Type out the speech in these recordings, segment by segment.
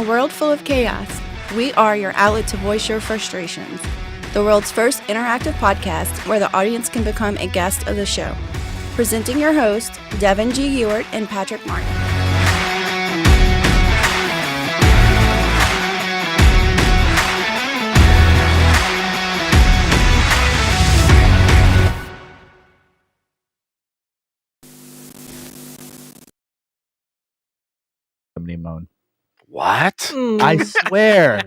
a world full of chaos, we are your outlet to voice your frustrations. The world's first interactive podcast where the audience can become a guest of the show. Presenting your hosts, Devin G. Ewart and Patrick Martin. Moan. What? I swear.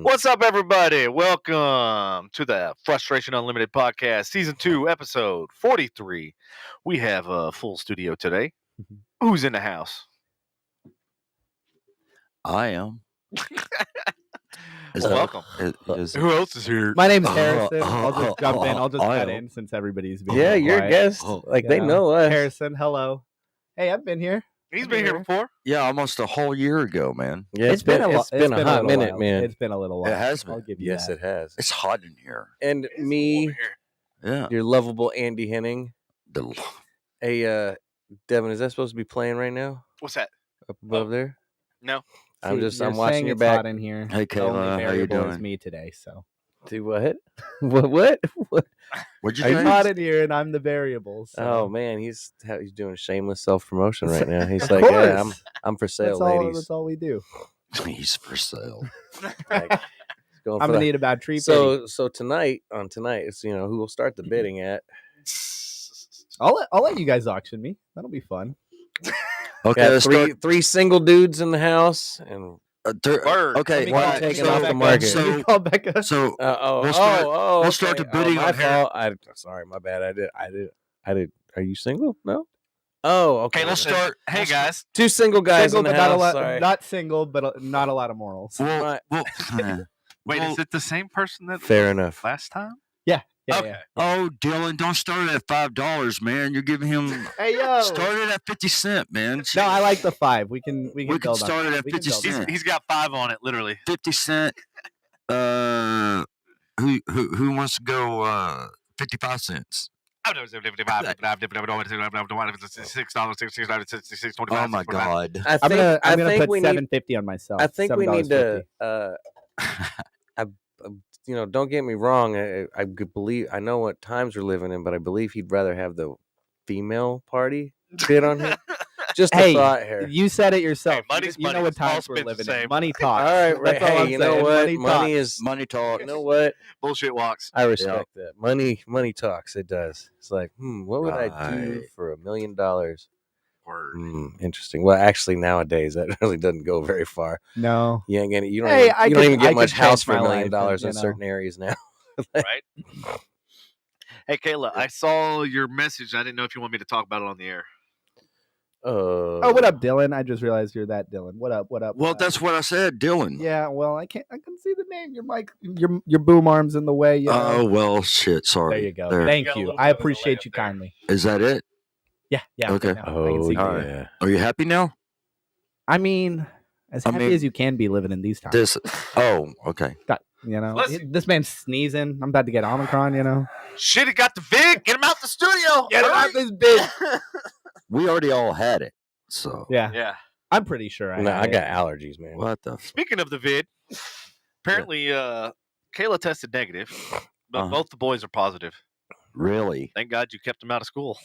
What's up, everybody? Welcome to the Frustration Unlimited podcast, season 2, episode 43. We have a full studio today. Who's in the house? I am. Welcome. Who else is here? My name's Harrison. I'll just jump in. I'll just cut in since everybody's been Yeah, you're a guest. They know us. Harrison, hello. Hey, I've been here. He's been here before. Yeah, almost a whole year ago, man. Yeah, it's been a hot minute, man. It's been a little while. It has been. I'll give you Yes, that. it has. It's hot in here. And me, Yeah. your lovable Andy Henning. Hey, Devin, is that supposed to be playing right now? What's that? Up above there? No. I'm You're watching your it's back. hot in here. Hey, The only Kayla, how you variable is doing? me today, so. Do what? What? What'd you Are you It's say? hot in here, and I'm the variable. So. Oh man, he's doing shameless self promotion right now. He's Of like, course. yeah, I'm for sale, ladies. That's all we do. He's for sale. Like, he's going I'm for gonna the- need about tree pity. So tonight, it's who will start the bidding at. I'll let you guys auction me. That'll be fun. Okay, Got let's start. three single dudes in the house, and Word. Okay, Let me one call- taken let me off call the Becca. market. Let me call Becca. so we'll start- start the bidding my on here. fault. Sorry, my bad. I did. Are you single? No. Oh, okay. Okay, let's start. Hey, guys. Two single guys single, in the but not a house. lot. Sorry. Not single, but not a lot of morals. well, Wait, well, is it the same person that Fair was enough. last time? Yeah. Okay. oh, Dylan, don't start it at $5, man. You're giving him. Hey yo. Start it at 50 cents, man. No, I like the 5. We can can build on start it that. at We can 50 build on cents. that. He's got 5 on it, literally. 50 cent. Who wants to go 55 cents? Oh my God. I I'm think gonna think put we need. $7.50 on myself. I think we need to. $7.50. Don't get me wrong. I could believe. I know what times we're living in, but I believe he'd rather have the female party bid on him. Just a Hey, thought here. You said it yourself. Hey, money's you know money. what All times we're spent the living same. in. Money All talks. right, right. That's all Hey, I'm you know saying. what? Money Money talks. is. Money talk. You know what? Bullshit walks. I respect that. Money talks. It does. It's like, what would I do Right. for $1 million? Word. Interesting. Well, actually, nowadays that really doesn't go very far. No. You ain't getting. You don't. Hey, even, I you could- don't even I get could much house change for my $1 million life, in you know. certain areas now. Right? Hey, Kayla, I saw your message. I didn't know if you want me to talk about it on the air. Oh, what up, Dylan? I just realized you're that Dylan. What up? What up? Well, that's what I said, Dylan. Yeah. Well, I can see the name. Your mic. Your boom arms in the way. You know? Oh, well, shit. Sorry. There you go. There. Thank Got a you. little I bit of a appreciate layup you there. kindly. Is that it? Yeah. Yeah. Okay. now I can see All you. right. yeah. Are you happy now? I mean, as I happy mean, as you can be living in these times. This. Oh, okay. You know, Listen. this man's sneezing. I'm about to get Omicron. You know. Shit, he got the vid. Get him out the studio. Get him Hurry. out this bitch. We already all had it. So. Yeah. Yeah. I'm pretty sure. No, had I it. got allergies, man. What the? Speaking of the vid, apparently Kayla tested negative, but Uh-huh. both the boys are positive. Really? Thank God you kept them out of school.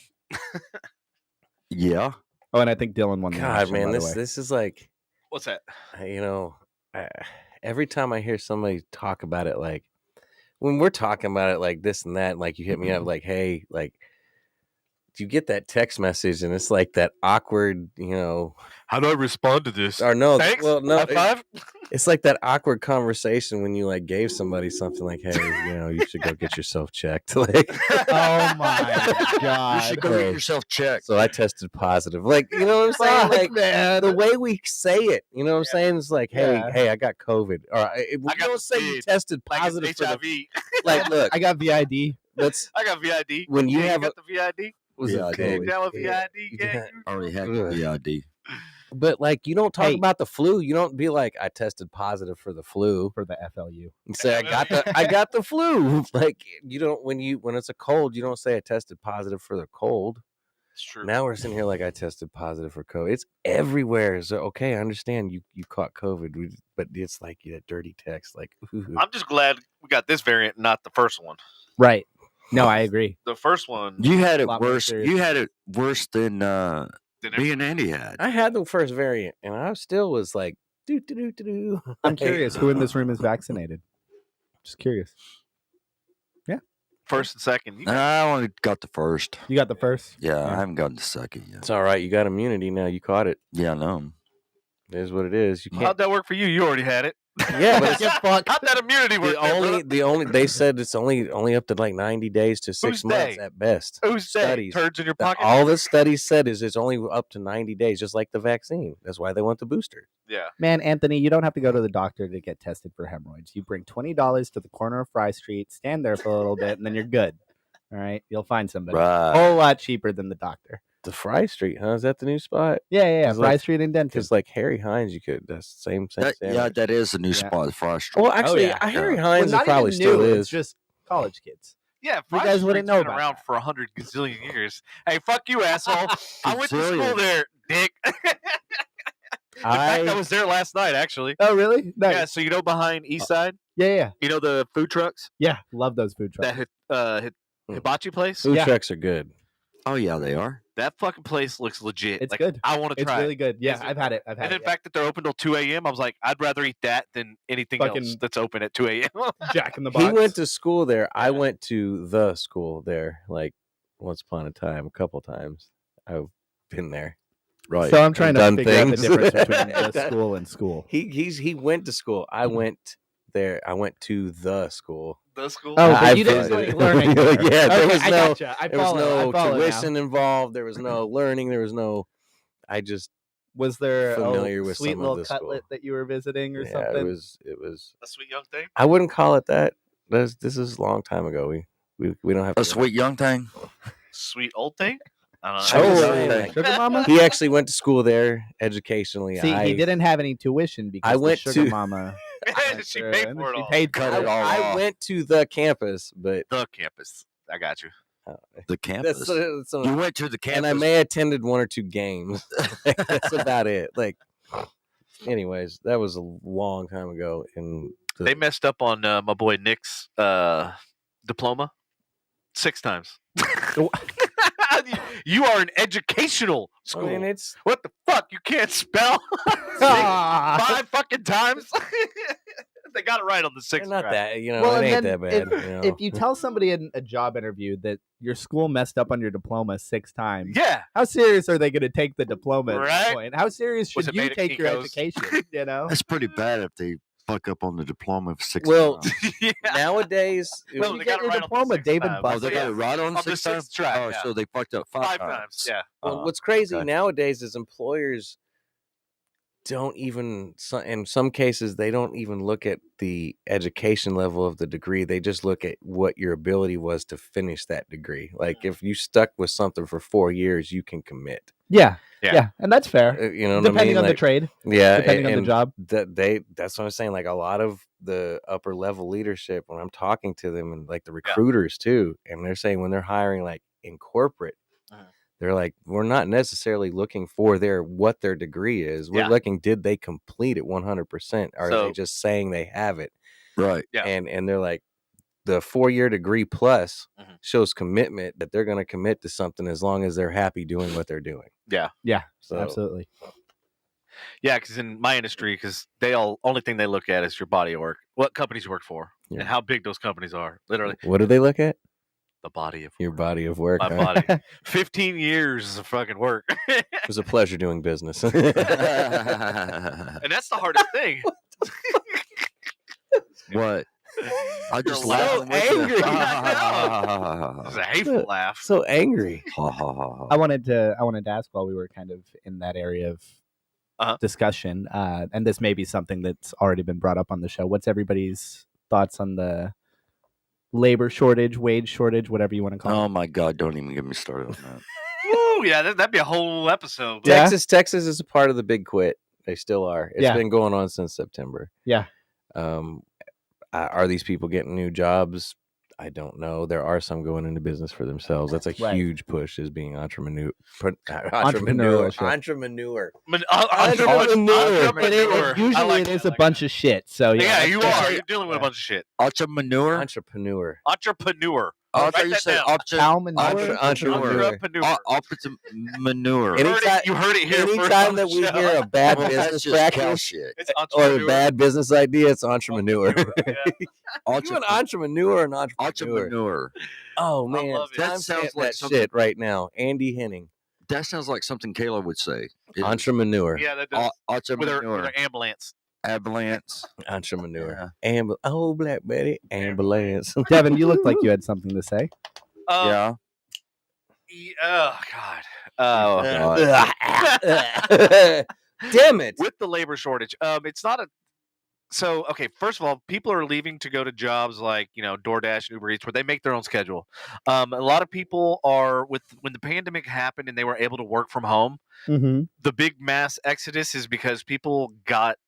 Yeah. Oh, and I think Dylan won the God, election, man, by the way. this is like, What's that? every time I hear somebody talk about it, like when we're talking about it, like this and that, like you hit me up, like, hey, like, do you get that text message? And it's like that awkward, How do I respond to this? or no, Thanks. well, no, High five. it's like that awkward conversation when you like gave somebody something like, hey, you should go get yourself checked. Like, Oh my You god! should go get yourself checked. so I tested positive. Like, you know what I'm saying? Fuck, Like, man. the way we say it, you know what I'm saying? It's like, hey, Yeah. hey, I got COVID. Or we got don't the say you vid. tested Like positive it's for HIV. the, like, look, I got VID. let's, I got VID. when you Yeah, have got the VID. was Yeah, I it did. COVID? Down with Yeah. VID. Yeah. I already had Ugh. VID. But like, you don't talk Hey. about the flu. You don't be like, I tested positive for the flu, for the FLU. and say I got the flu. Like, you don't when it's a cold, you don't say I tested positive for the cold. It's true. Now we're sitting here like I tested positive for COVID. It's everywhere. So okay, I understand you caught COVID, but it's like that dirty text. Like, ooh. I'm just glad we got this variant, not the first one. Right. No, I agree. The first one, You had A it lot more worse. serious. You had it worse than didn't me and Andy had. I had the first variant, and I still was like, do. I'm curious who in this room is vaccinated. Just curious. first and second. You I only got the first. You got the first? Yeah, Yeah. I haven't gotten the second yet. It's all right. You got immunity now. You caught it. Yeah, I know. It is what it is. You how'd can't. that work for you? You already had it. Yeah, but Get fucked. How'd that immunity work? the only they said it's only up to like 90 days to 6 Who's months they? at best. Who's that? Studies. Turds in your pocket? All the studies said is it's only up to 90 days, just like the vaccine. That's why they want the booster. Yeah. Man, Anthony, you don't have to go to the doctor to get tested for hemorrhoids. You bring $20 to the corner of Fry Street, stand there for a little bit, and then you're good. All right? You'll find somebody. A Right. whole lot cheaper than the doctor. The Fry Street, huh? Is that the new spot? Yeah. It's Fry like- Street in Denton. Because like Harry Hines, you could. That's the same Yeah, sandwich. that is a new Yeah. spot, Fry Street. Well, actually, yeah. Harry Yeah. Hines not probably even still new, is. It's just college kids. Yeah, You Fry guys wouldn't Street's know been about around that. for 100 gazillion years. Hey, fuck you, asshole. I went to school Gazillion. there, dick. In fact, I was there last night, actually. Oh, really? Nice. Yeah, so you know behind East Side, Yeah. you know the food trucks? Yeah. Love those food trucks. That hibachi place? Food Yeah. trucks are good. Oh, yeah, they are. That fucking place looks legit. It's Like, good. I want to It's try really it. good. Yeah, Is it- I've had it. And the fact that they're open till 2 a.m., I was like, I'd rather eat that than anything else Fucking- that's open at 2 a.m. Jack in the Box. He went to school there. I went to the school there, like once upon a time, a couple times. I've been there. Right. So I'm trying to done figure out the things. difference between the school and school. He went to school. I went there. I went to the school. The school? Oh, I but you didn't visited. do any learning. there. Yeah, there Okay, was I no- gotcha. I There was follow. I no follow now. tuition involved. There was no learning. There was no. I just Was there familiar a with sweet some of little the cutlet school. that you were visiting or yeah, something? it was. A sweet young thing? I wouldn't call it that. This is a long time ago. We don't have to. A sweet young thing. Sweet old thing? I don't Sweet know. young Oh, thing. Sugar Mama? He actually went to school there educationally. See, he didn't have any tuition because I went the Sugar to- Mama. She paid for it She all. paid Cut for it it. all I off. went to the campus, but The campus. I got you. The campus. that's You went to the campus. and I may have attended one or two games. That's about it. Like, anyways, that was a long time ago. And They messed up on my boy Nick's diploma 6 times. You are an educational school. I mean, it's What the fuck? You can't spell? Ah. 5 fucking times? They got it right on the 6th they're not try. that. You know, Well, it and ain't then that bad. you know? If you tell somebody in a job interview that your school messed up on your diploma 6 times, Yeah. how serious are they going to take the diploma at that Right? point? How serious Was should it you made of take your Kinko's? education? You know? That's pretty bad if they fuck up on the diploma of 6 Well, times. Yeah. nowadays, Well, you they get got it your right diploma, on the 6th David time. Buster. Oh, they got it right on On the 6 times? 6th try, Oh, yeah. so they fucked up 5 5 times. times. Yeah. well, what's crazy okay. nowadays is employers don't even, in some cases, they don't even look at the education level of the degree. They just look at what your ability was to finish that degree. Like if you stuck with something for 4 years, you can commit. Yeah. Yeah. Yeah. And that's fair. You know what I Depending mean? on the Like, trade, yeah, depending on the and job. that's what I'm saying. Like a lot of the upper level leadership, when I'm talking to them, and like the recruiters too, and they're saying when they're hiring like in corporate, they're like, we're not necessarily looking for what their degree is. We're Yeah. looking, did they complete it 100%? Are So- they just saying they have it? Right. Yeah. And they're like, the 4-year degree plus Mhm. shows commitment that they're going to commit to something as long as they're happy doing what they're doing. Yeah. Yeah. So Absolutely. Yeah, because in my industry, because only thing they look at is your body of work, what companies you work for, Yeah. and how big those companies are. Literally, what do they look at? the body of Your work. body of work. My huh? body. 15 years of fucking work, It was a pleasure doing business. and that's the hardest thing. What? I just You're laughed. so angry. It's a hateful laugh. So angry. I wanted to ask while we were kind of in that area of discussion, and this may be something that's already been brought up on the show. What's everybody's thoughts on the labor shortage, wage shortage, whatever you want to call Oh it? my God! Don't even get me started on that. Woo, yeah, that'd be a whole episode. Yeah. Texas is a part of the big quit. They still are. It's Yeah. been going on since September. Yeah. Are these people getting new jobs? I don't know. There are some going into business for themselves. That's a huge push, is being entrepreneur. Entrepreneurship. Usually it is a bunch of shit. So yeah, you are. You're dealing with a bunch of shit. Entrepreneur. Oh, I thought you said entrepreneur. You heard it here. Anytime that we hear a bad business practice or a bad business idea, it's entrepreneur. You an entrepreneur or an entrepreneur? Oh man, that sounds like shit right now. Andy Henning. That sounds like something Kayla would say. Entrepreneur. Yeah, that does. Entrepreneur. With her ambulance. Entrepreneur. Yeah. Oh, Black Betty. Ambulance. Devin, you looked like you had something to say. Yeah. Oh God. Damn it. With the labor shortage, it's not a. So okay, first of all, people are leaving to go to jobs like DoorDash, Uber Eats, where they make their own schedule. A lot of people are when the pandemic happened and they were able to work from home. Mm-hmm. The big mass exodus is because people got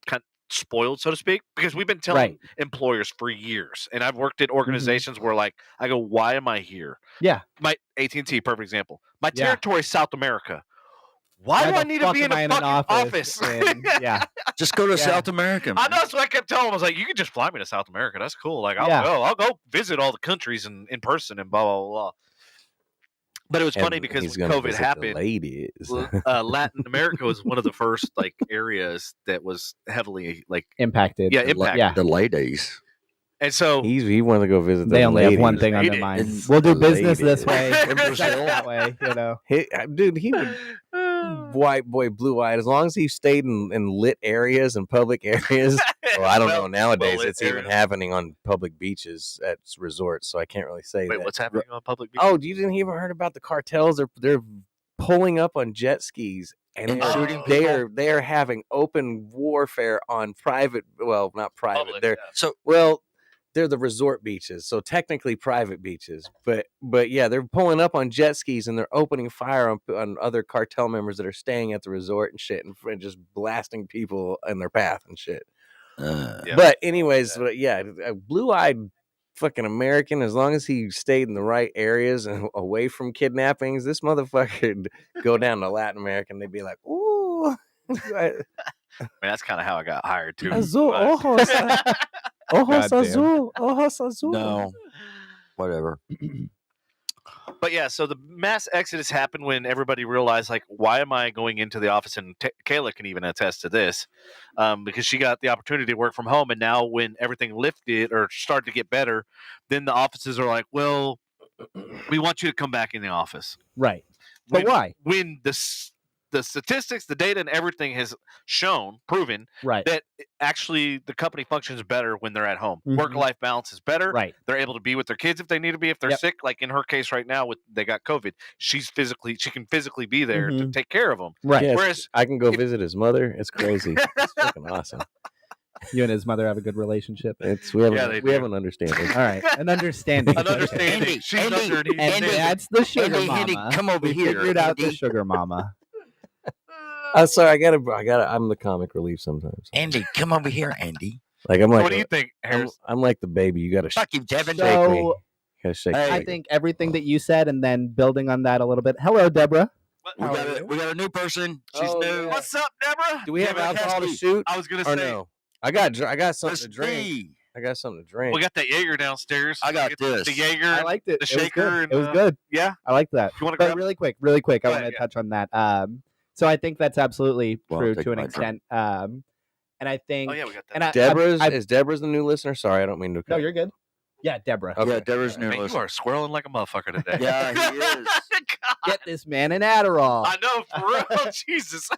kind of spoiled, so to speak, because we've been telling employers for years, and I've worked at organizations where I go, why am I here? Yeah. My AT&T, perfect example. My territory is South America. Why do I need to be in a fucking office? Yeah. Just go to South America. I know, that's what I kept telling them. I was like, you can just fly me to South America. That's cool. I'll go visit all the countries in person and blah, blah, blah. But it was funny because when COVID happened, Latin America was one of the first areas that was heavily impacted. Yeah, impacted. The ladies. And so he wanted to go visit. They only have one thing on their mind. We'll do business this way, that way. Dude, he would white boy, blue eyed. As long as he stayed in lit areas and public areas. Well, I don't know. Nowadays, it's even happening on public beaches at resorts, so I can't really say. Wait, what's happening on public beaches? Oh, you didn't even heard about the cartels? They're pulling up on jet skis and shooting. They are having open warfare on private. Well, not private. They're the resort beaches, so technically private beaches. But yeah, they're pulling up on jet skis and they're opening fire on other cartel members that are staying at the resort and shit, and just blasting people in their path and shit. But anyways, a blue-eyed fucking American, as long as he stayed in the right areas and away from kidnappings, this motherfucker would go down to Latin America and they'd be like, ooh. Man, that's kind of how I got hired too. Ojos azul. No, whatever. But yeah, so the mass exodus happened when everybody realized, why am I going into the office? And Kayla can even attest to this, because she got the opportunity to work from home. And now when everything lifted or started to get better, then the offices are like, well, we want you to come back in the office. Right. But why? When the statistics, the data, and everything has proven that actually the company functions better when they're at home. Mm-hmm. Work-life balance is better. Right. They're able to be with their kids if they need to be. If they're sick, like in her case right now, they got COVID. She can physically be there to take care of them. Right. Yes, whereas I can go visit his mother. It's crazy. It's fucking awesome. You and his mother have a good relationship. We have an understanding. All right, an understanding. Andy, Andy, that's the sugar mama. Andy, come over here. Figured out the sugar mama. Sorry, I gotta. I'm the comic relief sometimes. Andy, come over here, Andy. Like I'm like. What do you think, Harris? I'm like the baby. You gotta fuck you, Devin. Shake me. You gotta shake. I think everything that you said, and then building on that a little bit. Hello, Deborah. We got a new person. She's new. Yeah. What's up, Deborah? Do we have alcohol to shoot? I was gonna say. No. I got something to drink. I got something to drink. We got that Jaeger downstairs. I got this. The Jaeger. I liked it. The shaker. It was good. Yeah, I like that. You want to but grab? Really quick. I want to touch on that. So I think that's absolutely true to an extent. And I think. Oh yeah, we got that. Is Deborah's the new listener? Sorry, I don't mean to. No, you're good. Yeah, Deborah. Okay. Yeah, Deborah's new listener. You are squirreling like a motherfucker today. Yeah, he is. Get this man an Adderall. I know, for real. Jesus.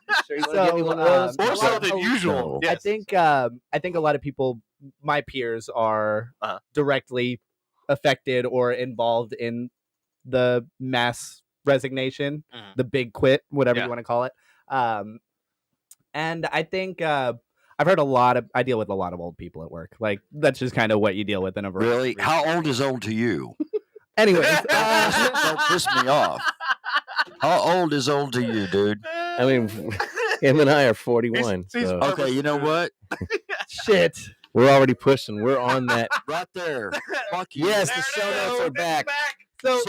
More so than usual. Yes. I think a lot of people, my peers, are directly affected or involved in the mass resignation, the big quit, whatever you want to call it. And I think I've heard I deal with a lot of old people at work. Like, that's just kind of what you deal with in a variety. Really? How old is old to you? Anyways. Don't piss me off. How old is old to you, dude? I mean, him and I are 41. Okay, you know what? Shit. We're already pushing. We're on that. Right there. Fuck you. Yes, There the it show is. notes are It's back. So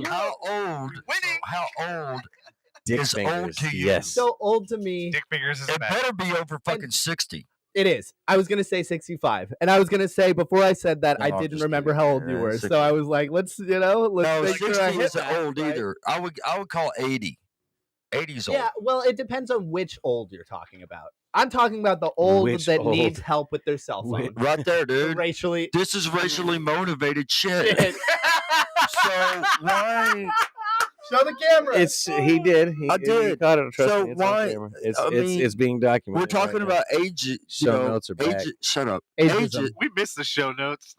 how old? Winning. How old? Dick It's old fingers. to you. Yes. so old to me. Dick fingers is It back. better be over fucking 60. It is. I was gonna say 65, and I was gonna say before I said that No, I I'm didn't just remember kidding. how old you Yeah, were. 60. So I was like, let's No, make sure 60 I hit isn't that, old right? either. I would call 80. 80's old. Yeah, well, it depends on which old you're talking about. I'm talking about the old Which that old? needs help with their cell phone. Which- Right there, The dude. racially. This is racially motivated shit. Shit. So why? Show the camera. He did. I He did. caught it. Trust So me, it's on why- camera. I mean, It's being documented. We're talking right now. about age. Show notes are back. Shut up. Ageism. Age. We missed the show notes.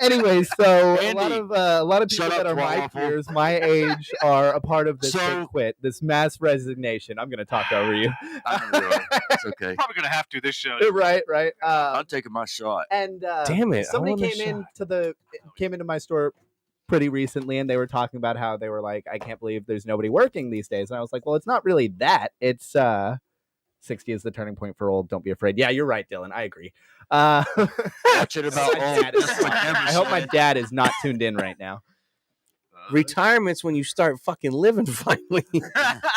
Anyway, so Andy, a lot of people shut that up, are my Waffle. peers, my age, are a part of this So- big quit, this mass resignation. I'm gonna talk over you. I know you are. It's okay. Probably gonna have to this show. right. I'm taking my shot. And Damn it, I somebody want a came into my store pretty recently, and they were talking about how they were like, I can't believe there's nobody working these days. And I was like, well, it's not really that. It's 60 is the turning point for old. Don't be afraid. Yeah, you're right, Dylan. I agree. Watch it about My old. dad is- That's what Deborah I hope my said. dad is not tuned in right now. Retirement's when you start fucking living finally.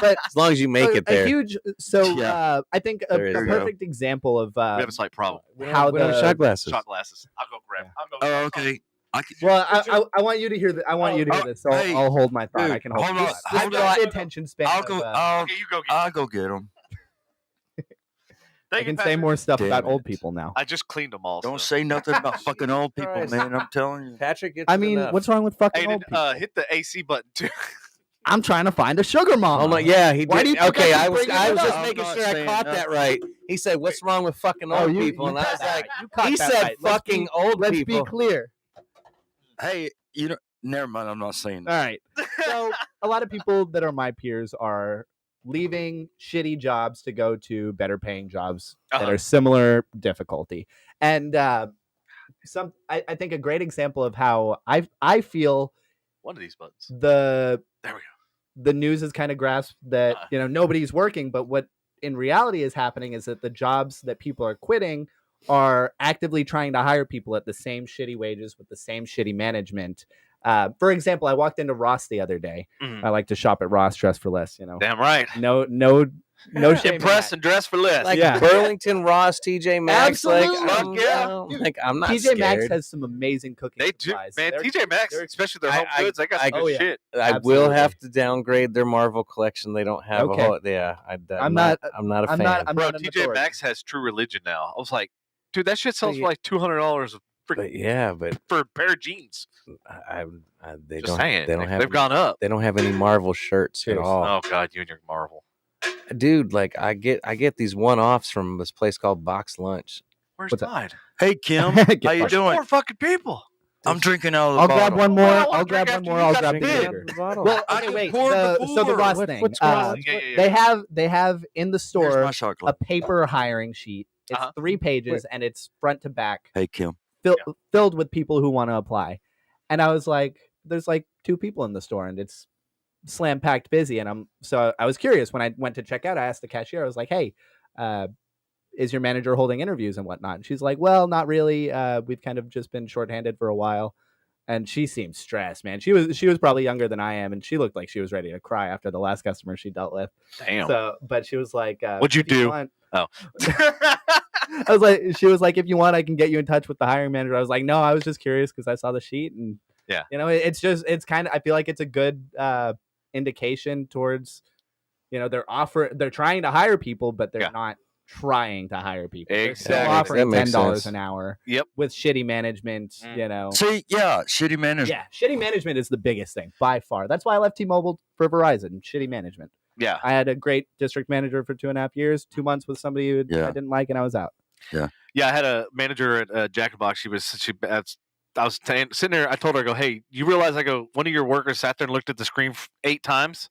But As long as you make a it there. huge. Yeah. I think There a you go. perfect example of We have a slight problem. how we don't have the- shot glasses. Shot glasses. I'll go grab. Oh, okay. Well, I want you to hear that. I want you to hear this. So hey, I'll hold my thought. dude, I can hold. hold my on, thought. hold I've got on. the attention span. I'll of, go. Okay, you go get. I'll go get them. I Thank you, can say Patrick. more stuff Damn about old it. people now. I just cleaned them all. Don't so. say nothing about fucking old people, Christ. man. I'm telling you. Patrick gets I it mean, enough. what's wrong with fucking Hey, old people? hit the AC button too. I'm trying to find a sugar mom. Oh my, yeah, he Why did. do you think Okay, I I keep was bringing it just up? making I'm sure not I saying caught nothing. that right. He said, "What's wrong with fucking old people?" And I was like, you caught "He that said right. Let's fucking be- old Let's people." be clear. Hey, you know, never mind. I'm not saying All that. right. So a lot of people that are my peers are leaving shitty jobs to go to better paying jobs that Uh-huh. are similar difficulty. And I think a great example of how I feel One of these buttons. the There we go. the news has kind of grasped that nobody's working, but what in reality is happening is that the jobs that people are quitting are actively trying to hire people at the same shitty wages with the same shitty management. For example, I walked into Ross the other day. Mhm. I like to shop at Ross, dress for less. Damn right. No shame. in Impress that. and dress for less. Like Yeah. Burlington, Ross, TJ Maxx. Absolutely. Like, I'm, Yeah. like, I'm not TJ Maxx scared. has some amazing cooking They do, supplies. man. They're- TJ Maxx, they're- especially their home I- goods, they got some oh, good yeah. shit. I will Absolutely. have to downgrade their Marvel collection. They don't have Okay. a whole. Yeah, I'm not a I'm fan. not. I'm Bro, not an TJ authority. Maxx has True Religion now. I was like, dude, that shit sells But for like $200 but yeah, but for a pair of jeans. they Just don't. saying. They don't have. They've gone up. They don't have any Marvel shirts at Seriously. all. Oh God, you and your Marvel. Dude, like I get these one-offs from this place called Box Lunch. Where's What's that? mine? Hey, Kim. Get How you fucked. doing? More fucking people. I'm drinking out of the I'll bottle. grab one more. I don't wanna I'll grab drink one after more. you I'll got grab the two bid. later. Well, Well, I okay, can wait. pour So the before. Ross What- thing. what's going on? Yeah. They have in the Here's store my shot a glass. paper hiring sheet. It's Uh-huh. 3 pages and it's front to back, Hey, Kim. filled with people who want to apply. And I was like, there's like 2 people in the store and it's slam packed busy. And I was curious when I went to check out. I asked the cashier. I was like, hey, is your manager holding interviews and whatnot? And she's like, well, not really. We've kind of just been shorthanded for a while. And she seemed stressed, man. She was probably younger than I am, and she looked like she was ready to cry after the last customer she dealt with. Damn. So, but she was like, What'd you "If do?" want-" Oh. she was like, if you want, I can get you in touch with the hiring manager. I was like, no, I was just curious because I saw the sheet, and Yeah. it's kind of, I feel like it's a good indication towards, they're trying to hire people, but they're Yeah. not trying to hire people. They're still Exactly. offering That makes $10 sense. an hour. Yep. With shitty management, See, yeah, shitty management. Yeah, shitty management is the biggest thing by far. That's why I left T-Mobile for Verizon. Shitty management. Yeah. I had a great district manager for 2.5 years, 2 months with somebody who Yeah. I didn't like, and I was out. Yeah, I had a manager at Jack in the Box. I was sitting there. I told her, I go, hey, you realize, one of your workers sat there and looked at the screen 8 times,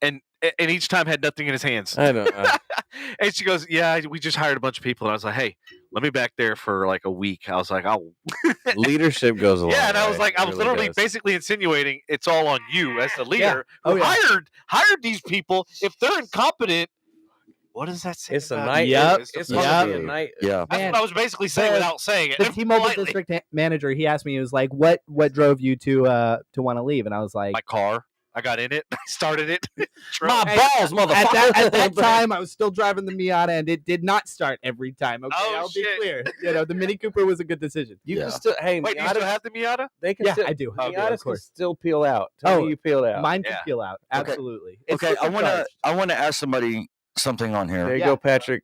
and each time had nothing in his hands. I don't. And she goes, yeah, we just hired a bunch of people. And I was like, hey, let me back there for like a week. I was like, oh, Leadership goes a long yeah. And I was way. like, I It was really literally does. basically insinuating it's all on you as the leader Oh, who yeah. hired these people. If they're incompetent, What does that say? It's a about night. you? Yep. It's Yep. supposed to be a night. Yeah. That's what I was basically saying without saying it. The T-Mobile politely. district manager, he asked me, he was like, "What drove you to want to leave?" And I was like, My car. I got in it. I started it. My balls, motherfucker. At that time, I was still driving the Miata, and it did not start every time. Okay, Oh, I'll shit. be clear. The Mini Cooper was a good decision. You Yeah. can still. Hey, Wait, do you still have the Miata? They can Yeah, still. I do. Okay, Miatas of can course. still peel out. Tell Oh, me you peeled out. Mine can Yeah. peel out. Okay. Absolutely. It's Okay, I supercharged. want to ask somebody something on here. There you Yeah. go, Patrick.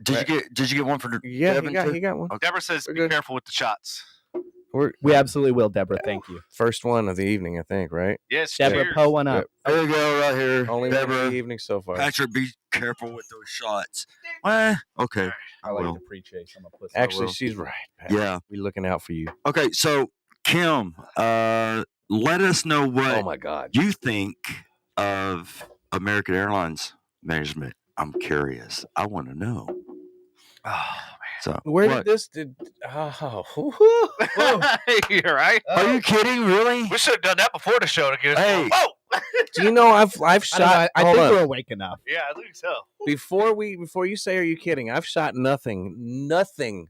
Did you get one for Yeah, Devin too? he got one. Deborah says, We're be good. careful with the shots. We absolutely will, Deborah. Thank you. First one of the evening, I think. Right? Yes, Deborah, cheers. Poe one up. There you go, right here. Only one of Deborah, the evening so far. Patrick, be careful with those shots. Okay. I like will. to pre-chase. I'm a pussy. Actually, will. she's right. Pat. Yeah. we looking out for you. Okay, so Kim, let us know what Oh my God. you think of American Airlines management. I'm curious. I want to know. Oh, So, Where what? did this? Oh, man. You're right. Are you kidding? Really? We should have done that before the show to get us Hey. going. Whoa! do you know I've I shot? don't know, I hold think on. we're awake enough. Yeah, I think so. Before you say, are you kidding? I've shot nothing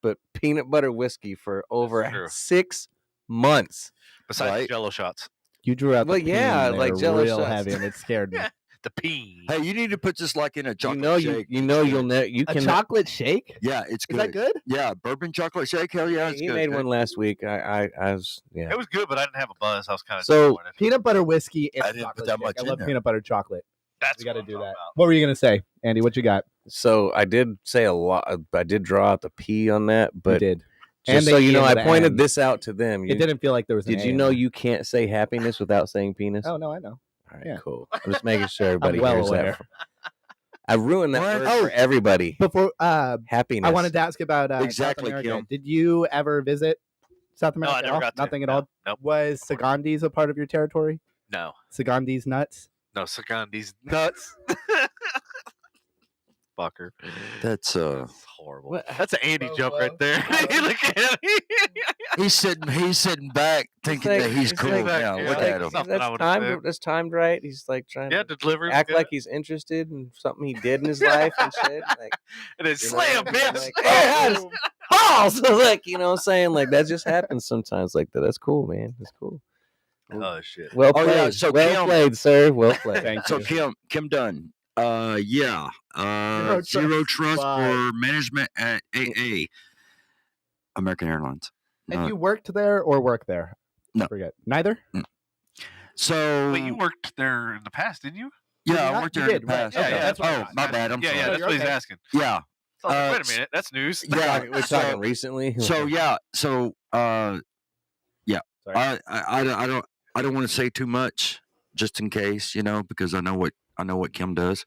but peanut butter whiskey for over true. 6 months. Besides Right. the Jello shots. You drew out Well, the yeah, peen like there Jell-O real shots. heavy, and it scared me. The pee. Hey, you need to put this like in a You chocolate know shake. you'll never. You A can. chocolate shake? Yeah, it's Is good. that good? Yeah, bourbon chocolate shake. Hell yeah, it's He good. made one last week. I was yeah. It was good, but I didn't have a buzz. I was kind of So, disappointed. Peanut butter whiskey and I didn't put chocolate that shake. much I in love there. peanut butter chocolate. That's We got to what I'm do talking that. about. What were you gonna say, Andy? What you got? So I did say a lot. I did draw out the P on that, You but did. just the so E you know, and I the pointed N. this out to them. It didn't feel like there was. Did an you A know in there. you can't say happiness without saying penis? Oh no, I know. All right, yeah. cool. I'm just making sure everybody well hears aware. that. I ruined that What? word Oh. for everybody. Before, Happiness. I wanted to ask about Exactly, South America. Kim. Did you ever visit South No, America? I at never all? got to. Nothing at No, all. Nope. Was Sagandis a part of your territory? No. Sagandis nuts. No, Sagandi's nuts. Fucker. That's That's horrible. What? That's an Andy Oh, joke well. right there. You look at me. he's sitting back thinking like- that he's it's cool like- now. yeah, Look like- at him. Something I That's would've timed. said. That's timed right. He's like trying Yeah, to the delivery was act good. like he's interested in something he did in his life and shit. Like, And then you know, slam, and bitch. like, "Hey, Boom. balls. Like, you know what I'm saying? Like, that just happens sometimes like that. That's cool, man. That's cool. Oh shit. Well Oh, played. yeah, so well Kim- played, sir. Well played. Thank So you. Kim Dunn. Yeah. Zero Zero trust. trust Bye. for management at AA. American Airlines. And No. you worked there or work there? No. I forget. Neither. So Wait, you worked there in the past, didn't you? Did you yeah, I not? worked You there in did, the right. past. Yeah, yeah, that's what I Oh, thought. my bad. I'm yeah, sorry. yeah, that's what he's Okay. asking. Yeah. So I was like, Uh, wait a minute, that's news. Yeah. We're so- talking recently. So yeah. So yeah. Sorry. I don't want to say too much just in case, because I know what Kim does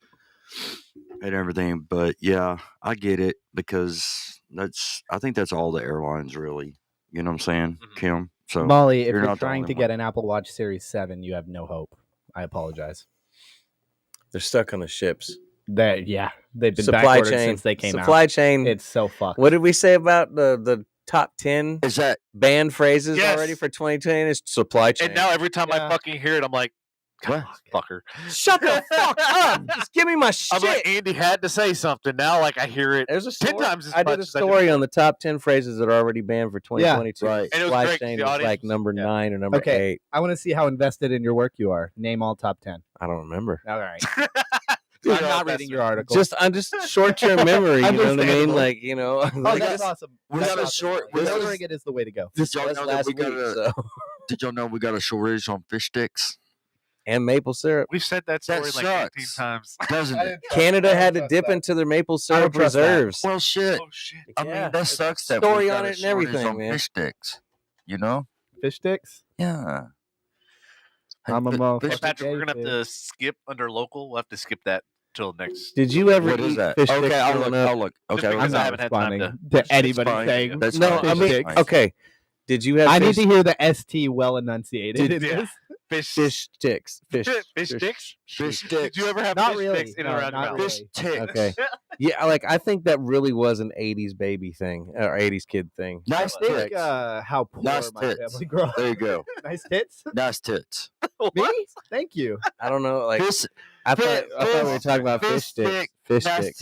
and everything. But yeah, I get it because I think that's all the airlines really. You know what I'm saying, Mhm. Kim? So Molly, if you're you're not the trying only to get an Apple Watch Series 7, you have no hope. I apologize. They're stuck on the ships. They've been Supply backordered chain since they came Supply out. chain. It's so fucked. What did we say about the top 10 is that banned phrases Yes. already for 2020? It's supply chain. And now every time Yeah. I fucking hear it, I'm like, God, fucker. shut the fuck up! Just give me my I'm like, shit. Andy had to say something. Now, like, I hear it. There's a 10 story. times as I did much a as I did story on before. the top 10 phrases that are already banned for 2022. right. And it was Supply great 'cause chain the was audience like was- number yeah. 9 or number Okay. 8. I want to see how invested in your work you are. Name all top 10. I don't remember. All right. Dude, I'm not that's- reading your article. I'm just short-term memory. You know what I mean? Understandable. Like, you know. Oh, like, that's awesome. we That's got a awesome. short- we got a- Remembering it is the way to go. this Did y'all was know that last we got week, a- so. Did y'all know we got a shortage on fish sticks? And maple syrup. We've said that story That like 18 sucks. times. Doesn't it? Canada had to dip into their maple syrup trust that. reserves. Well, shit. Oh, shit. I mean, Yeah, that there's a sucks. That story we got on a it and shortage everything, on man. fish sticks. You know? Fish sticks? Yeah. I'm a Fi- motherfucker. fish Hey, Patrick, we're going to have Fish. to skip under local. We'll have to skip that till next. Did you ever What is eat that? fish Okay, sticks I'll growing look. up? I'll look. Just Okay, because I'm I not haven't had time responding to- to anybody fine. saying That's No, fine. I mean, Fine. okay. Did you have I fish, need to hear the ST well enunciated in Yeah. this. Fish sticks? Fish sticks? Fish Did sticks. you ever have Not fish really. sticks in No, and around your not mouth? really. Fish sticks. Okay. Yeah, like I think that really was an 80s baby thing or 80s kid thing. Nice I think tits. how poor Nice my tits. family grew up. There you go. Nice tits? Nice tits. Me? Thank you. I don't know, like Fish, I thought we were talking about fish sticks. Fish sticks.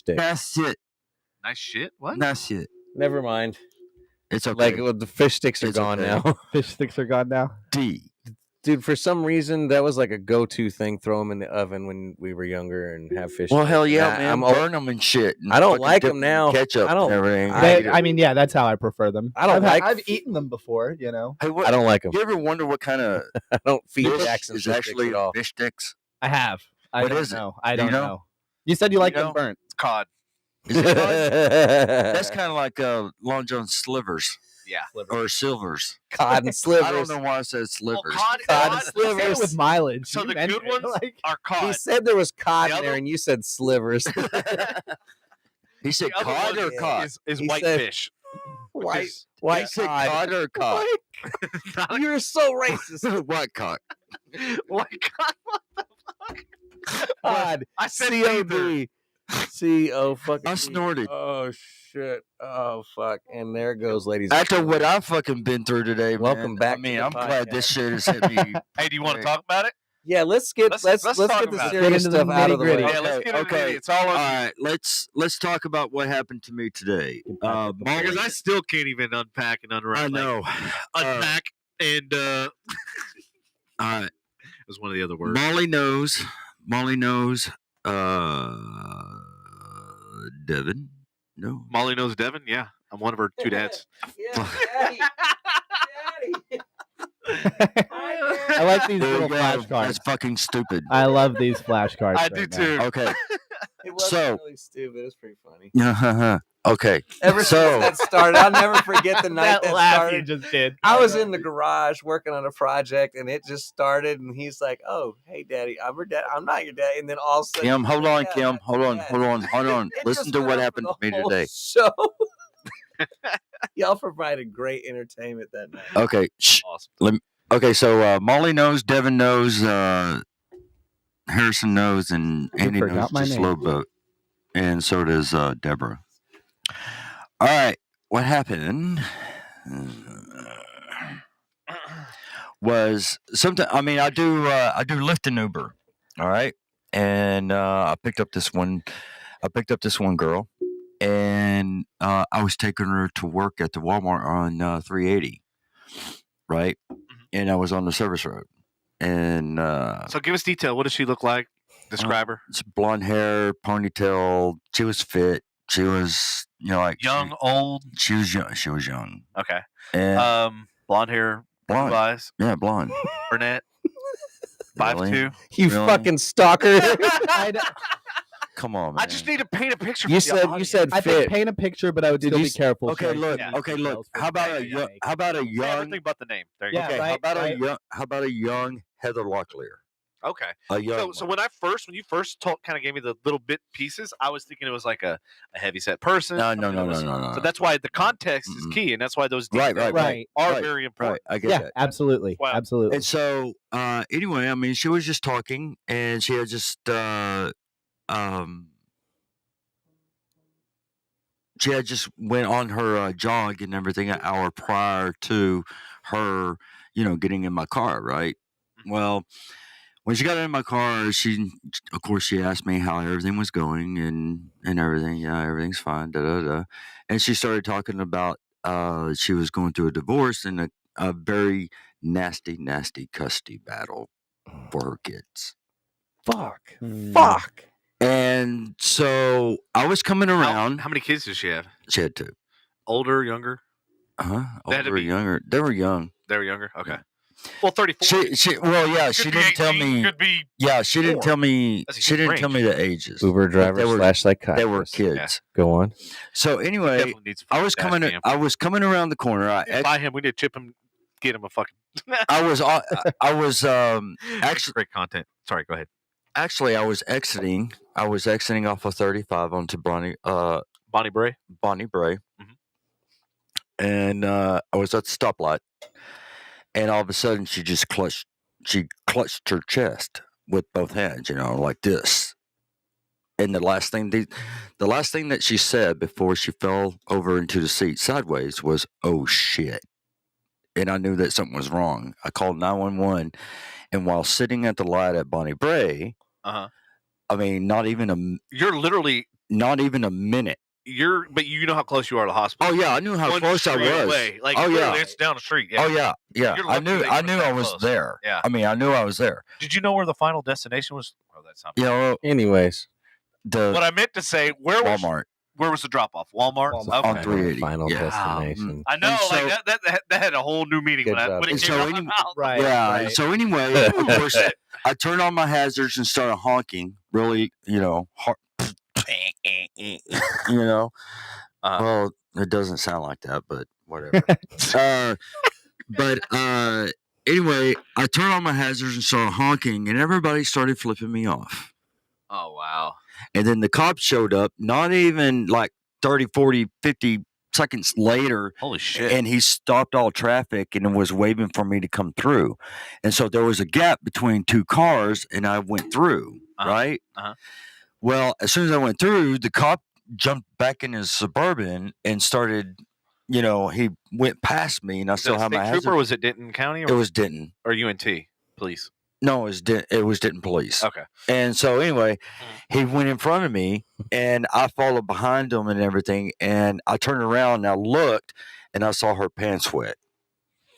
That's it. Nice shit. What? That's it. Never mind. It's okay. Like the fish sticks are gone now. Fish sticks are gone now. Dude, for some reason that was like a go-to thing. Throw them in the oven when we were younger and have fish. Well, sticks. hell yeah, And man! Burn them and shit. And I don't fucking like dip them now. Ketchup. I don't. And everything. I mean, yeah, that's how I prefer them. I've eaten them before, you know. Hey, I don't like them. You ever wonder what kind of I don't feed fish Jackson is fish actually sticks at all. fish sticks? I have. I What don't is it? know. I Do you don't know? know. You said you like know? them burnt. It's cod. Is it cod? That's kind of like Long John slivers. Yeah. Or silvers. Cod and slivers. I don't know why I said slivers. Well, cod and Say slivers. it with mileage. So You the mentioned good it, ones like- are He cod. said there was cod The in there, other- and you said slivers. He said The other cod one or cod? is He white said- fish. White, is- He white said cod. cod or cod? Not You're so racist. White cod. white cod. Cod. I said neither. C-O-D. C-O fucking I snorted. Oh, shit. Oh, fuck. And there goes, ladies. After what I've fucking been through today, Welcome man, back I mean, to the I'm glad this podcast. shit has hit me. Hey, do you want to Hey. talk about it? Yeah, let's get Let's let's talk get the about it. serious Get into the stuff out of the way. nitty-gritty. Yeah, let's get into okay. it. It's all All on right, let's talk about what happened to me today. because Molly, I still can't even unpack and unwrap. I know. Unpack and All right, was one of the other words. Molly knows. Devin. No. Molly knows Devin. Yeah, I'm one of her two dads. Yeah, Daddy. Daddy. I like these There you little go. That's flashcards. fucking stupid. I love these flashcards. I right do now. too. Okay. It wasn't So- really stupid. It was pretty funny. Okay. Ever So- since that started, I'll never forget the night that laugh started. you just did. I was in the garage working on a project, and it just started. And he's like, "Oh, hey, Daddy, I'm your dad. I'm not your dad." And then all of a sudden, Kim, hold on, yeah, Kim. Hold on, yeah. hold on. It Listen just to went what on for happened the to me whole today. Show. Y'all provided great entertainment that night. Okay. Shh. Awesome. Okay, so Molly knows, Devin knows, Harrison knows, and You Andy knows forgot my just name. slow boat. And so does Deborah. All right. What happened was something. I mean, I do Lyft and Uber. All right. And I picked up this one girl, and I was taking her to work at the Walmart on 380. Right. And I was on the service road. And So give us detail. What does she look like? Describe her. it's blonde hair, ponytail. She was fit. She was, like Young, old. She was young. She was young. Okay. And Blonde hair, blonde. blue eyes, Yeah, blonde. brunette, Really? 5'2". You Really? fucking stalker. Come on, man. I just need to paint a picture. You for the said audience. I fit. think paint a picture, but I would Did still you be s- careful. Okay, sharing look. Yeah. Okay, look. details for How about a the young? make. How about a Say young? everything but the name. There you Yeah, go. Okay. right, How about right. a young? How about a young Heather Locklear? Okay. A young. So when you first kind of gave me the little bit pieces, I was thinking it was like a heavy set person. No. something that was- No. So that's why the context is Mm-mm. key, and that's why those Right, details right, are right, very right. important. I get Yeah, that. absolutely, Wow. absolutely. And so, anyway, I mean, she was just talking, and she had just, she had just went on her jog and everything an hour prior to her, getting in my car, right? Well, when she got in my car, of course, she asked me how everything was going and everything. Yeah, everything's fine. Da da da. And she started talking about she was going through a divorce and a very nasty custody battle for her kids. Fuck. Hmm. Fuck. And so I was coming around. How many kids does she have? She had two. Older, younger? Uh-huh. They had to Older, be- younger. They were young. They were younger. Okay. Well, 34. She didn't tell me. Could be. Yeah, she didn't four. tell me. That's a She huge didn't tell me the ages. Uber driver they were- / psychiatrist. They were kids. Go on. So anyway, Definitely needs a I was fucking dash coming. cam. I was coming around the corner. Buy him. We need to chip him. Get him a fucking. I was. Actually, great content. Sorry. Go ahead. Actually, I was exiting. I was exiting off of 35 onto Bonnie Bray. Bonnie Bray, Mhm. and I was at the stoplight, and all of a sudden she just clutched her chest with both hands, like this. And the last thing that she said before she fell over into the seat sideways was, "Oh shit." And I knew that something was wrong. I called 911, and while sitting at the light at Bonnie Bray, I mean, not even a minute. But you know how close you are to the hospital. Oh yeah, I knew how close I was. Away. Like, it's down the street. Yeah. Oh yeah, yeah. I knew I was there. Yeah. I mean, I knew I was there. Did you know where the final destination was? Oh, that's not. Anyways, what I meant to say, Walmart. Where was the drop off? Walmart? Okay. On 380. Final destination. I know, that had a whole new meaning when it came out. Right. Yeah. Right. So anyway, of course, I turned on my hazards and started honking. Really, hard, Well, it doesn't sound like that, but whatever. Anyway, I turned on my hazards and started honking, and everybody started flipping me off. Oh, wow. And then the cops showed up, not even like 30, 40, 50 seconds later. Holy shit. And he stopped all traffic and was waving for me to come through. And so there was a gap between two cars, and I went through, right? Well, as soon as I went through, the cop jumped back in his Suburban and started, he went past me, and I still have my hazard. Trooper, was it Denton County? It was Denton. Or UNT police? No, it was Denton police. Okay. And so anyway, he went in front of me, and I followed behind him and everything. And I turned around and I looked, and I saw her pants wet.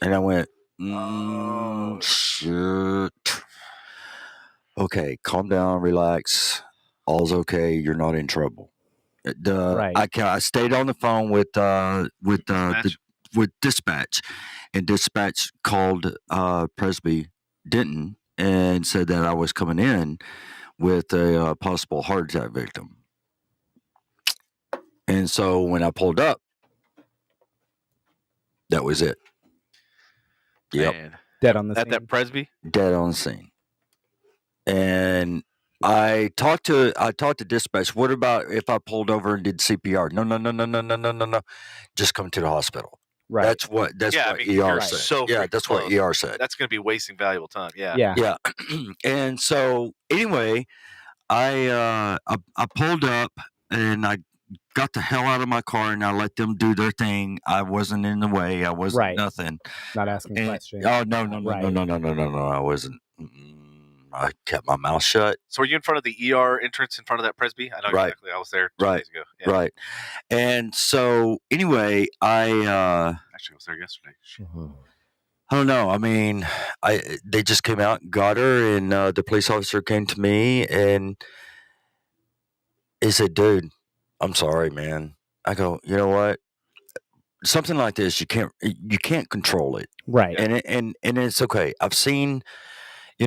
And I went, shit. Okay, calm down, relax. All's okay. You're not in trouble. Right. I stayed on the phone with dispatch, and dispatch called Presby Denton and said that I was coming in with a possible heart attack victim. And so when I pulled up, that was it. Yep. Man. Dead on the scene. At that Presby? Dead on the scene. And I talked to dispatch. What about if I pulled over and did CPR? No. Just come to the hospital. Right. That's what ER said. So that's what ER said. That's going to be wasting valuable time. Yeah. Yeah. And so anyway, I pulled up and I got the hell out of my car and I let them do their thing. I wasn't in the way. I wasn't nothing. Not asking questions. Oh no! I wasn't. I kept my mouth shut. So were you in front of the ER entrance in front of that Presby? I know exactly. I was there 2 days ago. Yeah. Right. And so anyway, actually I was there yesterday. I don't know. I mean, they just came out and got her, and the police officer came to me and he said, "Dude, I'm sorry, man." I go, "You know what? Something like this, you can't control it, right? And it's okay. I've seen."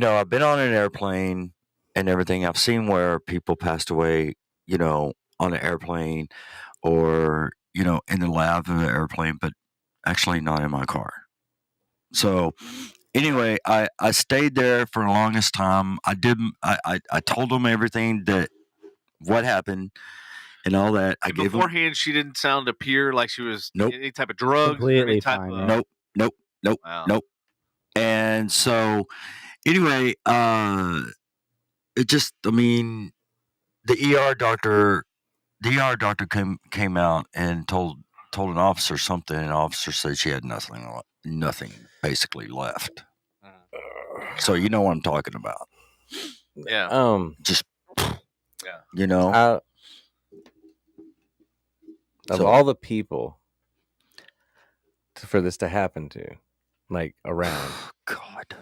I've been on an airplane and everything. I've seen where people passed away, on an airplane or, in the lab of an airplane, but actually not in my car. So anyway, I stayed there for the longest time. I told them everything what happened and all that. And beforehand, she didn't appear like she was any type of drugs. Completely fine. Nope. Wow. Nope. And so anyway, it just, I mean, the ER doctor came out and told an officer something, and the officer said she had nothing basically left. So you know what I'm talking about. Yeah. Just, of all the people for this to happen to, like, around. God.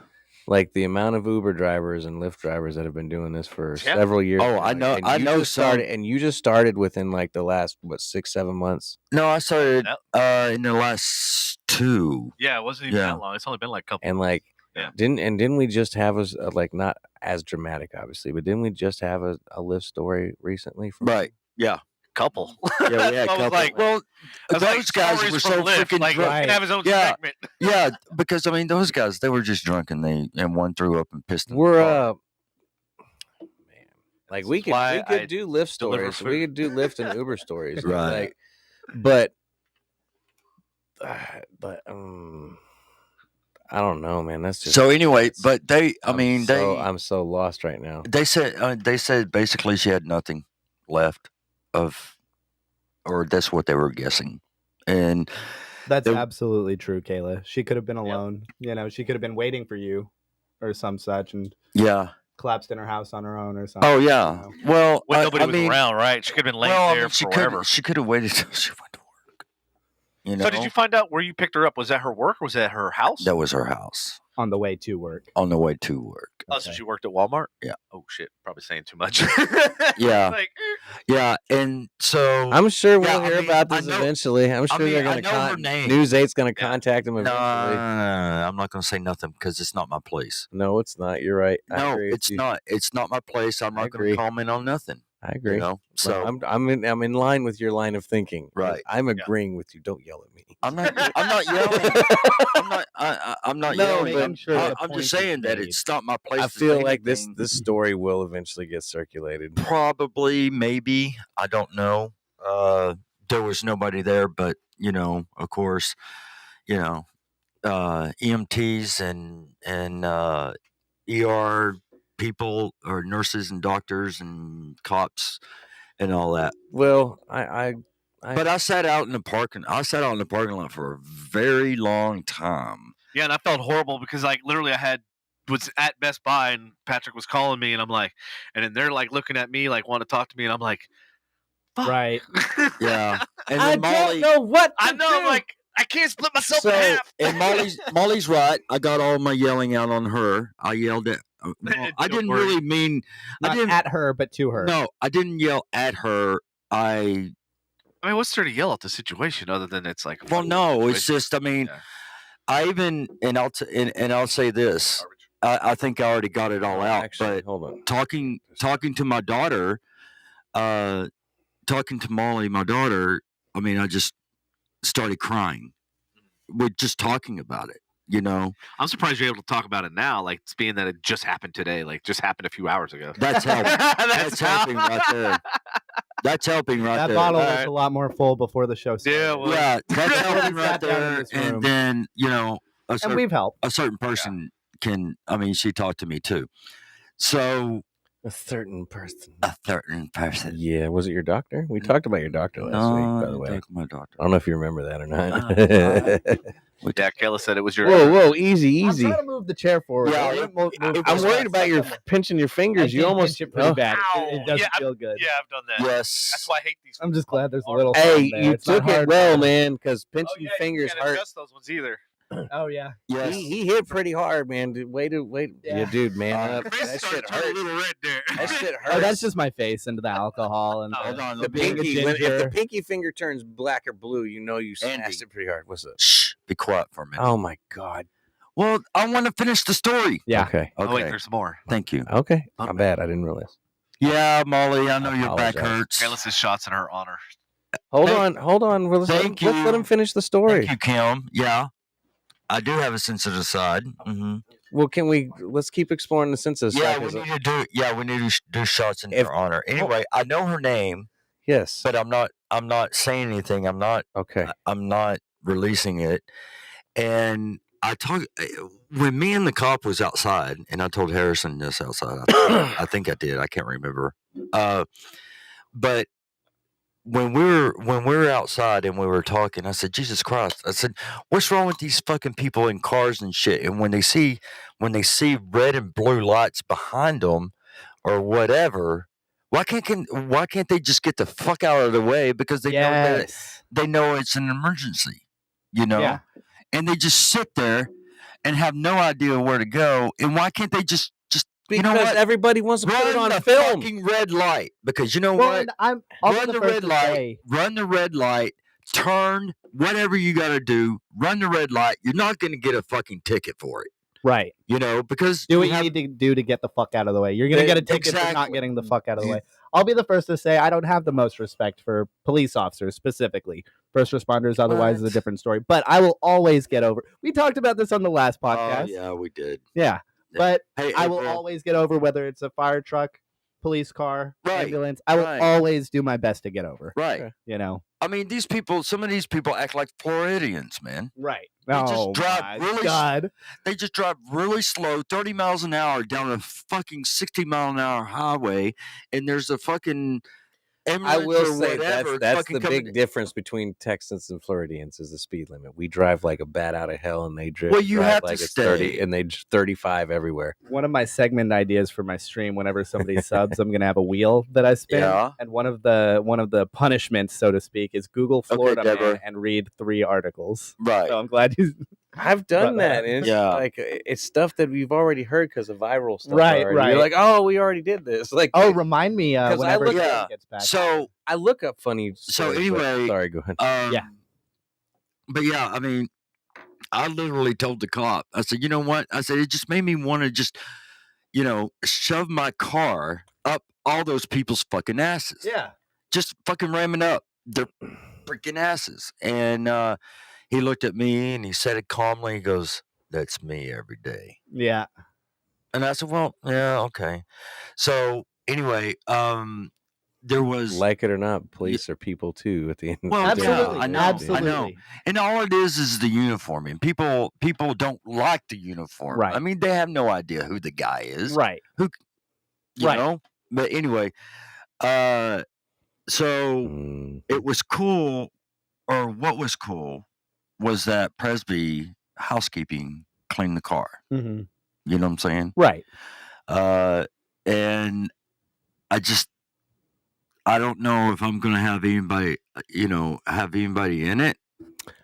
Like the amount of Uber drivers and Lyft drivers that have been doing this for several years. Oh, I know. And you just started within like the last 6-7 months. No, I started in the last 2. Yeah, it wasn't even that long. It's only been like a couple. And like, didn't we just have like not as dramatic, obviously, but didn't we just have a Lyft story recently? Right. Yeah. Couple. Yeah, we had a couple. Those guys were so freaking drunk. He can have his own segment. Yeah, because I mean, those guys, they were just drunk and one threw up and pissed. Man, like we could do Lyft stories. We could do Lyft and Uber stories, right? Like, but I don't know, man. That's just so. Anyway, but I'm so lost right now. They said basically she had nothing left or that's what they were guessing, and that's absolutely true, Kayla. She could have been alone. She could have been waiting for you or some such, and collapsed in her house on her own or something. Oh yeah. Well, when nobody was mean, around, right? She could have been laying there forever. She could have waited till she went to work. You know. So did you find out where you picked her up? Was that her work or was that her house? That was her house. On the way to work. On the way to work. Oh, so she worked at Walmart? Yeah. Oh shit, probably saying too much. Yeah. Like, yeah, and so I'm sure we'll hear about this eventually. I'm sure they're I going know her to name. News 8's going to contact them eventually. I'm not going to say nothing because it's not my place. No, it's not. You're right. No, it's not. It's not my place. I'm not going to comment on nothing. I agree. You know? So well, I'm in line with your line of thinking. Right. I'm agreeing with you. Don't yell at me. I'm not yelling. I'm not yelling. I'm sure I'm just saying that it's not my place. I feel like this story will eventually get circulated. Probably, maybe. I don't know. There was nobody there, but of course, EMTs and ER people or nurses and doctors and cops and all that. Well, but I sat out in the parking lot for a very long time. Yeah, and I felt horrible because literally was at Best Buy and Patrick was calling me and I'm like, and then they're looking at me want to talk to me and I'm like, fuck. Right. Yeah. And I don't know what to do. I can't split myself in half. And Molly's right. I got all my yelling out on her. I yelled at. I didn't really mean. Not at her, but to her. No, I didn't yell at her. I mean, what's there to yell at the situation other than it's like? Well, no, it's just. I mean, I even and I'll say this. I think I already got it all out. Actually, but hold on. Talking to my daughter, talking to Molly, my daughter. I mean, I just started crying with just talking about it. I'm surprised you're able to talk about it now, being that it just happened today, just happened a few hours ago. That's helping. That's helping right there. That's helping right there. That bottle was a lot more full before the show started. Yeah, well, yeah, that's helping right there. And then and we've helped. A certain person can. I mean, she talked to me too. So a certain person. Yeah, was it your doctor? We talked about your doctor last week, by the way. My doctor. I don't know if you remember that or not. Yeah, Kayla said it was your. Whoa, easy. I'm trying to move the chair forward. Yeah, I'm worried about your pinching your fingers. You almost pinch it pretty bad. Ow. It doesn't feel good. Yeah, I've done that. Yes. That's why I hate these. I'm just glad there's a little. Hey, there. you It's not took it hard. well, man, because pinching You fingers can't hurt. adjust those ones either. Oh yeah. Yes. He hit pretty hard, man. Wait. Yeah, dude, man. That shit A hurt. little red there. That shit hurts. Oh, that's just my face into the alcohol and Hold on, the being a pinky. If ginger. the pinky finger turns black or blue, you smashed it pretty hard. What's up? Shh. Be quiet for a minute. Oh my god. Well, I want to finish the story. Yeah. Okay. Oh wait, there's more. Thank you. Okay. My bad. I didn't realize. Yeah, Molly, I know I your back apologize. hurts. Kayla's shots in her honor. Hold on. Let's let him finish the story. Thank you, Kim. Yeah, I do have a sensitive side. Mm-hmm. Well, let's keep exploring the sensitive Yeah, side. we need to do. Yeah, we need to do shots in her honor. Anyway, I know her name, Yes. but I'm not saying anything. I'm not releasing it. And I talk when me and the cop was outside, and I told Harrison this outside. I think I did. I can't remember. But when we were outside and we were talking, I said, Jesus Christ! I said, what's wrong with these fucking people in cars and shit? And when they see red and blue lights behind them or whatever, why can't they just get the fuck out of the way because they know it's an emergency, Yeah. and they just sit there and have no idea where to go. And why can't they just because everybody wants to put it on the film. fucking red light? Because you know Well, what? Run the red light. Run the red light. Turn whatever you got to do. Run the red light. You're not going to get a fucking ticket for it. Right. Because do what you need to do to get the fuck out of the way. You're going to get a ticket for not getting the fuck out of the way. I'll be the first to say I don't have the most respect for police officers specifically. First responders, otherwise, is a different story. But I will always get over. We talked about this on the last podcast. Yeah, we did. Yeah. But Hey, I will always get over whether it's a fire truck, police car, Right, ambulance. I will always do my best to get over. Right. I mean, some of these people act like Floridians, man. Right. They just drive God. They just drive really slow, 30 miles an hour down a fucking 60-mile-an-hour highway, and there's a fucking I will say whatever, that's the big difference between Texans and Floridians is the speed limit. We drive like a bat out of hell, and they drive. Well, you drive have like to it's stay. 30, and they 35 everywhere. One of my segment ideas for my stream, whenever somebody subs, I'm gonna have a wheel that I spin, and one of the punishments, so to speak, is Google Florida man and read 3 articles. Right. So I'm glad you. I've done that. And it's like it's stuff that we've already heard because of viral stuff. Right. You're like, oh, we already did this. Like, remind me whenever it gets back. So I look up funny. So anyway, sorry, go ahead. But yeah, I mean, I literally told the cop, I said, you know what? I said, it just made me want to just, shove my car up all those people's fucking asses. Yeah. Just fucking ramming up their freaking asses. And he looked at me and he said it calmly. He goes, that's me every day. Yeah. And I said, well, yeah, okay. So anyway, there was, like it or not, police are people too at the end. Well, absolutely. I know. Absolutely. I know. And all it is the uniform. And people don't like the uniform. Right. I mean, they have no idea who the guy is. Right. Who, you know? But anyway, so it was cool, or what was cool was that Presby housekeeping cleaned the car. Mm-hmm. You know what I'm saying? Right. And I don't know if I'm going to have anybody, in it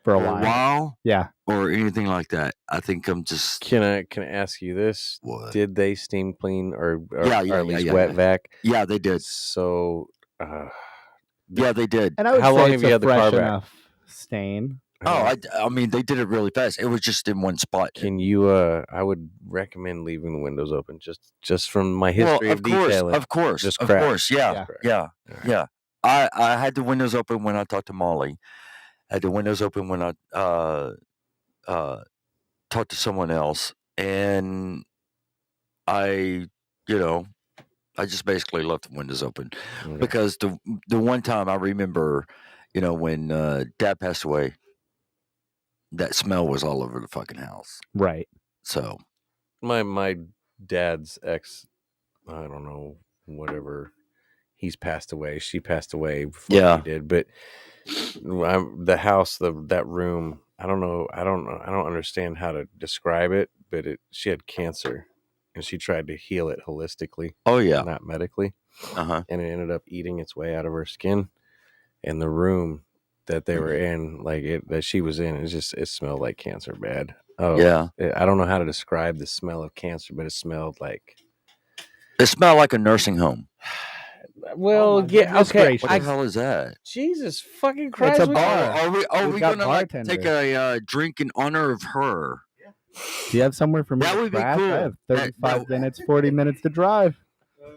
for a while. Yeah. Or anything like that. I think I'm just. Can I ask you this? What? Did they steam clean or at least wet vac? Yeah, they did. So. Yeah, they did. And I would How say long it's have you had the car back? enough stain. Oh, I mean, they did it really fast. It was just in one spot. Can you? I would recommend leaving the windows open, just from my history of detailing. Of course, just of crack. course, yeah. I had the windows open when I talked to Molly. I had the windows open when I talked to someone else, and I just basically left the windows open because the one time I remember, when Dad passed away. That smell was all over the fucking house. Right. So, my dad's ex, I don't know, whatever. He's passed away. She passed away before he did. But the house, that room, I don't know. I don't understand how to describe it. But she had cancer, and she tried to heal it holistically. Oh yeah, not medically. And it ended up eating its way out of her skin, and the room that they were in, that she was in, it smelled like cancer bad. Oh yeah. I don't know how to describe the smell of cancer, but it smelled like a nursing home. Well, okay. What the hell is that? Jesus fucking Christ! It's a bar. Are we gonna take a drink in honor of her? Yeah. Do you have somewhere for me? That would be cool. I have 35 minutes, 40 minutes to drive.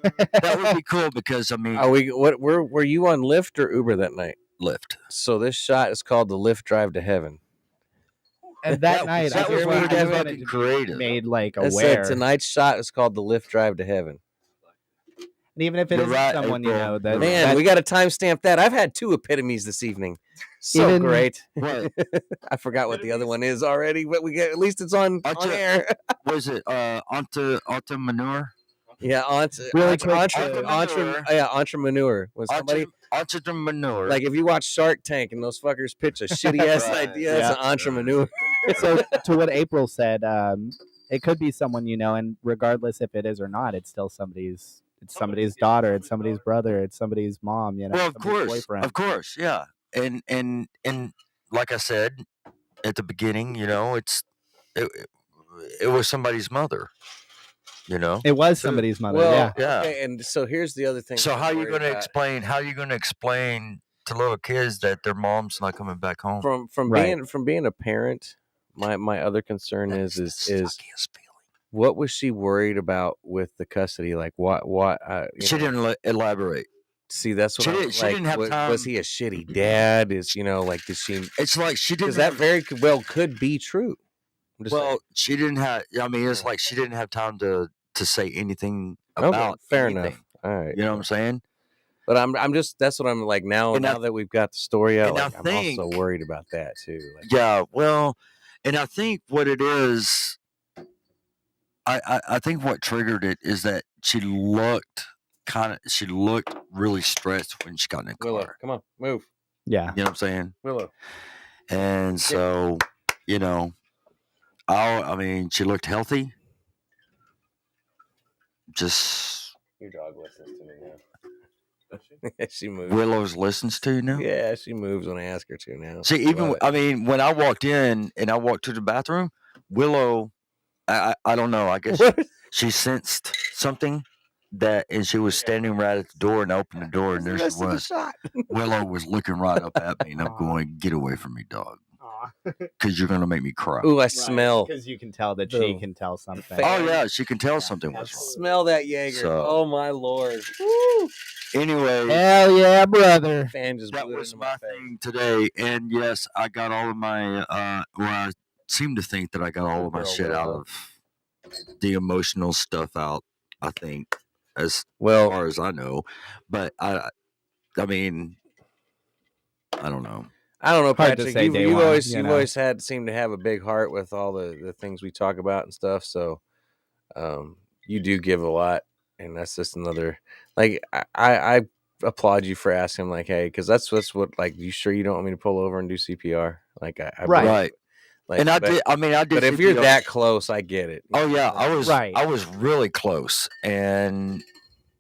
That would be cool because I mean, were you on Lyft or Uber that night? Lyft. So this shot is called the Lyft Drive to Heaven. And that night, that was fucking creative. Made aware. Tonight's shot is called the Lyft Drive to Heaven. And even if it isn't someone that man, we got to timestamp that. I've had 2 epitomes this evening. So great. What? I forgot what the other one is already, but we get at least it's on air. Was it entrepreneur? Yeah, entrepreneur. Was somebody entrepreneur? Like if you watch Shark Tank and those fuckers pitch a shitty ass idea, it's an entrepreneur. So to what April said, it could be someone and regardless if it is or not, it's still somebody's. It's somebody's daughter. It's somebody's brother. It's somebody's mom. Well, of course, yeah. And like I said at the beginning, it was somebody's mother. It was somebody's mother. Well, yeah. Okay, and so here's the other thing. So how are you going to explain? How are you going to explain to little kids that their mom's not coming back home? From being a parent, my other concern is what was she worried about with the custody? Like what? She didn't elaborate. See, that's what she didn't have time. Was he a shitty dad? Did she? It's like she didn't. Because that very well could be true. Well, she didn't have. I mean, it's like she didn't have time to say anything about. Fair anything. Enough. All right. You know what I'm saying? But I'm just. That's what I'm like now. Now that we've got the story out, I'm also worried about that too. Yeah. Well, and I think what it is. I think what triggered it is that she looked she looked really stressed when she got in the car. Willow, come on, move. Yeah. You know what I'm saying? Willow. And so, you know, I mean, she looked healthy. Just Your dog listens to me now. She moves. Willow's listens to you now? Yeah, she moves when I ask her to now. See, even I mean, when I walked in and I walked to the bathroom, Willow, I don't know. I guess she sensed something and she was standing right at the door, and I opened the door, and there she was. Willow was looking right up at me, and I'm going, "Get away from me, dog, because you're gonna make me cry." Ooh, I smell. Because you can tell that she can tell something. Oh yeah, she can tell something was wrong. Smell that Jaeger. So- Oh my lord. Woo. Anyway, Hell yeah, brother. Fan just that blew was into my face. thing today, and yes, I got all of my. I seem to think that I got all of my shit out of the emotional stuff out. I think, as far as I know, but I mean, I don't know. I don't know, Hard to Patrick. say day You've one, always you know. always seemed to have a big heart with all the things we talk about and stuff. So, you do give a lot, and that's just another. Like I applaud you for asking, like, hey, because that's what like. You sure you don't want me to pull over and do CPR? Like, I Right. Like, And I did. I mean, I did. But if you're CPR. that close, I get it. Oh yeah, I was. Right. I was really close, and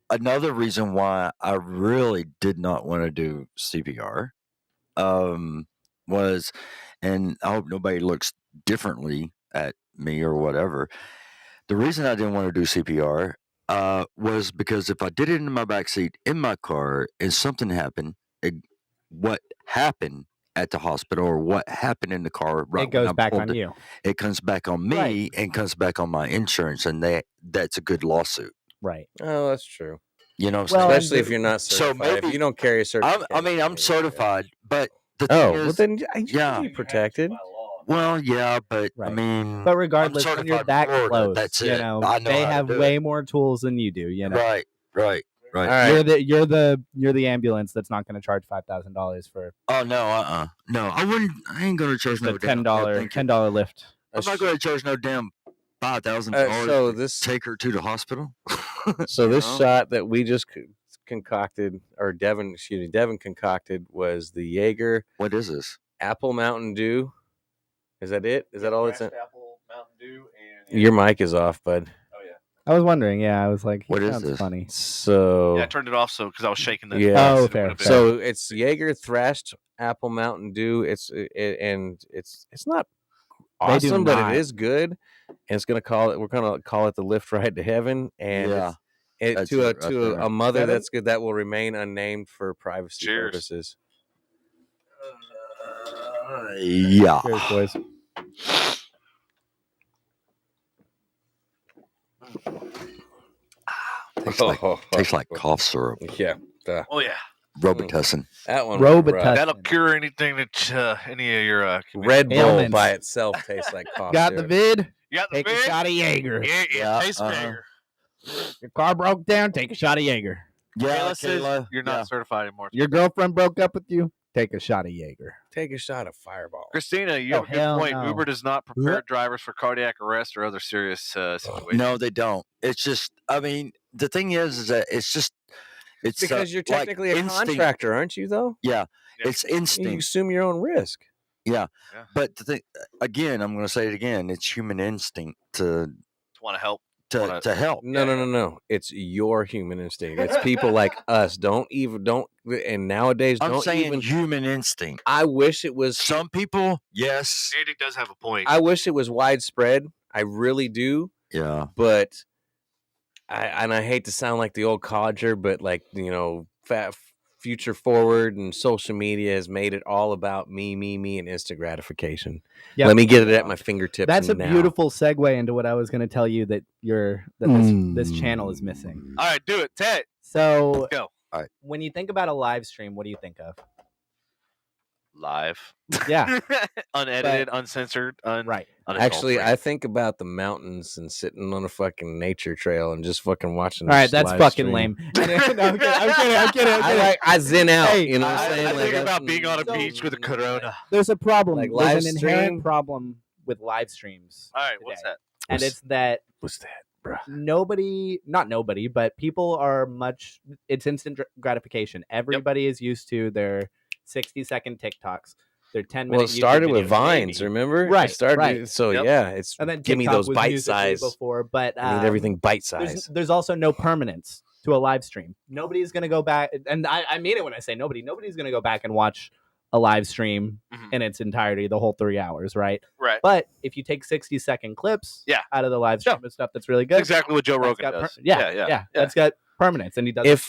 another reason why I really did not want to do CPR, was, and I hope nobody looks differently at me or whatever. The reason I didn't want to do CPR, was because if I did it in my backseat in my car and something happened, what happened at the hospital or what happened in the car, right, It goes back on you. It comes back on me, Right. and comes back on my insurance, and that's a good lawsuit. Right. Oh, that's true. You know what I'm Well, saying? Especially if you're not certified. So maybe if you don't carry a certificate. I mean, I'm certified, but the Oh, thing well is, then you yeah. should be protected. well, yeah, but I Right. mean, But regardless, when you're certified that Florida, close, that's you it. know, I know they how to have do way it. more tools than you do. You know, Right. All right. you're the ambulance that's not going to charge $5,000 for Oh no, no, I wouldn't. I ain't gonna charge just no a $10 damn. $10 lift. I'm not gonna charge no damn $5,000 So to this take her to the hospital. So You this know? shot that we just concocted, or Devin concocted, was the Jaeger What is this? Apple Mountain Dew. Is that it? Is that all it's in? Apple, Mountain Dew, and Your mic is off, bud. oh yeah, I was wondering. Yeah, I was like, What is sounds this? funny. So yeah. I turned it off because I was shaking the. Yeah. Oh, it fair, would've been- fair. So it's Jaeger thrashed Apple Mountain Dew. It's not They do awesome, but not. it is good. And it's gonna call it. We're gonna call it the lift ride to heaven. And Yeah, that's to it right there. a mother That that's good, that will remain unnamed for privacy Cheers. purposes. Yeah. Cheers, boys. Tastes like cough syrup. Yeah, Oh yeah, Robitussin. that one. Robitussin. was rough. that'll cure anything that any of your Red Bull Ailments. by itself tastes like cough Got the syrup. vid? You got the Take a big? shot of Jaeger. Yeah, Yeah, taste uh-huh. Jaeger. Your car broke down. Take a shot of Jaeger. Yeah, Kayla says Kayla. you're not certified anymore. Your girlfriend broke up with you. Take a shot of Jaeger. Take a shot of Fireball. Christina, you Oh, have a good hell point. no. Uber does not prepare What? drivers for cardiac arrest or other serious situations. No, they don't. It's just, I mean, the thing is that it's just, it's Because you're like technically a instinct. contractor, aren't you? Though Yeah, Yeah. it's you instinct. assume your own risk. But the thing, again, I'm going to say it again. It's human instinct to Want to help? help. No. It's your human instinct. It's people like us. And nowadays, I'm don't saying even. human instinct. I wish it was. Some people, yes, Andy does have a point. I wish it was widespread. I really do. yeah, But I hate to sound like the old codger, but like, future forward and social media has made it all about me, and instant gratification. Yep. Let me get it at my fingertips. That's a now. beautiful segue into what I was going to tell you that this channel is missing. All right, do it. Ted, So let's go. when you think about a live stream, what do you think of? Live. Yeah, Unedited, uncensored, right. Actually, unadulterated. I think about the mountains and sitting on a fucking nature trail and just fucking watching. All right, this that's live fucking stream. lame. No, I'm kidding. I zen out. Hey, you know what I, I'm saying? I Like, think about that's- being on a So- beach with a Corona. There's a problem. Like There's live an inherent stream? problem with live streams. All right, what's today. that? And it's that What's that? not nobody, but people are it's instant gratification. Everybody is used to their 60-second TikToks. Their 10-minute. Well, it started YouTube with videos, Vines, maybe. remember? Right, It started, right. so Yep. yeah, it's And then give me TikTok those was bite music way size. before, but I need everything bite size. there's also no permanence to a live stream. Nobody's gonna go back, and I mean it when I say nobody. Nobody's gonna go back and watch a live stream in its entirety, the whole 3 hours, right? Right. But if you take 60-second clips out of the live stream and stuff that's really good, That's exactly what Joe Rogan does. Yeah. That's got permanence, and he does it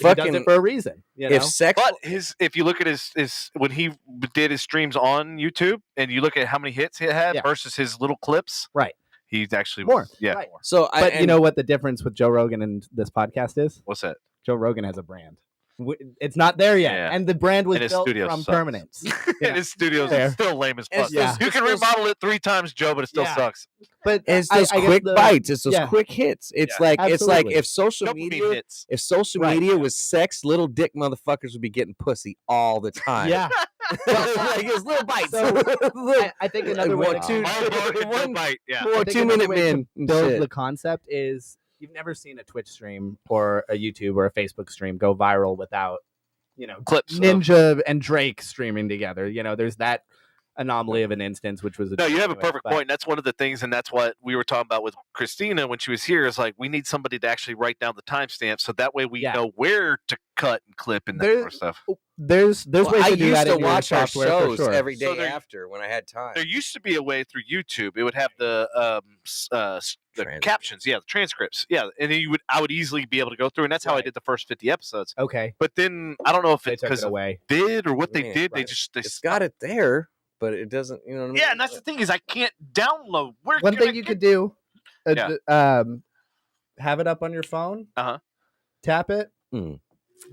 for a reason. You know? But if you look at his when he did his streams on YouTube, and you look at how many hits he had versus his little clips, right? He's actually more. Yeah. Right. More. So, but you know what the difference with Joe Rogan and this podcast is? What's that? Joe Rogan has a brand. It's not there yet, and the brand was built from permanence. And his studios is still lame as fuck. You can remodel it 3 times, Joe, but it still sucks. But it's those quick bites. It's those quick hits. It's like if social media was sex, little dick motherfuckers would be getting pussy all the time. Yeah. Like it's little bites. So, I think another way to 2 minute men build the concept is you've never seen a Twitch stream or a YouTube or a Facebook stream go viral without, clips Ninja and Drake streaming together. There's that anomaly of an instance, which was you have a perfect point. And that's one of the things, and that's what we were talking about with Christina when she was here. Is like we need somebody to actually write down the timestamp, so that way we know where to cut and clip and that sort of stuff. There's ways to do that. I used to watch our shows every day after when I had time. There used to be a way through YouTube. It would have the captions, the transcripts, and then I would easily be able to go through, and that's how I did the first 50 episodes. Okay, but then I don't know if it's because away did or what they did. They got it there. But it doesn't, you know what I mean? Yeah, and that's the thing is I can't download. One thing you could do, have it up on your phone. Tap it.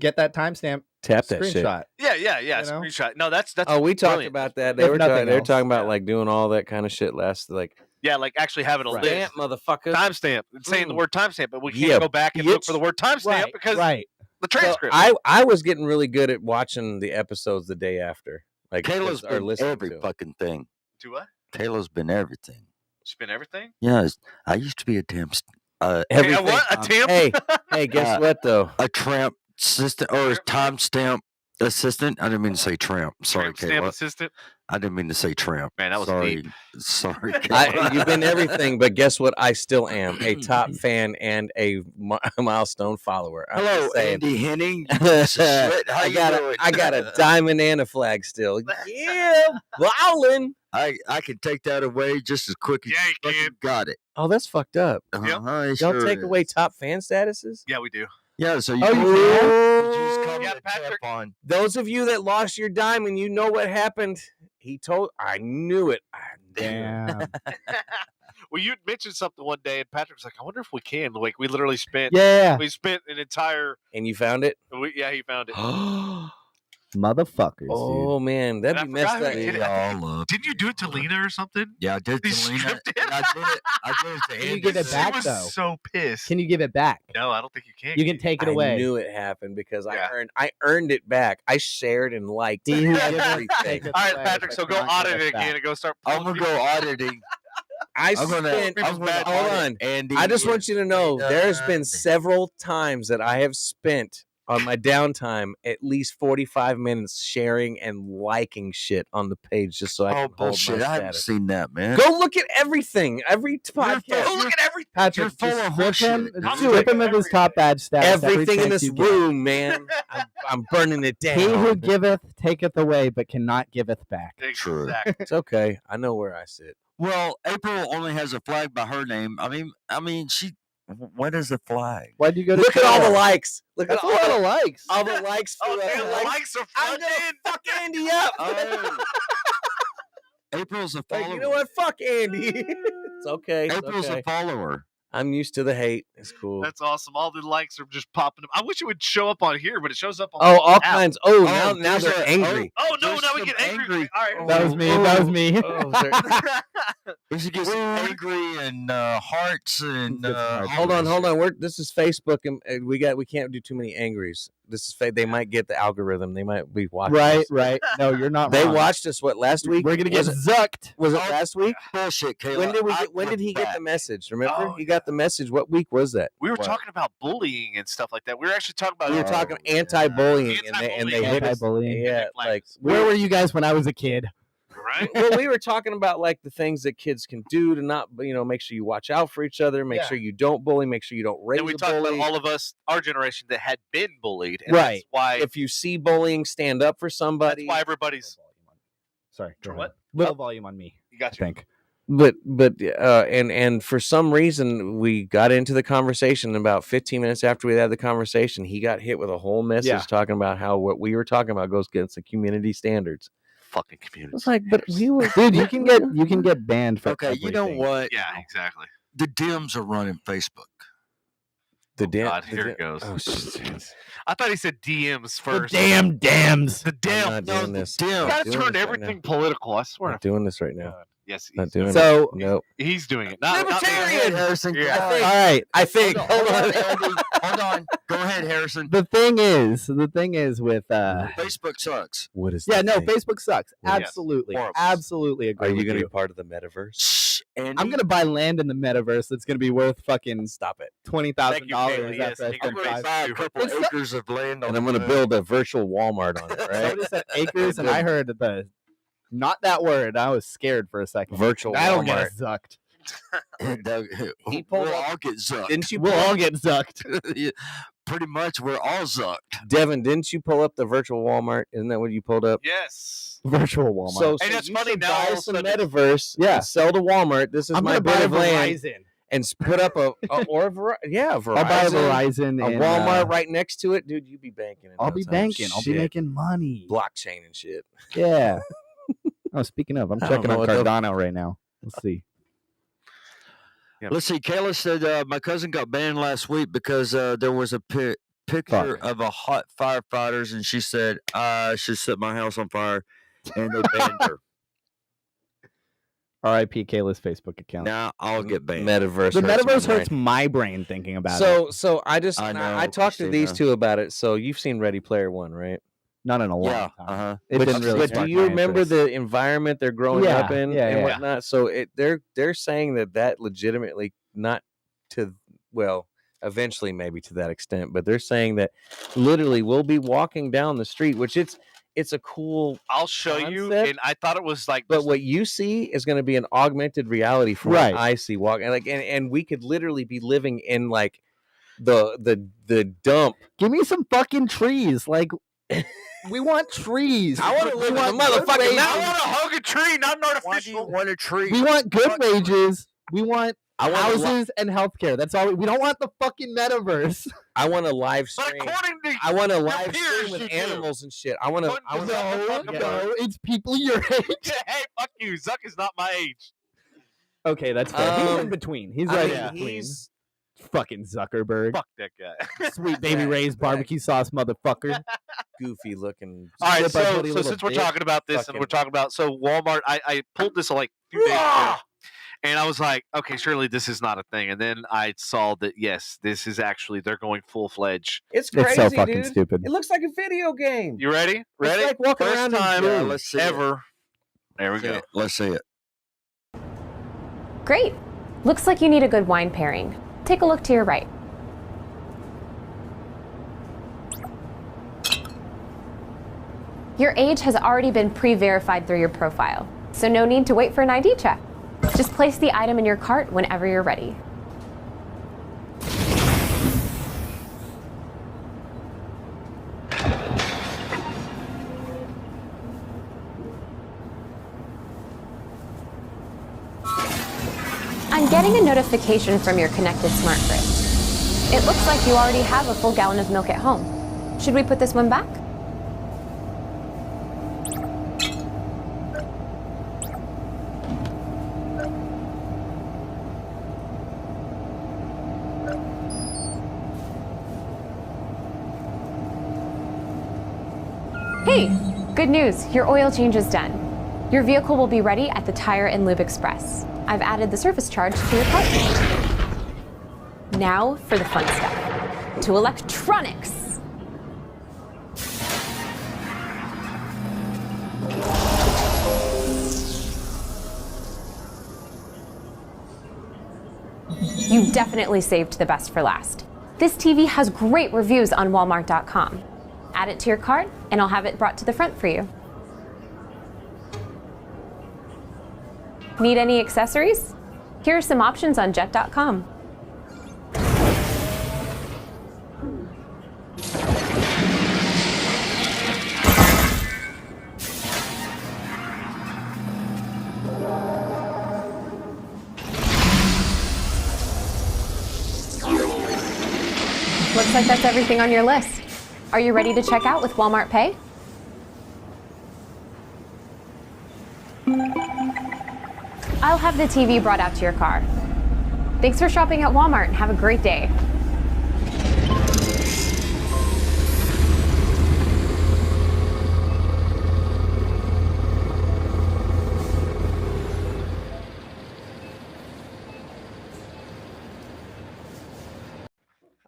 Get that timestamp. Tap that screenshot. shit. Yeah. Screenshot. No, that's. Oh, we talked brilliant. about that. They were talking about like doing all that kind of shit last like actually having a list, motherfucker. Timestamp, saying the word timestamp, but we can't go back and look for the word timestamp because the transcript. So I was getting really good at watching the episodes the day after. Like Kayla's been every fucking thing. Do what? Kayla's been everything. She's been everything? Yes. I used to be a temp. Everything. What? A temp? Hey, guess what though? A tramp assistant or a timestamp assistant. I didn't mean to say tramp. Sorry, Tramp Kayla. assistant? I didn't mean to say tramp. Man, that was sorry. deep. Sorry. You've been everything, but guess what? I still am a top fan and a milestone follower. Hello, Andy Henning. I got a diamond and a flag still. Yeah, bowling. I can take that away just as quick as you fucking got it. Oh, that's fucked up. Y'all take away top fan statuses? Yeah, we do. Yeah, so you Patrick. Those of you that lost your diamond, you know what happened. I knew it. Damn. Well, you mentioned something one day, and Patrick was like, "I wonder if we can." Like, we literally spent. We spent an entire. And you found it? He found it. Motherfuckers. Oh dude. Man, that'd be messed up. Didn't you do it to Lena or something? Yeah, I did it to Lena. I did it to Andy. Can you give it back though? So pissed. Can you give it back? No, I don't think you can. You can take it away. I knew it happened because I earned it back. I shared and liked everything. All right, Patrick. So go audit it again and go start. I'm gonna go auditing. Hold on, Andy. I just want you to know there's been several times that I have spent on my downtime at least 45 minutes sharing and liking shit on the page just so I can hold my status. I haven't seen that, man. Go look at everything. Every podcast. Go look at everything. Patrick, strip him of his top badge status. Everything in this room, man. I'm burning it down. He who giveth taketh away, but cannot giveth back. True. It's okay. I know where I sit. Well, April only has a flag by her name. I mean, she. What is the flag? Why'd you go to look at all the likes? Look at all the likes. All the likes. The likes are I'm gonna fuck Andy up. April's a follower. Like, you know what? Fuck Andy. It's okay. April's a follower. I'm used to the hate. It's cool. That's awesome. All the likes are just popping up. I wish it would show up on here, but it shows up on all kinds. Now they're angry. Now we get angry. All right. That was me. He gets angry and hearts and hold on. This is Facebook, and we can't do too many angries. This is they might get the algorithm. They might be watching. Right. No, you're not. They wrong. watched us last week. We're gonna get zucked. Was it last week? Bullshit, Kayla. When did he get the message? Remember, he got the message. What week was that? We were talking about bullying and stuff like that. We were actually talking about. We were talking anti-bullying, and they hit us. Anti-bullying. Yeah, like where were you guys when I was a kid? Right. Well, we were talking about like the things that kids can do to not, make sure you watch out for each other, make sure you don't bully, make sure you don't raise. And we a talked bully. about all of us, our generation that had been bullied. And Right. That's why if you see bullying, stand up for somebody. That's why everybody's. Sorry. For what? Low volume on me. You got you. I think. And for some reason we got into the conversation. About 15 minutes after we had the conversation, he got hit with a whole message talking about how what we were talking about goes against the community standards. Fucking community. It's like, but we were, dude. You can get banned for. Okay, you know what? Yeah, exactly. The Dems are running Facebook. God, here it goes. Oh shit! I thought he said DMs first. The damn dams. The damn. I'm not doing this. You gotta I'm doing turn this everything right now. political. I swear. I'm not doing this right now. Yes, Not he's doing So- it. No. He's doing it. Not Libertarian, Harrison. Yeah. All I think. Hold on. Hold on. Go ahead, Harrison. The thing is with Facebook sucks. What is? yeah, that no, thing? Facebook sucks. Yes. Absolutely, Horrible. absolutely agree. Are you with going to be part of the metaverse? Shh, Andy. I'm gonna buy land in the metaverse that's gonna be worth fucking Stop it. $20,000 Kaylee. Yes, after I thank spend you. I'm gonna buy a 5. couple It's acres of land, And I'm going to build a virtual Walmart on it, right? Somebody said acres, and I heard not that word. I was scared for a second. Virtual I don't Walmart. get zucked. He pulled we'll up- all get zucked. Didn't you? We'll all get zucked. Yeah, pretty much, we're all zucked. Devin, didn't you pull up the virtual Walmart? Isn't that what you pulled up? Yes. Virtual Walmart. So And it's you funny should now, all buy of a some sudden- metaverse. Yeah. And sell to Walmart. This is I'm my gonna buy bit a of land, Verizon. and put up a Verizon. I'll buy a Verizon. A and, Walmart right next to it, dude. You be banking. I'll be banking. I'll be making money. blockchain and shit. Yeah. Oh, speaking of, I'm I don't checking know on what the- Cardano right now. Let's see. Let's see. Kayla said my cousin got banned last week because there was a picture of a hot firefighters, and she said I should set my house on fire, and they banned her. R.I.P. Kayla's Facebook account. Now I'll get banned. Metaverse. The hurts my metaverse brain. hurts my brain thinking about it. So I just I know, I talked to these Christina. two about it. So you've seen Ready Player One, right? Not in a long Yeah. time. It But, didn't really. but spark do you my remember interest. the environment they're growing Yeah, up in yeah, and yeah. whatnot? So they're saying that legitimately, not to, well, eventually maybe to that extent, but they're saying that literally we'll be walking down the street, which it's a cool. I'll show you. Concept? And I thought it was like. But what you see is going to be an augmented reality from Right. what I see walking, and we could literally be living in like the dump. Give me some fucking trees. Like, we want trees. I want to We live in a want good motherfucking wages. I mountain. want to hug a tree, not an Why do you artificial. want a tree? We want good wages. We want I want houses and healthcare. That's all. We don't want the fucking metaverse. I want a live But stream. according to I want a your live peers, stream you with do. animals and shit. I want to. According to Zuck, No, it's people your age. hey, fuck you. Zuck is not my age. Okay, that's fair. He's in Um, between. He's I right mean, in between. he's Fucking Zuckerberg. Fuck that guy. Sweet baby Ray's barbecue sauce, motherfucker. goofy looking. All right, Slip up, so hoodie, little since we're bitch. talking about this and Fucking- we're talking about Walmart, I pulled this like a few days ago, and I was like, okay, surely this is not a thing. And then I saw that yes, this is actually they're going full fledged. It's crazy, It's so fucking dude. stupid. It looks like a video game. You ready? Ready? It's like walking First around in time June. let's see it. ever. There we go. Let's see it. Great. Looks like you need a good wine pairing. Take a look to your right. Your age has already been pre-verified through your profile, so no need to wait for an ID check. Just place the item in your cart whenever you're ready. I'm getting a notification from your connected smart fridge. It looks like you already have a full gallon of milk at home. Should we put this one back? Hey, good news, your oil change is done. Your vehicle will be ready at the Tire and Lube Express. I've added the service charge to your cart. Now for the fun stuff. To electronics. You definitely saved the best for last. This TV has great reviews on Walmart.com. Add it to your cart, and I'll have it brought to the front for you. Need any accessories? Here are some options on Jet.com. Looks like that's everything on your list. Are you ready to check out with Walmart Pay? I'll have the TV brought out to your car. Thanks for shopping at Walmart and have a great day.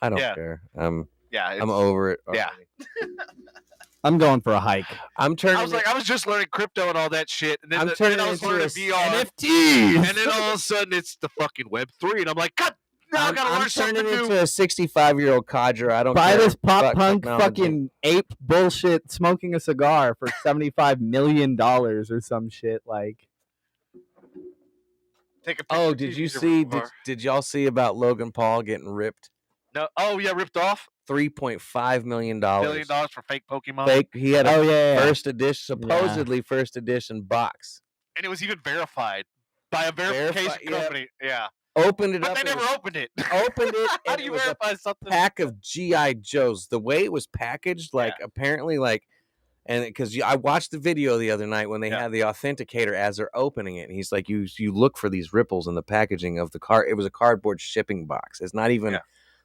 I don't Yeah. care. Yeah, I'm over it. Yeah. I'm going for a hike. I'm turning. I was just learning crypto and all that shit, and then, turning then I was into learning a VR, NFT. and then all of a sudden it's the fucking Web3, and I'm like, God, now I gotta learn something turning new. into a 65-year-old codger. I don't Buy care. this pop Fuck punk technology. fucking ape bullshit smoking a cigar for $75 million or some shit. Like, Take a picture Oh, of did you TVs see? over- Did y'all see about Logan Paul getting ripped? No. Oh yeah, ripped off $3.5 million. $1 billion for fake Pokemon, Fake. He had a oh yeah, first edition, supposedly first edition box. and it was even verified by a verification Verified, yeah. company. Yeah, Opened it but up. they it never was- opened it. opened it. How and do it you was a verify something? pack of GI Joes. The way it was packaged, like apparently, like, and because I watched the video the other night when they had the authenticator as they're opening it, and he's like, you look for these ripples in the packaging of the card. It was a cardboard shipping box. It's not even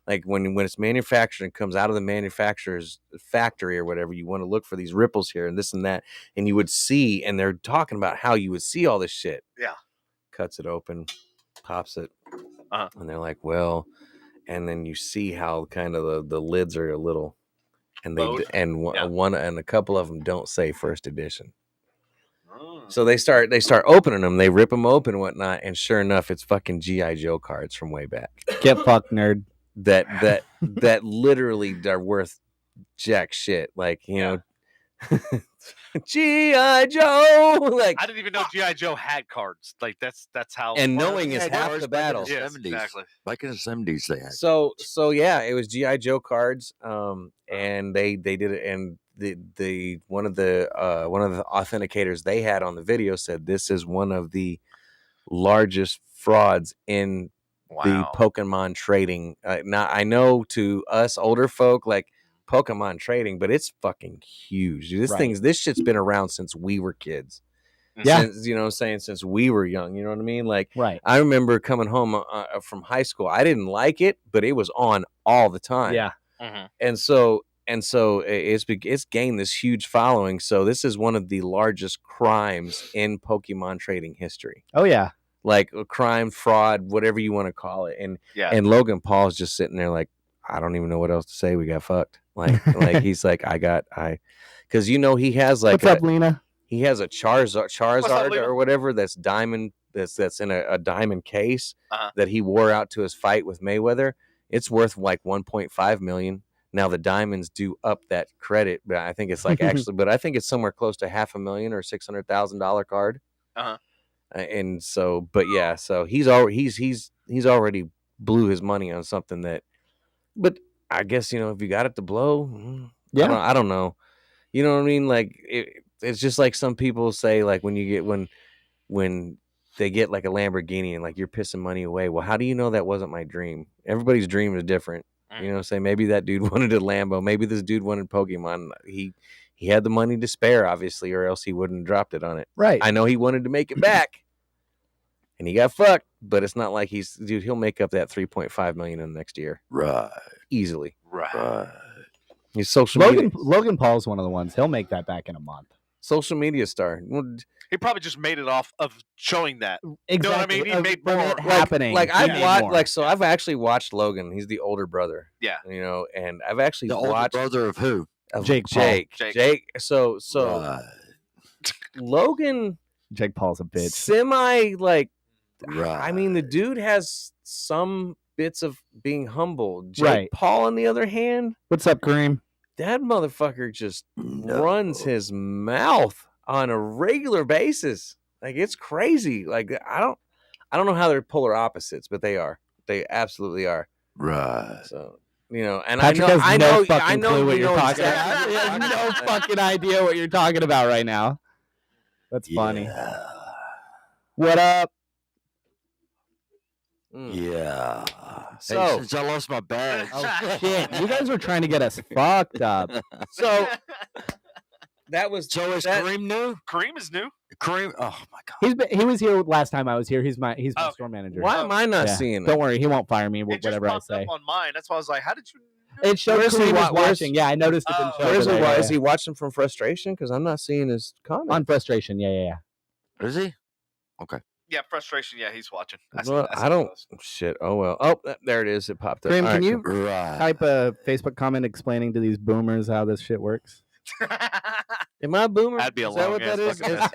like when it's manufactured and comes out of the manufacturer's factory or whatever. You want to look for these ripples here and this and that, and you would see. And they're talking about how you would see all this shit. Yeah, cuts it open, pops it, and they're like, well. And then you see how kind of the lids are a little, and they one and a couple of them don't say first edition. So they start opening them, they rip them open and whatnot, and sure enough, it's fucking GI Joe cards from way back. get fucked, nerd. That literally are worth jack shit. Like know, GI Joe. Like I didn't even know GI Joe had cards. Like that's how. And knowing is half the battle. Yes, exactly. Back in the 70s, they had. So yeah, it was GI Joe cards. And they did it, and the one of the authenticators they had on the video said this is one of the largest frauds in the Pokemon trading. Now I know to us older folk like Pokemon trading, but it's fucking huge. This shit's been around since we were kids. Yeah, since, you know what I'm saying, since we were young, you know what I mean? Like, right. I remember coming home from high school. I didn't like it, but it was on all the time. Yeah. And so it's gained this huge following. So this is one of the largest crimes in Pokemon trading history. Oh yeah. Like a crime, fraud, whatever you want to call it. And Logan Paul's just sitting there like, I don't even know what else to say. We got fucked. Like he's like, because he has like, what's up, Lena? He has a Charizard or whatever that's diamond, that's in a diamond case that he wore out to his fight with Mayweather. It's worth like 1.5 million. Now the diamonds do up that credit, but I think it's like but I think it's somewhere close to $500,000 or $600,000 card. And so, but yeah, so he's already blew his money on something that, but I guess, if you got it to blow, I don't know. You know what I mean? Like it's just like some people say, like when they get like a Lamborghini and like you're pissing money away. Well, how do you know that wasn't my dream? Everybody's dream is different. You know what I'm saying? Maybe that dude wanted a Lambo. Maybe this dude wanted Pokemon. He had the money to spare, obviously, or else he wouldn't have dropped it on it. Right. I know he wanted to make it back. And he got fucked, but it's not like he'll make up that $3.5 million in the next year. Right. Easily. Right. His social media. Logan Paul's one of the ones. He'll make that back in a month. social media star. He probably just made it off of showing that. Exactly. You know what I mean? He made more. Happening. Like He I've made watched, more. like so I've actually watched Logan. He's the older brother. Yeah. You know, and I've actually The older watched brother of who? of Jake Paul. Jake. So Right. Logan, Jake Paul's a bitch. semi like. Right. I mean, the dude has some bits of being humble. Jake Right. Paul, on the other hand, What's up, Kareem? that motherfucker just runs his mouth on a regular basis. Like it's crazy. Like I don't know how they're polar opposites, but they are. They absolutely are. Right. So you know, and Patrick has I no know fucking clue what you you're know talking exactly about. He what has I'm no talking fucking idea what you're talking about right now. That's funny. Yeah. What up? Yeah. So- Hey, since I lost my bag. Oh shit! You guys were trying to get us fucked up. So that was So is that, Kareem new? Kareem is new. Kareem. Oh my God. He was here last time I was here. He's my Oh, store manager. why am I not Yeah. seeing Don't it? worry, he won't fire me. It just Whatever I popped say. up on mine. That's why I was like, how did you know? It showed Where's he Kareem was wa- where's- watching. Yeah, I noticed it didn't Oh, show. Where's but he? I- Is he watching from frustration? Because I'm not seeing his comment. on frustration? Yeah. Is he? Yeah, frustration. Yeah, he's watching. Well, I don't. Shit. Oh well. Oh, there it is. It popped up. Kareem, All can right, you Right. type a Facebook comment explaining to these boomers how this shit works? Am I a boomer? That'd be a Is that long what that is? ass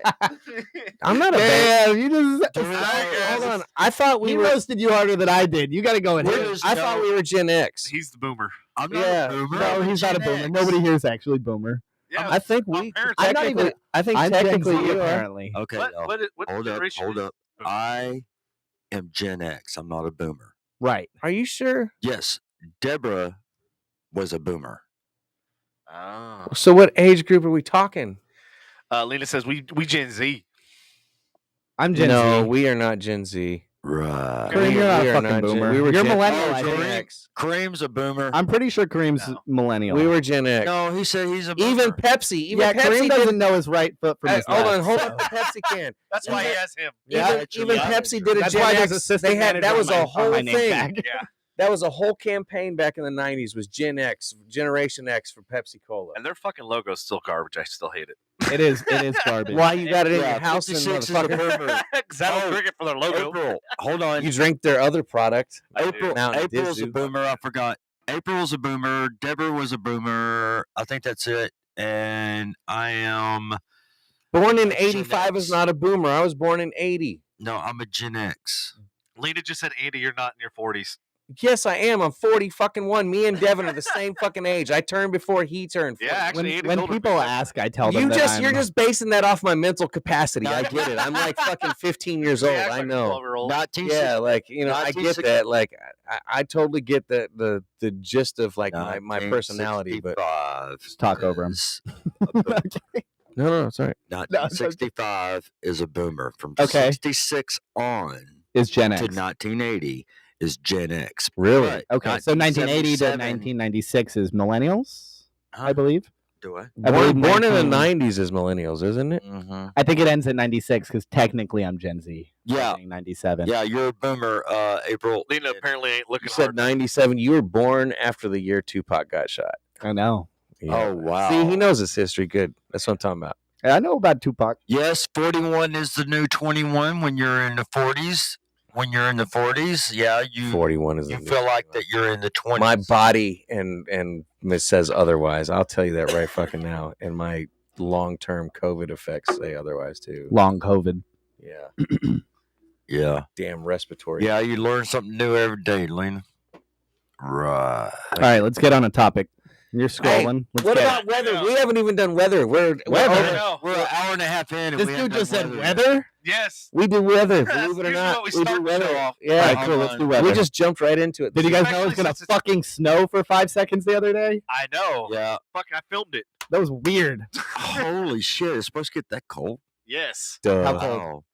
I'm not a bad. Damn, you just Hold on. I thought we he were. roasted you harder than I did. You got to go in. Where is- I thought we were Gen X. He's the boomer. I'm not Yeah. a boomer. No, I'm he's not a Gen boomer. X. Nobody here is actually boomer. Yeah. I think Our we. parents- I'm not technically- even- I think I'm Gen technically Z, you are. apparently. Okay. What? no. What Hold up. generation? Hold is up. boomer? I am Gen X. I'm not a boomer. Right. Are you sure? Yes. Deborah was a boomer. Oh. So what age group are we talking? Lena says we Gen Z. I'm Gen no, Z. we are not Gen Z. Right. Kareem, you're not we a are fucking not Gen- boomer. we were You're Gen- millennial. Oh, I think. Kareem. X. Kareem's a boomer. I'm pretty sure Kareem's No. millennial. We were Gen X. No, he said he's a boomer. Even Pepsi. Even yeah, Pepsi Kareem doesn't did. know his right foot from his Hold left. on. Hold so- on. The Pepsi can. That's why he has him. Yeah, Even yeah. Pepsi did a That's Gen why there's X. assistant They had manager that was on my- a on whole my name thing. tag. Yeah. That was a whole campaign back in the '90s. Was Gen X, Generation X for Pepsi Cola. And their fucking logo's still garbage. I still hate it. It is garbage. Why you got it in Yeah, your house, and 56 is a motherfucker? boomer. Because I don't drink it for their logo. April. Hold on. You drink their other product. I do. April. Now it April's a Dizu. boomer. I forgot. April's a boomer. Deborah was a boomer. I think that's it. And I am. Born in Gen '85 is X. not a boomer. I was born in '80. No, I'm a Gen X. Lena just said, Andy, you're not in your 40s. Yes, I am. I'm 40 fucking one. Me and Devin are the same fucking age. I turned before he turned 40. Yeah, actually, when Andy's when older people than me. ask, I tell them that You're I'm- just basing that off my mental capacity. I get it. I'm like fucking 15 years old. He acts I like a know. 12-year-old. 1960. Yeah, like I get that. Like I totally get the gist of like my personality. But 1965 Just talk over him. is a boomer. no, it's all right. 1965 is a boomer. From Okay. 66 on is Gen to X. 1980 is Gen X. Really? But Okay, so 1980 to 1977 1996 is millennials, I Huh? believe. Do I? I believe Born in the 19 '90s is millennials, isn't it? Mm-hmm. I think it ends at 96 because technically I'm Gen Z. Yeah. 97. Yeah, you're a boomer, April. Lena apparently ain't looking You said hard. '97. You were born after the year Tupac got shot. I know. Oh, wow. See, he knows his history good. That's what I'm talking about. I know about Tupac. Yes, 41 is the new 21 when you're in the 40s. When you're in the 40s, yeah, you 41 is. you the feel new- like that you're in the 20s. My body and it says otherwise. I'll tell you that right fucking now. And my long-term COVID effects say otherwise too. Long COVID. Yeah, Yeah. damn respiratory. Yeah, you learn something new every day, Lena. Right. All right, let's get on a topic. You're Hey, scrolling. Let's What get about it. weather? Yeah. We haven't even done weather. We're Weather? I know. We're an hour and a half in. And This we dude haven't just done said yet. weather? Yes. we do weather. That's Believe it or usually not, what we we start do the show weather. off. Yeah, All right, Hold cool. Let's on. do weather. we just jumped right into it. Did you guys know it was Especially gonna since it's- fucking snow for 5 seconds the other day? I know. Yeah. Fuck, I filmed it. That was weird, Holy shit. It's supposed to get that cold. Yes. Duh. How cold? Wow.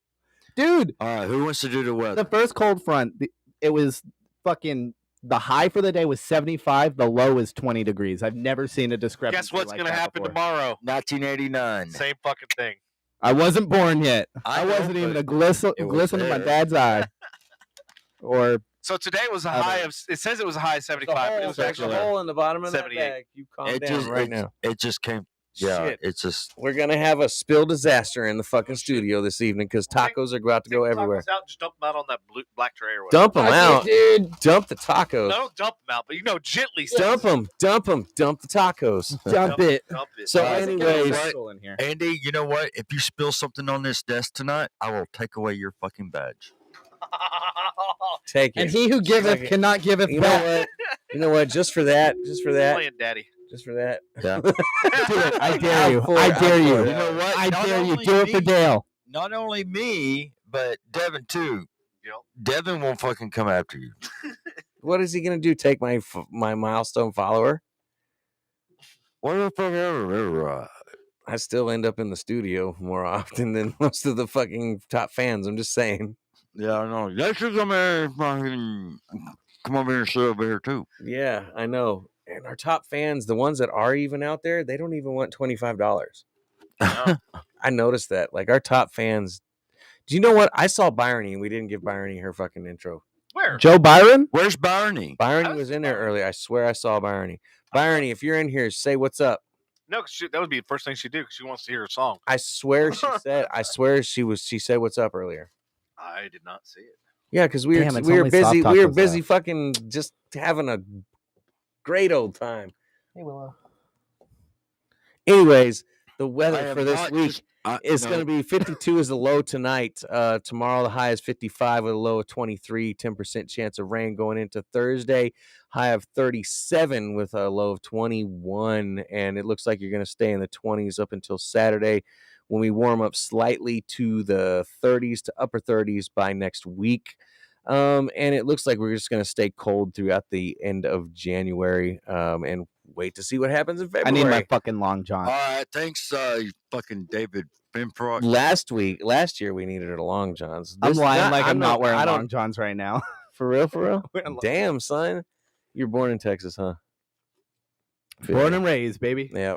dude. All right. Who wants to do the weather? The first cold front, it was fucking. The high for the day was 75. The low is 20 degrees. I've never seen a discrepancy. Guess what's like gonna that happen before. tomorrow? 1989. Same fucking thing. I wasn't born yet. I I know, wasn't even but a glisten it was in my there. dad's eye. Or So today was a Other. high of. It says it was a high of 75, but it was There's actually. a hole in the bottom of that 78. bag. You calm It down just, right it, now. it just came. Yeah, Shit. it's just We're gonna have a spill disaster in the fucking studio this evening because tacos are about to go everywhere. Out, just dump them out on that black tray or whatever. Dump them out, dude. Dump the tacos. No, don't dump them out, but gently. Dump them. Dump the tacos. Dump it. Dump it. So, Guys, anyways, it's cool in here. Andy. You know what? If you spill something on this desk tonight, I will take away your fucking badge. take it. And he who giveth cannot giveth back. You know what? Just for that. Playing daddy. Just for that. Yeah. Do it. I dare you. I dare you. You know what? I Not dare you. only Do it for me- Dale. Not only me, but Devin too. Yep. Devin won't fucking come after you. What is he gonna do? Take my milestone follower? What the fuck ever? I still end up in the studio more often than most of the fucking top fans. I'm just saying. Yeah, I know. They should come here, fucking come over here and sit over here too. Yeah, I know. And our top fans, the ones that are even out there, they don't even want $25. No. I noticed that. Like our top fans. Do you know what? I saw Bryony and we didn't give Bryony her fucking intro. Where? Joe Byron? Where's Barney? Bryony was in there earlier. I swear I saw Bryony. Bryony, if you're in here, say what's up. No, cause that would be the first thing she'd do because she wants to hear a song. I swear she said. I swear she said what's up earlier. I did not see it. Yeah, because we Damn, it's were only busy. Soft We were Tacos busy up. fucking just having a great old time. Hey, Willow. Anyways, the I weather am for this not week just- it's no. going to be 52 is the low tonight. Tomorrow the high is 55 with a low of 23. 10% chance of rain going into Thursday. High of 37 with a low of 21, and it looks like you're going to stay in the 20s up until Saturday, when we warm up slightly to the 30s to upper 30s by next week. And it looks like we're just going to stay cold throughout the end of January, and wait to see what happens in I February. need my fucking long john. All right, thanks, you fucking David Benfrock. Last year we needed a long johns. I'm This- lying like I'm not I wearing don't- long johns right now. For real, for real. Wearing long- Damn, son, you're born in Texas, huh? Born and raised, baby. Yeah,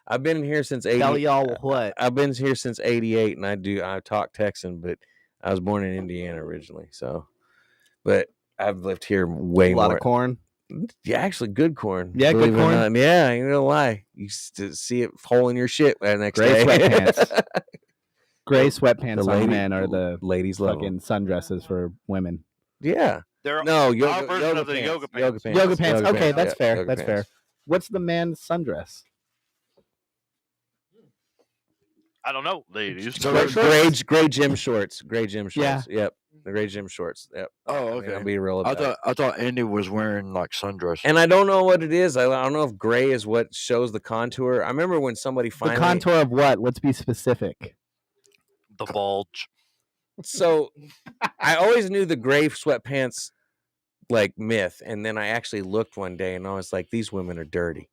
I've been here since 80. Tell y'all what. I've been here since 88, and I talk Texan, but I was born in Indiana originally. So, but I've lived here way A lot more. of corn. Yeah, actually, good corn. Yeah, good believe it or corn. not. Yeah, I ain't gonna lie. You used to see it hole in your shit the next Gray day. sweatpants. Gray The sweatpants on lady- men are the ladies love 'em. fucking sundresses for women. Yeah. They're No, our yoga, version yoga of the pants. yoga pants. Yoga pants. Yoga pants. Yoga Okay, that's yeah, fair. yoga That's fair. pants. What's the man's sundress? I don't know, ladies. So Gray gym shorts. Gray gym shorts. Yeah. Yep. The gray gym shorts. Yep. Oh, I mean, okay. I'll be real I about it. thought Andy was wearing like sundress. And I don't know what it is. I don't know if gray is what shows the contour. I remember when somebody finally. The contour of what? Let's be specific. The bulge. So I always knew the gray sweatpants like myth, and then I actually looked one day and I was like, these women are dirty.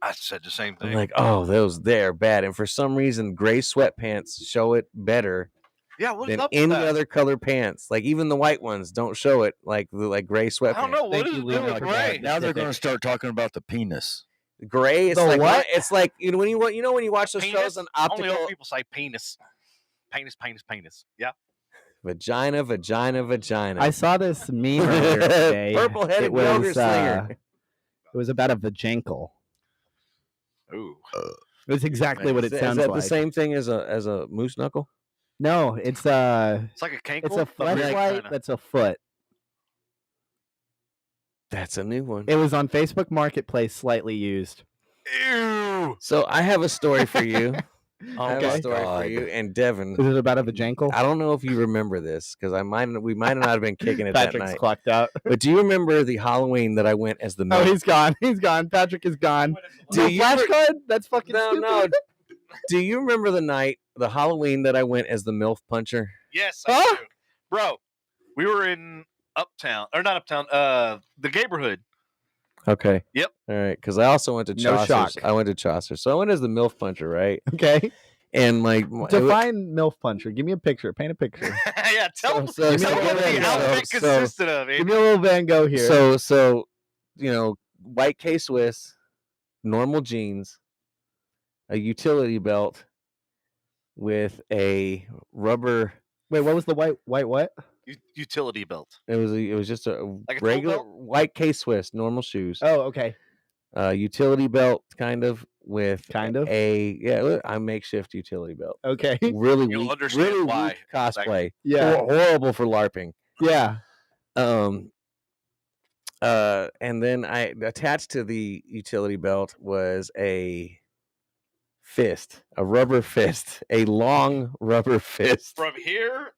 I said the same I'm thing. like, oh, they're bad. And for some reason, gray sweatpants show it better yeah, what's than up with any that? other color pants. Like even the white ones don't show it like the gray sweatpants. I don't know. What Thank is you, it Lena, with for gray? that. Now they're Specific. going to start talking about the penis. Gray, it's The like what? It's like when you when you watch the Penis? shows on Only optical old people say penis. Penis. Yeah. vagina. I saw this meme earlier today. Purple-headed It was, yogurt slinger. It was about a vajankle. Ooh. It was exactly what it Is sounds that like. the same thing as a moose knuckle? No, it's It's like a cankle. it's a but big, flashlight kinda. that's a foot. That's a new one. It was on Facebook Marketplace, slightly used. Ew. So I have a story for you. I have a Okay. story for you. And Devin, Is it about a vajankle? I don't know if you remember this because we might not have been kicking it that Patrick's night. clocked out. But do you remember the Halloween that I went as the Oh, milk? he's gone. He's gone. Patrick is gone. Do No you flashcard? That's fucking No, stupid. no. Do you remember the Halloween that I went as the MILF puncher? Yes, I Huh? do. Bro, we were in Uptown, or not Uptown, the neighborhood. Okay. Yep. All right, because I also went to No Chaucer's. shock. I went to Chaucer, so I went as the MILF puncher, right? Okay. And my Define MILF puncher. Give me a picture. Paint a picture. Yeah, tell So- them so- what so- the outfit so- consisted of. Give me a little Van Gogh here. So white K-Swiss, normal jeans, a utility belt with a rubber. Wait, what was the white what? Utility belt. It was just a Like a tool regular belt? white K-Swiss, normal shoes. Oh, okay. Utility belt, kind of with Kind of? a makeshift utility belt. Okay. Really You'll weak, understand really why weak cosplay. Yeah. Horrible for LARPing. Yeah. And then I attached to the utility belt was a fist, a rubber fist, a long rubber fist. From here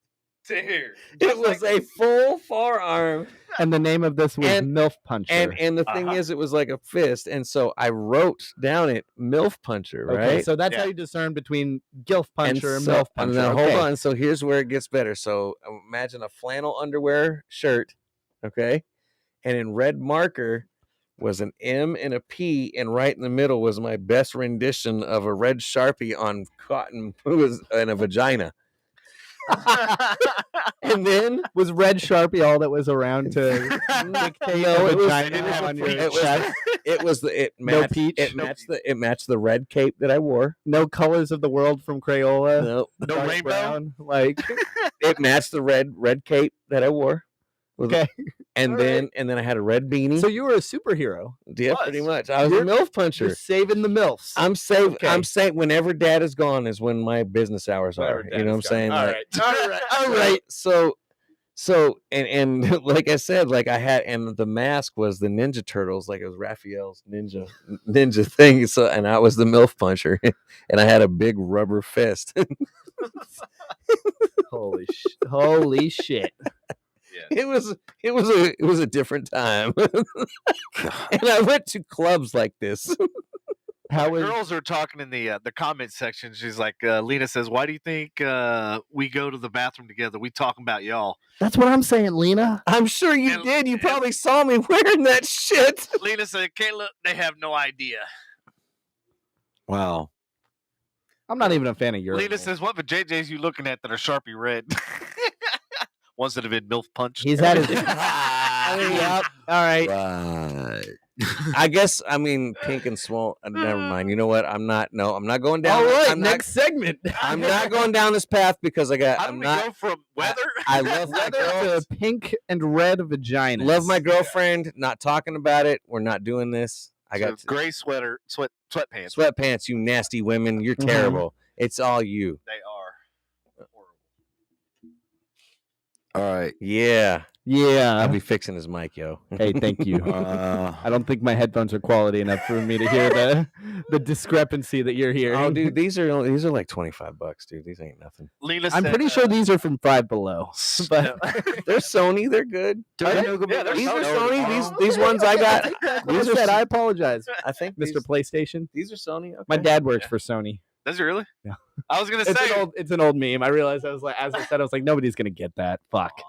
to here. It was a full forearm. And the name of this was MILF Puncher. And the thing is, it was like a fist. And so I wrote down it MILF Puncher, right? Okay, so that's how you discern between GILF Puncher and MILF Puncher. And now, hold on. So here's where it gets better. So imagine a flannel underwear shirt, okay? And in red marker was an M and a P, and right in the middle was my best rendition of a red Sharpie on cotton. It was in a vagina. And then was red Sharpie all that was around to dictate it matched the red cape that I wore. No colors of the world from Crayola. No rainbow. Brown, like it matched the red cape that I wore. Okay. And then I had a red beanie. So you were a superhero. Yeah, pretty much. I was a MILF puncher. You're saving the MILFs. I'm saying whenever dad is gone is when my business hours are. You know what I'm saying? All right. So and like I said, like I had, and the mask was the Ninja Turtles, like it was Raphael's ninja thing. So, and I was the MILF puncher, and I had a big rubber fist. Holy shit. It was a different time. And I went to clubs like this. Girls are talking in the comment section. She's like, Lena says, "Why do you think we go to the bathroom together? We talking about y'all." That's what I'm saying, Lena. I'm sure you did. You probably saw me wearing that shit. Lena said, "Kayla, they have no idea." Wow. I'm not even a fan of yours. Lena says, "What JJs you looking at that are Sharpie red?" Ones that have been MILF punched. He's had his. Yep. All right. I guess, I mean, pink and swole. Never mind. You know what? I'm not going down. All right. Next segment. I'm not going down this path because I got. I'm not go from weather. I love my girl to pink and red vagina. Love my girlfriend. Not talking about it. We're not doing this. I got gray sweatpants. Sweatpants. You nasty women. You're terrible. It's all you. They are. All right. Yeah. I'll be fixing his mic, yo. Hey, thank you. I don't think my headphones are quality enough for me to hear the discrepancy that you're hearing. Oh, dude, these are like $25, dude. These ain't nothing. Lena I'm pretty sure these are from Five Below, but they're Sony. They're good. These are Sony. These ones I got. These are. I apologize. I think Mr. PlayStation. These are Sony. Okay. My dad works for Sony. Does it really? Yeah. I was gonna say it's an old meme. I realized as I said, nobody's gonna get that. Fuck. Aww.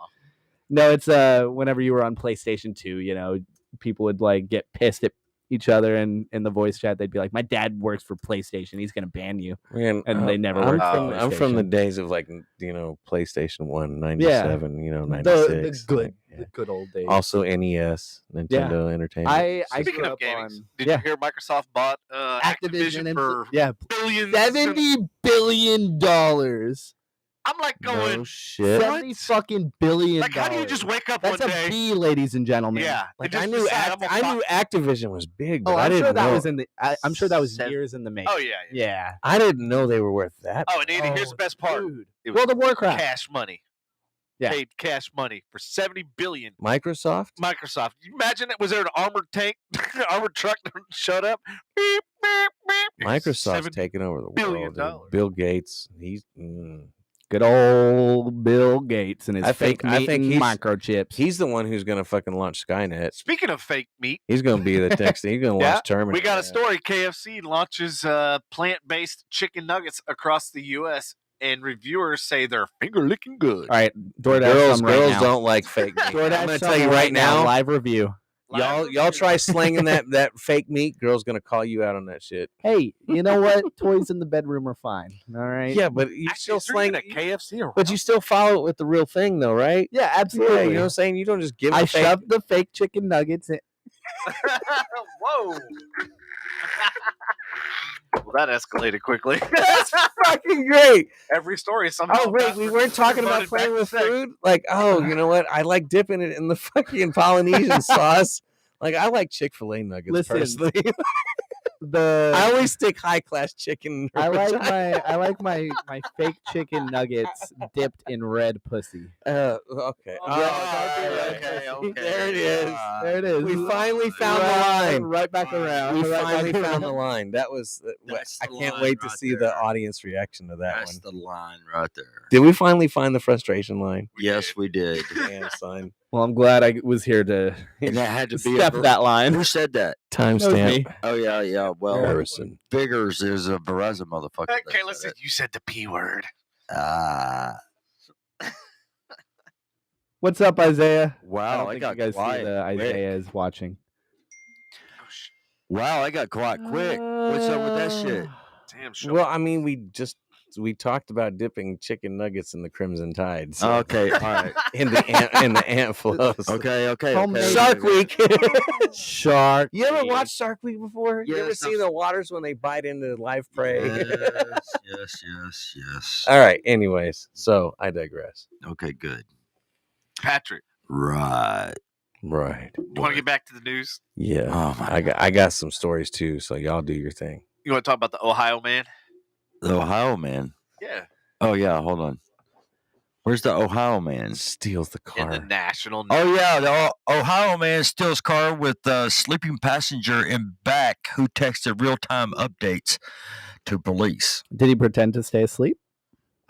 No, it's whenever you were on PlayStation 2, people would like get pissed at each other and in the voice chat they'd be like, "My dad works for PlayStation. He's gonna ban you." And they never worked. I'm from the days of like PlayStation 1, 97, 96. The good old days. Also NES, Nintendo Entertainment. Speaking of gaming, did you hear Microsoft bought Activision for billions? $70 billion. I'm like going, no shit. $70 billion. Like, how do you just wake up one day? That's a B, ladies and gentlemen. Yeah. Like, I knew Activision was big, but I didn't know. I'm sure that was years in the making. Oh, yeah. I didn't know they were worth that. Oh, and Andy, here's the best part. World of Warcraft. Cash money. Yeah. Paid cash money for $70 billion. Microsoft. You imagine it? Was there an armored tank, armored truck that showed up? Beep, beep, beep. Microsoft's taking over the world. Bill Gates. He's... Good old Bill Gates and his fake meat and microchips. He's the one who's going to fucking launch Skynet. Speaking of fake meat, he's going to be the next. He's going to launch Terminator. We got a story. KFC launches plant-based chicken nuggets across the U.S. and reviewers say they're finger-licking good. All right, DoorDash girls don't like fake meat. I'm going to tell you right now, live review. Y'all try slinging that fake meat. Girl's gonna call you out on that shit. Hey, you know what? Toys in the bedroom are fine. All right. Yeah, but you still sling a KFC around. But you still follow it with the real thing, though, right? Yeah, absolutely. Yeah, you know what I'm saying? You don't just give. I shoved the fake chicken nuggets in. Whoa. Well, that escalated quickly. That's fucking great. Every story somehow. Oh wait, we weren't talking about playing with food. Like, oh, you know what? I like dipping it in the fucking Polynesian sauce. Like, I like Chick-fil-A nuggets personally. I always stick high class chicken. I like my fake chicken nuggets dipped in red pussy. Okay. Okay. There it is. There it is. We finally found the line. Right back around. We Right finally back found around. the line. That was. That's I the can't line wait to right see there. the audience reaction to that That's one. the line right there. Did we finally find the frustration line? Yes, we did. Damn, son. Well, I'm glad I was here to And that had to be step that line. Who said that? Timestamp. Oh yeah. Well, Harrison. Biggers is a Verizon motherfucker. that Kayla said said it. you said the P word. What's up, Isaiah? I Wow, don't I think got you guys quiet see that quick. Isaiah is watching. Wow, I got quiet quick. What's up with that shit? Damn, sure. Well, I mean, we talked about dipping chicken nuggets in the Crimson Tide. So Okay, all right. in the ant flows. Okay. Homemade Shark Week. Shark. You ever watched Shark Week before? You ever Yes, see the waters when they bite into live prey? Yes. All right. Anyways, so I digress. Okay, good. Patrick, Right. you want to get back to the news? Yeah. Oh my I got some stories too. So y'all do your thing. You want to talk about the Ohio man? The Ohio man. Yeah. Oh yeah, hold on. Where's the Ohio man? Steals the In the car. national news. Oh yeah, the Ohio man steals car with a sleeping passenger in back who texted real-time updates to police. Did he pretend to stay asleep?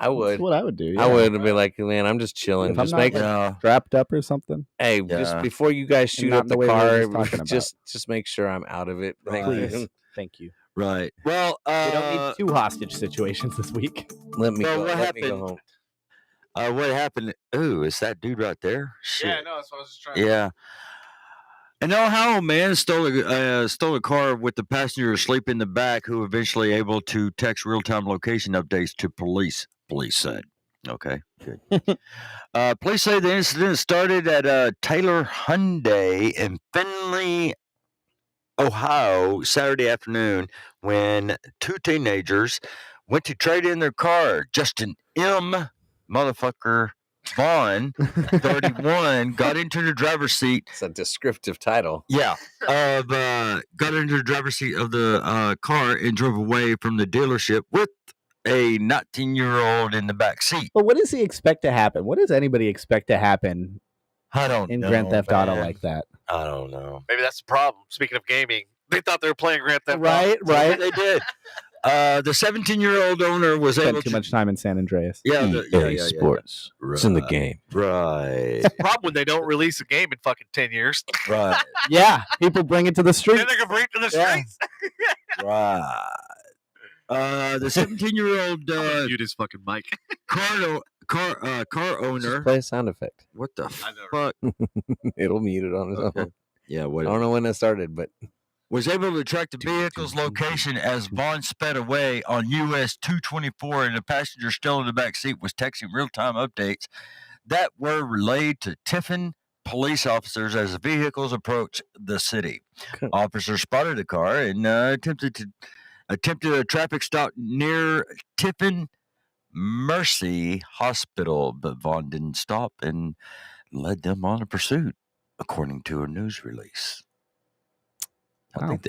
I would. That's what I would do. I yeah. would be like, man, I'm just chilling. If I'm Just not, make like, strapped up or something. Hey, Yeah. just before you guys shoot not up the the way we were car, just talking about. just make sure I'm out of it. Right. Please. Thank you. Right. Well, We don't need two hostage situations this week. Let me Well, go. what Let me go happened? home. What happened? Ooh, is that dude right there? Shit. Yeah, no, that's what I was just trying Yeah. An Ohio man stole a car with the passenger asleep in the back, who eventually able to text real-time location updates to police. Police said. Okay, good. Police say the incident started at Taylor Hyundai in Findlay, Ohio, Saturday afternoon, when two teenagers went to trade in their car. Justin M. motherfucker Vaughn, 31, got into the driver's seat. It's a descriptive title. Yeah, got into the driver's seat of the car and drove away from the dealership with a 19-year-old in the back seat. But what does he expect to happen? What does anybody expect to happen I don't in know, Grand Theft Auto man. like that? I don't know. Maybe that's the problem. Speaking of gaming, they thought they were playing Grand Theft Auto. Right. They did. The 17-year-old owner was Spent able too to much time in San Andreas. EA Sports. It's in the game. Right. Problem when they don't release a game in fucking 10 years. Right. Yeah, people bring it to the street. Then they can bring it to the Yeah. streets. Right. The 17-year-old Mute his fucking mic. car owner. Just play a sound effect. What the I know, fuck? It'll mute it on its Okay. own. Yeah. I What? don't know when it started, but Was able to track the vehicle's location as Vaughn sped away on US 224, and the passenger still in the back seat was texting real-time updates that were relayed to Tiffin police officers as the vehicles approached the city. Okay. Officers spotted the car and attempted a traffic stop near Tiffin Mercy Hospital, but Vaughn didn't stop and led them on a pursuit, according to a news release.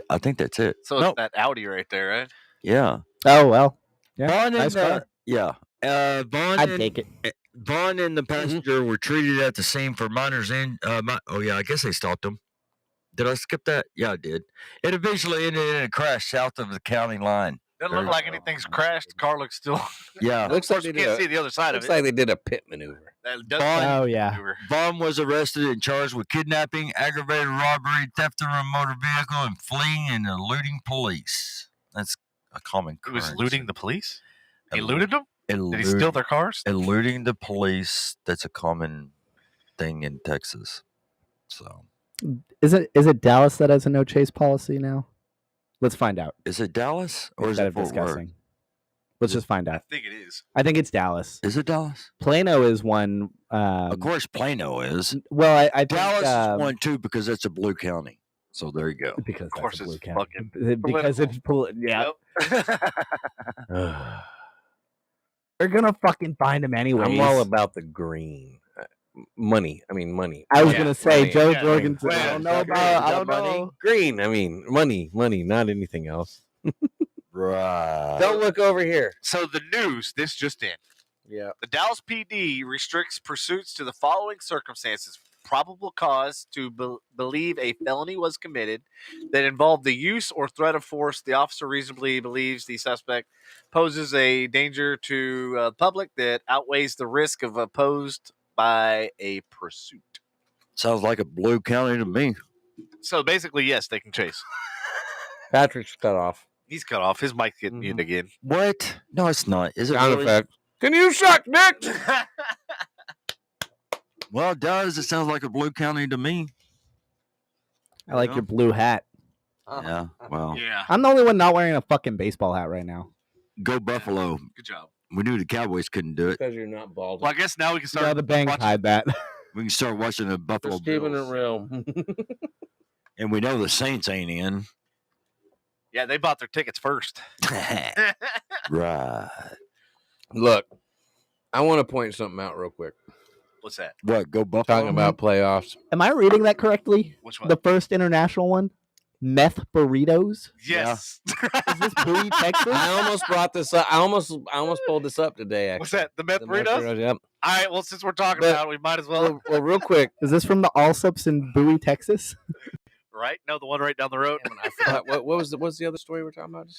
I think that's it. So it's that Audi right there, right? Yeah. Oh, well. Yeah, Vaughn nice car. yeah. Vaughn I'd and, take it. Vaughn and the passenger were treated at the scene for minors in. Oh yeah, I guess they stopped them. Did I skip that? Yeah, I did. It eventually ended in a crash south of the county line. Doesn't look like anything's crashed. The car looks still. Yeah. looks Of like course, they you can't did see the other side of looks it. like they did a pit maneuver. That does Vaughn- look like Oh, a yeah. maneuver. Vaughn was arrested and charged with kidnapping, aggravated robbery, theft of a motor vehicle, and fleeing and eluding police. That's a common He was occurrence. looting the police? He Elu- looted them? Did he steal their cars? Eluding the police. That's a common thing in Texas. So, Is it Dallas that has a no chase policy now? Let's find out. is it Dallas or is Instead it of Fort Worth? discussing. Let's just find I out. think it is. I think it's Dallas. Is it Dallas? Plano is one. Of course, Plano is. Well, I think, Dallas is one too because it's a blue county. So there you go. because Of course that's a it's blue county. fucking Because it's yeah. Yep. They're gonna fucking find him anyway. I'm all about the green. money. I mean, money. I was Yeah, gonna say money. Joe Yeah, Jorgensen. green. I don't know Yeah, about. I Not don't money. know. Green. I mean, money, not anything else. Right. Don't look over here. So the news, this just in. Yeah. The Dallas PD restricts pursuits to the following circumstances. Probable cause to believe a felony was committed that involved the use or threat of force. The officer reasonably believes the suspect poses a danger to the public that outweighs the risk of posed by a pursuit. Sounds like a blue county to me. So basically, yes, they can chase. Patrick's cut off. He's cut off. His mic's getting muted again. What? No, it's not. Is it Sound really? effect. Can you suck dick? Well, it does. It sounds like a blue county to me. I like your blue hat. Yeah. Well, Yeah. I'm the only one not wearing a fucking baseball hat right now. go Buffalo. Good job. We knew the Cowboys couldn't do it. Because you're not bald. Well, I guess now we can start. Yeah, the bank watching- hide that. We can start watching the Buffalo Just keeping it Bills. real. And we know the Saints ain't in. Yeah, they bought their tickets first. Right. Look, I want to point something out real quick. What's that? What? Go Buffalo. Talking about playoffs. Am I reading that correctly? Which one? The first international one, Meth burritos. Yes. Is this Bowie, Texas? I almost brought this up. I almost pulled this up today. Actually, What's that? The Meth The Meth burritos? burritos, yep. All right. Well, since we're talking But- about it, we might as well. Well, real quick. Is this from the Allsups in Bowie, Texas? Right? No, the one right down the road. Damn it, I forgot. What's the other story we're talking about?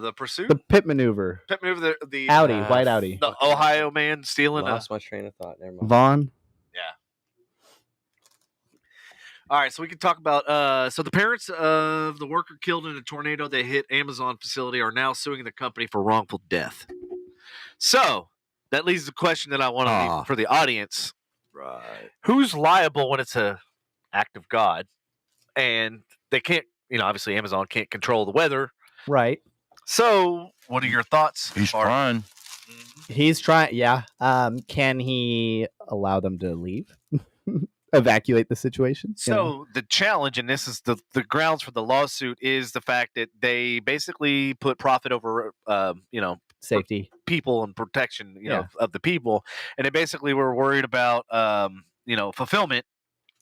The pursuit. The pit maneuver. Pit move. The Audi, white Audi. The Ohio man stealing. Lost my train of thought. Never mind. Vaughn. All right, so we can talk about. So the parents of the worker killed in a tornado that hit Amazon facility are now suing the company for wrongful death. So that leaves the question that I want to leave for the audience: Right. who's liable when it's a act of God, and they can't? Obviously Amazon can't control the weather. Right. So, what are your thoughts? He's trying. He's trying. Yeah. Can he allow them to leave? Evacuate the situation? So the challenge, and this is the grounds for the lawsuit, is the fact that they basically put profit over, Safety. people and protection, Yeah. of the people, and they basically were worried about, fulfillment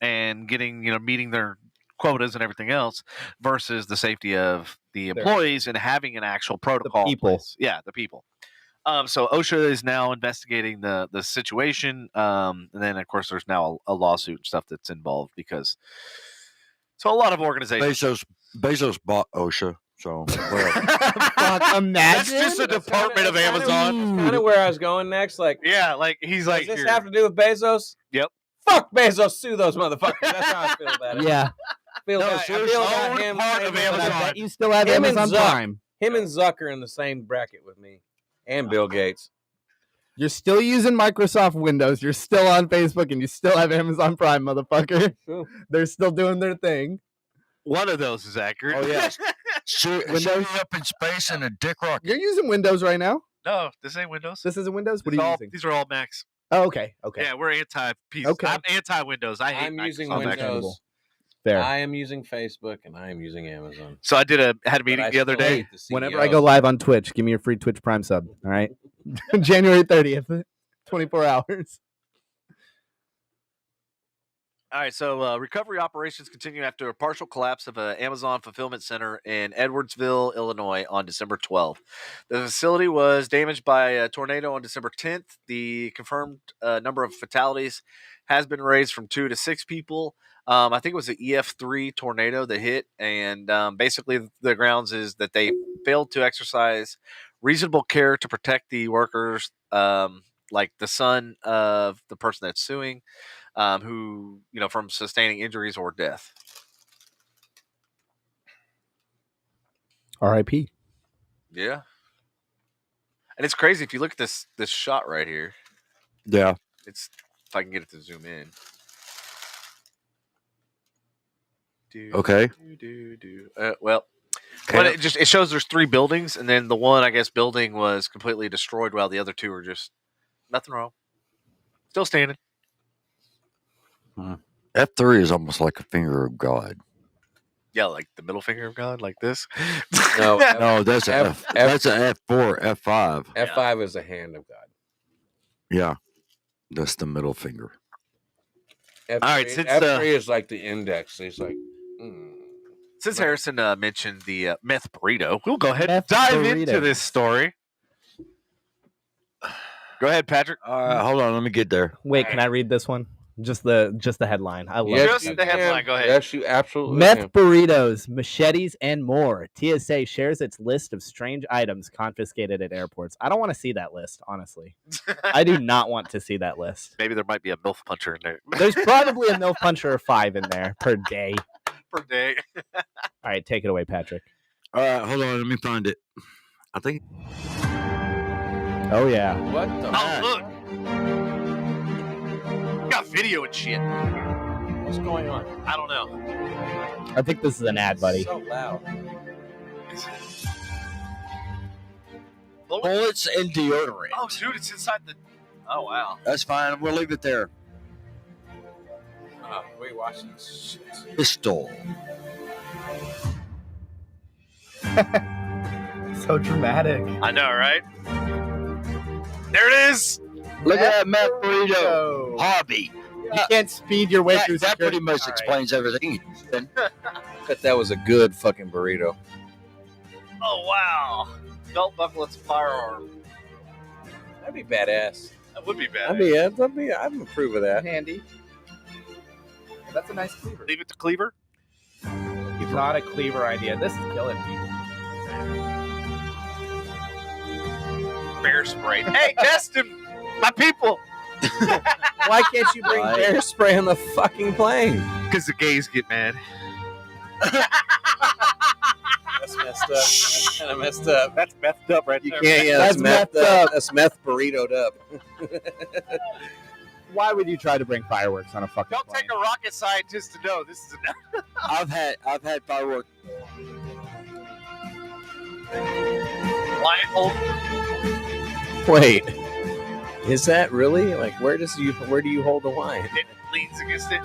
and getting, meeting their quotas and everything else versus the safety of the employees and having an actual protocol. in people. place. Yeah, the people. So OSHA is now investigating the situation, and then of course there's now a lawsuit and stuff that's involved because a lot of organizations. Bezos bought OSHA, so well, Fuck, imagine. That's just a department of Amazon. Kind of where I was going next. Like, Yeah, like he's does like, this here. have to do with Bezos? Yep. Fuck Bezos, sue those motherfuckers. That's how I feel about it. Yeah. I feel No, about, I seriously, feel about own him. part of But Amazon. I bet you still have Him and Amazon Zuck. Prime. Him and Zuck are in the same bracket with me, and Bill Gates. You're still using Microsoft Windows. You're still on Facebook, and you still have Amazon Prime, motherfucker. True. They're still doing their thing. One of those is accurate. Oh, yeah. shoot Windows? up in space in a dick rocket. You're using Windows right now. No, this ain't Windows. This isn't Windows. What are you using? These are all Macs. Oh, okay. Okay. Yeah, we're anti-PC. Okay. I'm anti-Windows. I hate I'm using Microsoft actually. Windows. Fair. I am using Facebook, and I am using Amazon. So I had a But meeting I the other still day. hate the Whenever I CEOs. go live on Twitch, give me your free Twitch Prime sub. All right. January 30th, 24 hours. All right, so recovery operations continue after a partial collapse of an Amazon fulfillment center in Edwardsville, Illinois on December 12th. The facility was damaged by a tornado on December 10th. The confirmed number of fatalities has been raised from 2 to 6 people. I think it was an e43 tornado that hit, and basically the grounds is that they failed to exercise reasonable care to protect the workers, like the son of the person that's suing. Who, from sustaining injuries or death. R.I.P. Yeah. And it's crazy if you look at this shot right here. Yeah. It's if I can get it to zoom in. Okay. Well, but it shows there's 3 buildings, and then the one, I guess, building was completely destroyed while the other 2 are just nothing wrong. Still standing. F3 is almost like a finger of God. Yeah, like the middle finger of God, like this. No, No, that's a F- that's a F4, F5. F5 is a hand of God. Yeah. That's the middle finger. F3, All right, since, F3 is like the index. It's like, Since Harrison mentioned the meth burrito, we'll go ahead and Meth dive burrito. into this story. Go ahead, Patrick. Hold on, let me get there. Wait, can I read this one? Just the headline. I love yes, it. Just the headline. Go ahead. Yes, you absolutely Meth can. burritos, machetes, and more. TSA shares its list of strange items confiscated at airports. I don't want to see that list, honestly. I do not want to see that list. Maybe there might be a MILF puncher in there. There's probably a MILF puncher or 5 in there per day. Per day. All right, take it away, Patrick. All right, hold on, let me find it. I think. Oh, yeah. What the Oh, look. Got video and shit. What's going on? I don't know. I think this is an ad, buddy. So loud. Bullets and deodorant. Oh, dude, it's inside the. Oh, wow. That's fine. We'll leave it there. Wait, watching this shit. Pistol. So dramatic. I know, right? There it is. Look at that meth burrito. Hobby. You can't speed your way through That pretty security. much All right. explains everything. Bet that was a good fucking burrito. Oh, wow. Belt buckle, it's a firearm. That'd be badass. That would be bad. I'd approve of that. Handy. That's a nice cleaver. Leave it to Cleaver. It's not a cleaver idea. This is killing me. Bear spray. Hey, test him. My people. Why can't you bring bear spray on the fucking plane? Because the gays get mad. That's messed up. That's kind of messed up. That's methed up right You there. can't. Yeah, That's that's messed up. That's meth burritoed up. Why would you try to bring fireworks on a fucking Don't plane? take a rocket scientist to know this is a I've had fireworks. lion hold. Wait, is that really like where do you hold the line? It leans against it.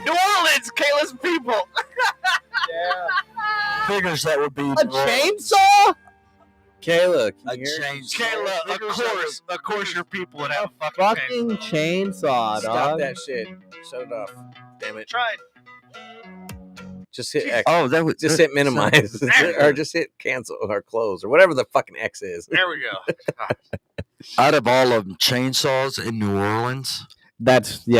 New Orleans, Kayla's people. Figures that would be A chainsaw? Kayla, A can you hear? chainsaw. Kayla, of course, your people would have a Fucking chainsaw, Stop dog. that shit. Shut it off. Damn it. Tried. Just hit X. Oh, that was Just hit minimize or just hit cancel or close or whatever the fucking X is. There we go. Out of all of them, chainsaws in New Orleans. That one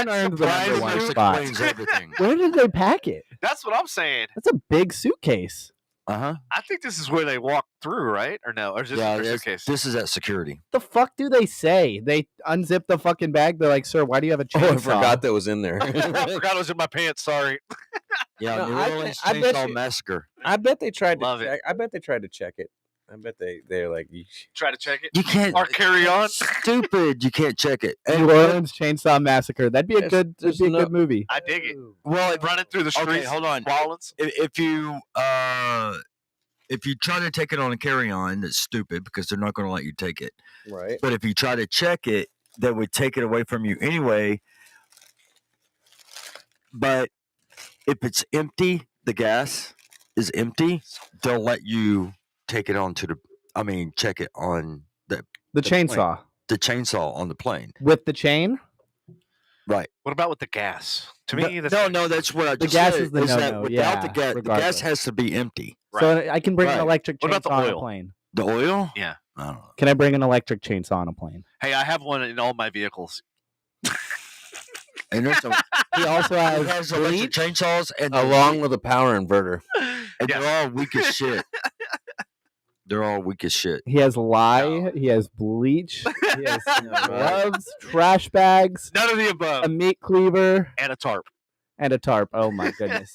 earned the number surprisingly one spot. explains everything. Where did they pack it? That's what I'm saying. That's a big suitcase. Uh-huh. I think this is where they walk through, right? Or no? Or is this Yeah, their this, suitcase? this is at security. The fuck do they say? They unzip the fucking bag. They're like, "Sir, why do you have a chainsaw?" Oh, I forgot that was in there. I forgot it was in my pants. Sorry. Yeah, No, New I Orleans bet- I bet Chainsaw you- Massacre. I bet they tried to Love it. check. I bet they tried to check it. I bet they're like, Try to check it. You can't. Or carry on. Stupid. You can't check it. New Orleans Chainsaw Massacre. That'd be a There's- good. there's That'd be a no- good movie. I dig it. Well, Running through the streets. okay, hold on. Rollins. If you try to take it on a carry-on, that's stupid because they're not going to let you take it. right. But if you try to check it, they would take it away from you anyway. But if it's empty, the gas is empty, they'll let you take it onto check it on The the chainsaw the chainsaw on the plane. with the chain. Right. What about with the gas? To me, that's No, that's what I The just gas said, is the that no-no, without yeah, the gas regardless. has to be empty. So I can bring an Right. electric What about chainsaw the on a oil? plane. The oil? Yeah. I don't know. Can I bring an electric chainsaw on a plane? Hey, I have one in all my vehicles. And there's some, He also it has has electric bleach. chainsaws and Along with a power inverter. and Yes. they're all weak as shit. They're all weak as shit. He has lye. No. He has bleach. He has right. gloves, trash bags, None of the above. a meat cleaver, And a tarp. and a tarp. Oh my goodness!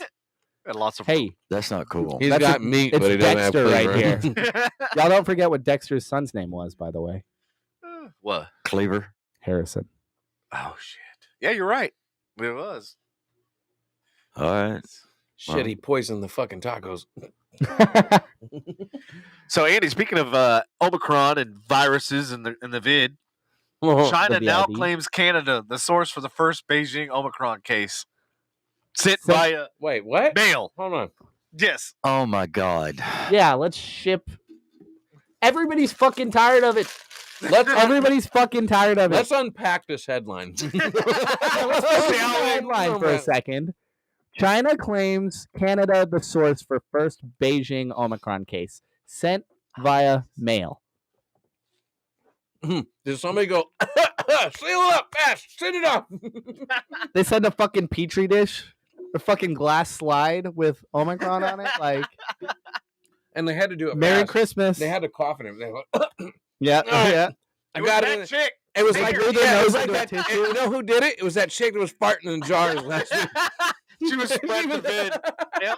And lots of Hey, That's not cool. He's That's got a- meat, it's but he doesn't Dexter have right flavor. here. Y'all don't forget what Dexter's son's name was, by the way. What? Cleaver. Harrison. Oh shit. Yeah, you're right. It was. All right. Shit, he poisoned the fucking tacos. So Andy, speaking of Omicron and viruses and the vid, China The now VID. claims Canada the source for the first Beijing Omicron case. Sent So- via Wait, what? mail. Hold on. Yes. Oh my God. Yeah, let's ship Everybody's fucking tired of it. Everybody's fucking tired of it. Let's unpack this headline. Let's put the headline for a second. China claims Canada the source for first Beijing Omicron case. Sent via mail. Did somebody go, seal up, fast, send it up? They sent a fucking petri dish, a fucking glass slide with Omicron on it. Like, and they had to do it Merry fast. Christmas. They had to cough in it. They went, yeah. I got it. Chick. It was They like, blew their nose like into a that. tissue. You know who did it? It was that chick that was farting in jars last week. She was spreading the vid. Yep.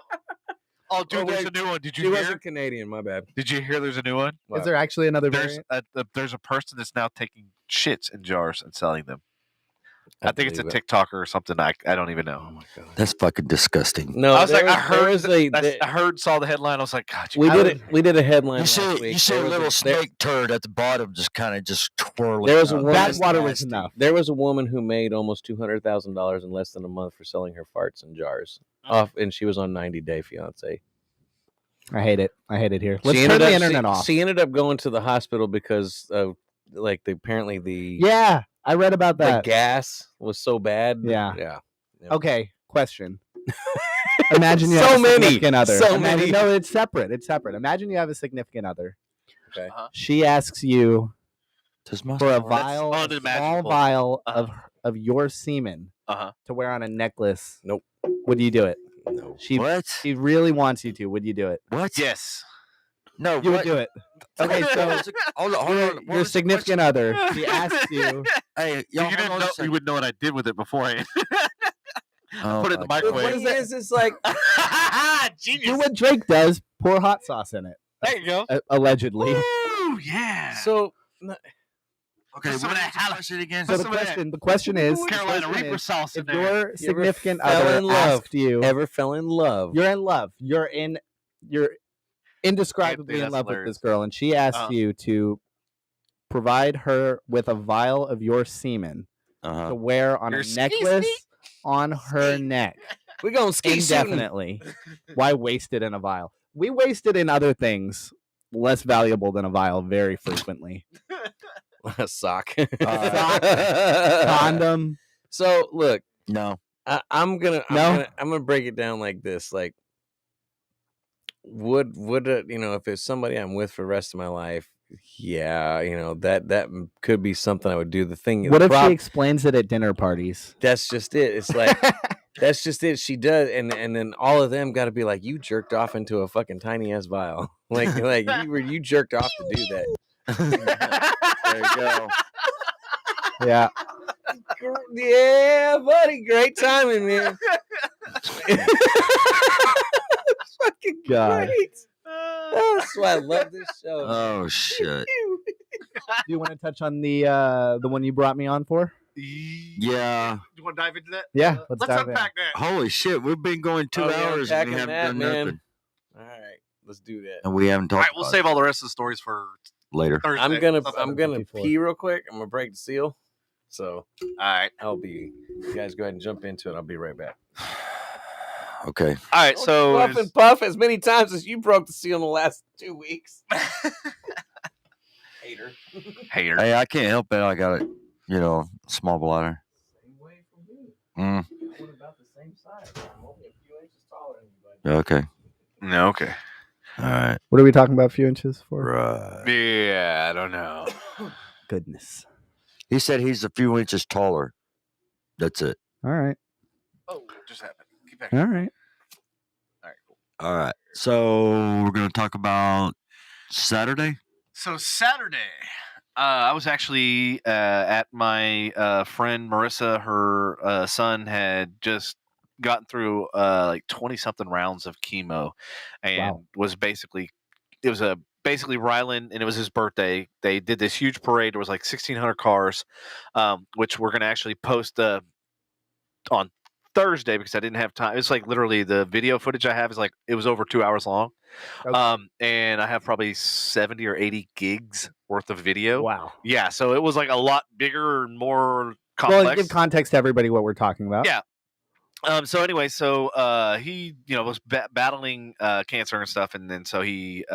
Oh, dude, there's a new one. Did She you hear? wasn't Canadian, my bad. Did you hear there's a new one? Is there actually another There's variant? there's a person that's now taking shits in jars and selling them. I think it's a believe it. TikToker or something. I don't even know. Oh my god. That's fucking disgusting. No, I was like, saw the headline. I was like, God, we did it. We did a headline. You see, last week. you see There a was little snake turd at the bottom, just kind of just twirling. There was a up. woman- That That's water was nasty. enough. There was a woman who made almost $200,000 in less than a month for selling her farts in jars. Off, and she was on 90 Day Fiance. I hate it. I hate it here. Let's She turn ended the up- internet she- off. She ended up going to the hospital because of apparently the Yeah, I read about the that. gas was so bad. Yeah. Yeah. Okay, question. Imagine you So have a many, significant other. so Imagine- many. No, it's separate. It's separate. Imagine you have a significant other. Okay. She asks you Does my for a fart- vial, a small unimaginable. vial Uh-huh. of your semen Uh-huh. to wear on a necklace. Nope. Would you do it? No. What? She really wants you to. Would you do it? What? Yes. No. You what? would do it. Okay, so hold on. Hold on. What your was the significant other. She asks you. question? Hey, y'all, You didn't hold on know, a you second. would know what I did with it beforehand. Oh put it in the my God. microwave. What is that? It's like Genius. Do what Drake does. Pour hot sauce in it. There you go. Allegedly. Ooh, yeah. so. Okay, Some what of was that the jalap- question again? So Some of that the question is, Carolina Reaper sauce in if there. your significant fell other in love? asked you, Ever fell in love? you're in love, you're indescribably Anthony, in that's love with hilarious. this girl, and she asks Uh-huh. you to provide her with a vial of your semen to wear on Your a ski necklace ski? on her neck We're going ski shooting. indefinitely. Why waste it in a vial? We waste it in other things less valuable than a vial very frequently. A sock. Condom. So look, No. I'm gonna break it down like this. Like, would if it's somebody I'm with for the rest of my life, yeah, that could be something I would do. The thing, What the if she prob- explains it at dinner parties? That's just it. It's like that's just it. She does, and then all of them got to be like, you jerked off into a fucking tiny ass vial, like you jerked off to do that. There you go. Yeah. Yeah, buddy, great timing, man. Fucking God. great. That's why I love this show. Oh shit. Do you want to touch on the one you brought me on for? Yeah. You want to dive into that? Yeah, Let's let's dive in. unpack that. Holy shit. We've been going 2 Oh, yeah, hours and we unpacking haven't that, done man. nothing. All right, let's do that. And we haven't All talked right, we'll about save all the rest of the stories for it later. Thursday. I'm gonna 54. pee real quick. I'm gonna break the seal. So All right. you guys go ahead and jump into it. I'll be right back. Okay. All right. So Puff and puff as many times as you broke the seal in the last 2 weeks. Hater. hater. Hey, I can't help it. I got it. Small bladder. Same way for me. Mm. We're about the same size. I'm only a few inches taller than you, Okay. No, okay. All right. What are we talking about? A few inches for? Right. Yeah, I don't know. Goodness. He said he's a few inches taller. That's it. All right. Oh, what just happened? Keep back. All right. All right, cool. All right. So we're going to talk about Saturday. So Saturday, I was actually at my friend Marissa. Her son had just gotten through like 20-something rounds of chemo, and Wow. was basically Rylan, and it was his birthday. They did this huge parade. There was like 1,600 cars, which we're going to actually post on Thursday because I didn't have time. It's like literally the video footage I have is like it was over 2 hours long. Okay. And I have probably 70 or 80 gigs worth of video. Wow. Yeah, so it was like a lot bigger and more complex. Well, give context to everybody what we're talking about. Yeah. So anyway, he was battling cancer and stuff, and then so he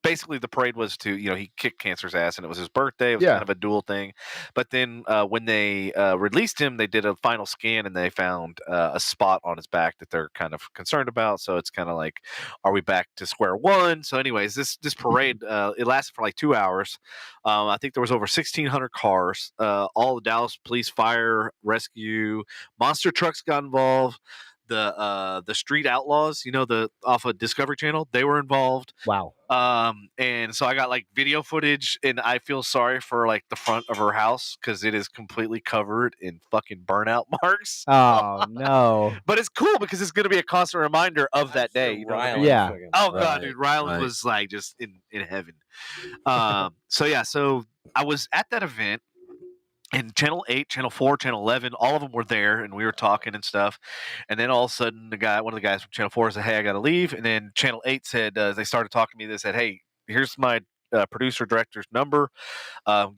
basically the parade was to, he kicked Cancer's ass, and it was his birthday. It was kind of a dual thing. But then when they released him, they did a final scan, and they found a spot on his back that they're kind of concerned about. So it's kind of like, are we back to square one? So anyways, this parade, it lasted for like 2 hours. I think there was over 1,600 cars. All the Dallas police, fire, rescue, monster trucks got involved. The Street Outlaws, off of Discovery Channel, they were involved. Wow. And so I got like video footage, and I feel sorry for like the front of her house because it is completely covered in fucking burnout marks. Oh no! But it's cool because it's going to be a constant reminder of that day. Rylan, Yeah. Oh god, dude, Rylan was like just in heaven. So I was at that event. And Channel 8, Channel 4, Channel 11, all of them were there, and we were talking and stuff. And then all of a sudden, one of the guys from Channel 4 said, "Hey, I got to leave." And then Channel 8 said, they started talking to me. They said, "Hey, here's my producer director's number.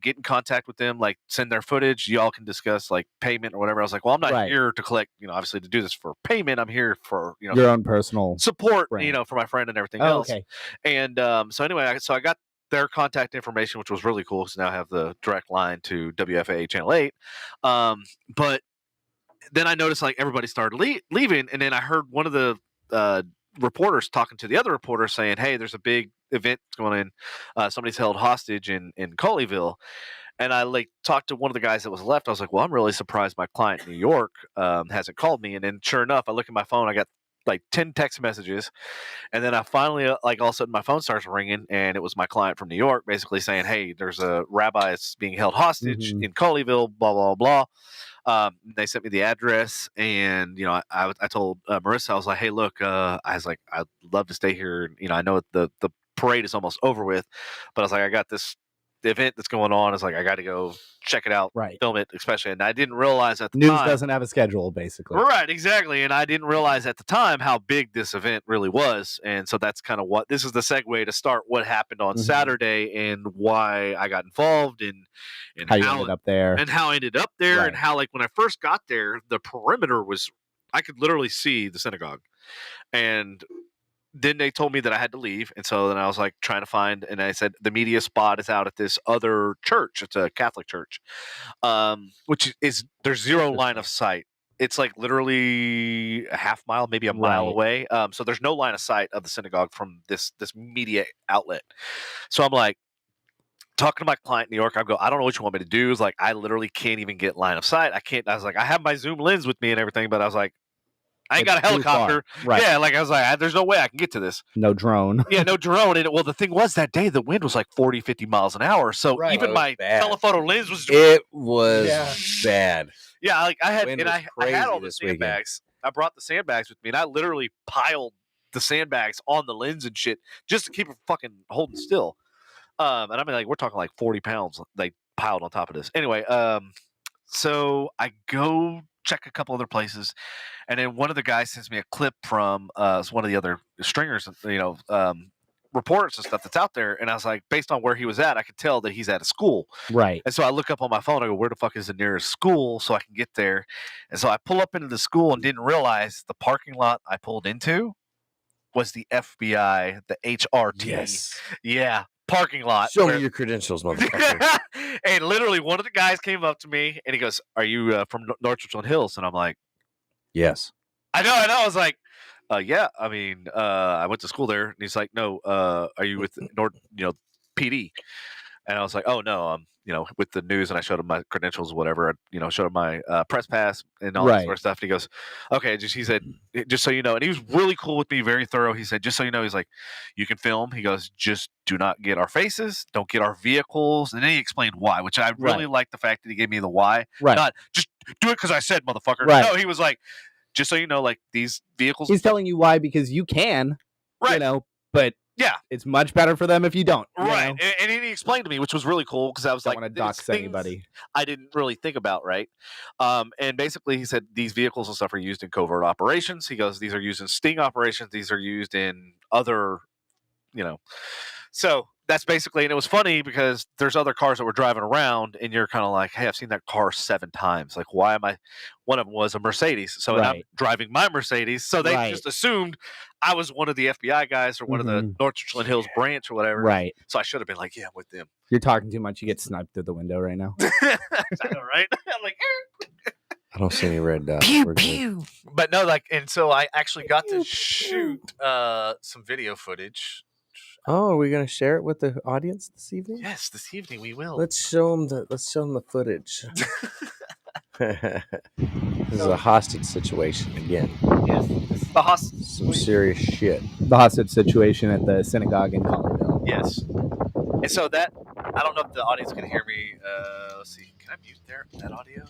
Get in contact with them. Like, send their footage. Y'all can discuss like payment or whatever." I was like, "Well, I'm not here to collect, obviously to do this for payment. I'm here for your own personal support, brand. For my friend and everything else." Okay. And so anyway, I got their contact information, which was really cool because now I have the direct line to WFA Channel 8. But then I noticed like everybody started leaving, and then I heard one of the reporters talking to the other reporter saying, "Hey, there's a big event going on. Somebody's held hostage in Colleyville." And I like talked to one of the guys that was left. I was like, "Well, I'm really surprised my client in New York hasn't called me." And then sure enough, I look at my phone, I got like 10 text messages, and then I finally like all of a sudden my phone starts ringing, and it was my client from New York basically saying, "Hey, there's a rabbi that's being held hostage in Colleyville, blah blah blah." They sent me the address, and I told Marissa, I was like, "Hey, look, I was like, I'd love to stay here. I know the parade is almost over with, but I was like, I got the event that's going on. It's like I got to go check it out, film it, especially." And I didn't realize at the time, news doesn't have a schedule, basically. Right, exactly. And I didn't realize at the time how big this event really was. And so that's kind of what this is the segue to start what happened on Saturday and why I got involved and how you ended up there. And how I ended up there and how like when I first got there, the perimeter was I could literally see the synagogue. And then they told me that I had to leave. And so then I was like trying to find, and I said, the media spot is out at this other church. It's a Catholic church, which is, there's zero line of sight. It's like literally a half mile, maybe a mile away. So there's no line of sight of the synagogue from this media outlet. So I'm like talking to my client in New York. I go, "I don't know what you want me to do." It's like, I literally can't even get line of sight. I was like, I have my Zoom lens with me and everything, but I was like, I ain't got a helicopter. Yeah, like I was like, there's no way I can get to this. No drone. Yeah, no drone. And, well, the thing was that day, the wind was like 40, 50 miles an hour. So even my telephoto lens was... It was bad. Yeah, like I had all the sandbags. I brought the sandbags with me, and I literally piled the sandbags on the lens and shit just to keep it fucking holding still. And I mean, like, we're talking like 40 pounds like piled on top of this. Anyway, so I go check a couple other places, and then one of the guys sends me a clip from one of the other stringers, reporters and stuff that's out there, and I was like, based on where he was at, I could tell that he's at a school. Right. And so I look up on my phone, I go, where the fuck is the nearest school so I can get there? And so I pull up into the school and didn't realize the parking lot I pulled into was the FBI, the HRT. Yes. Yeah. Parking lot. Show me your credentials, motherfucker. And literally one of the guys came up to me and he goes, "Are you from North Richland Hills?" And I'm like, "Yes." I know. I was like, yeah, I mean, I went to school there. And he's like, "No, are you with North, PD?" And I was like, "Oh no, I'm, with the news." And I showed him my credentials, whatever. Showed him my press pass and all that sort of stuff. And he goes, "Okay." He said, "Just so you know," and he was really cool with me, very thorough. He said, "Just so you know," he's like, "You can film." He goes, "Just do not get our faces, don't get our vehicles." And then he explained why, which I really liked the fact that he gave me the why. Right. Not just do it because I said, motherfucker. Right. No, he was like, "Just so you know, like these vehicles." He's telling you why because you can, but yeah, it's much better for them if you don't. Right. And he explained to me, which was really cool because I was don't like, want to dox anybody. I didn't really think about, right? And basically he said these vehicles and stuff are used in covert operations. He goes, these are used in sting operations. These are used in other, So that's basically, and it was funny because there's other cars that were driving around, and you're kind of like, hey, I've seen that car 7 times. Like, why am I? One of them was a Mercedes, so and I'm driving my Mercedes, so they just assumed I was one of the FBI guys or one of the North Richland Hills branch or whatever. Right. So I should have been like, yeah, I'm with them. You're talking too much. You get sniped through the window right now. I know, right? I'm like, I don't see any red dots. Pew pew. But no, like, and so I actually got to shoot some video footage. Oh, are we going to share it with the audience this evening? Yes, this evening we will. Let's show them the footage. This is a hostage situation again. Yes, this is the hostage. Some serious shit. The hostage situation at the synagogue in Colleyville. Yes. And so that, I don't know if the audience can hear me. Let's see. Can I mute that audio?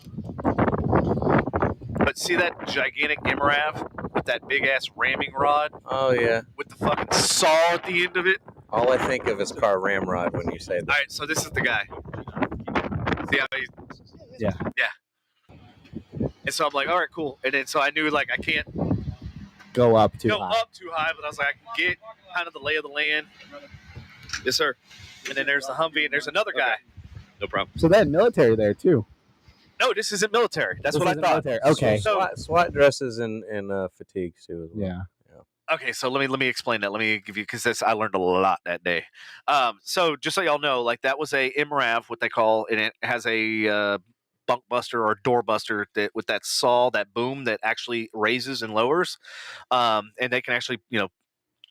But see that gigantic MRAV with that big ass ramming rod? Oh, yeah. With the fucking saw at the end of it? All I think of is car ramrod when you say that. All right, so this is the guy. See how he... Yeah. Yeah. And so I'm like, all right, cool. And then so I knew, like, I can't go up too high, but I was like, I can get kind of the lay of the land. Yes, sir. And then there's the Humvee, and there's another guy. No problem. So they had military there, too. No, this isn't military. That's what I thought. Military. Okay. So, SWAT dresses and fatigues, too. As well. Yeah. Okay, so let me explain that. Let me give you, because I learned a lot that day. So just so y'all know, like, that was a MRAV, what they call, and it has a bunk buster or door buster that with that saw, that boom that actually raises and lowers, and they can actually,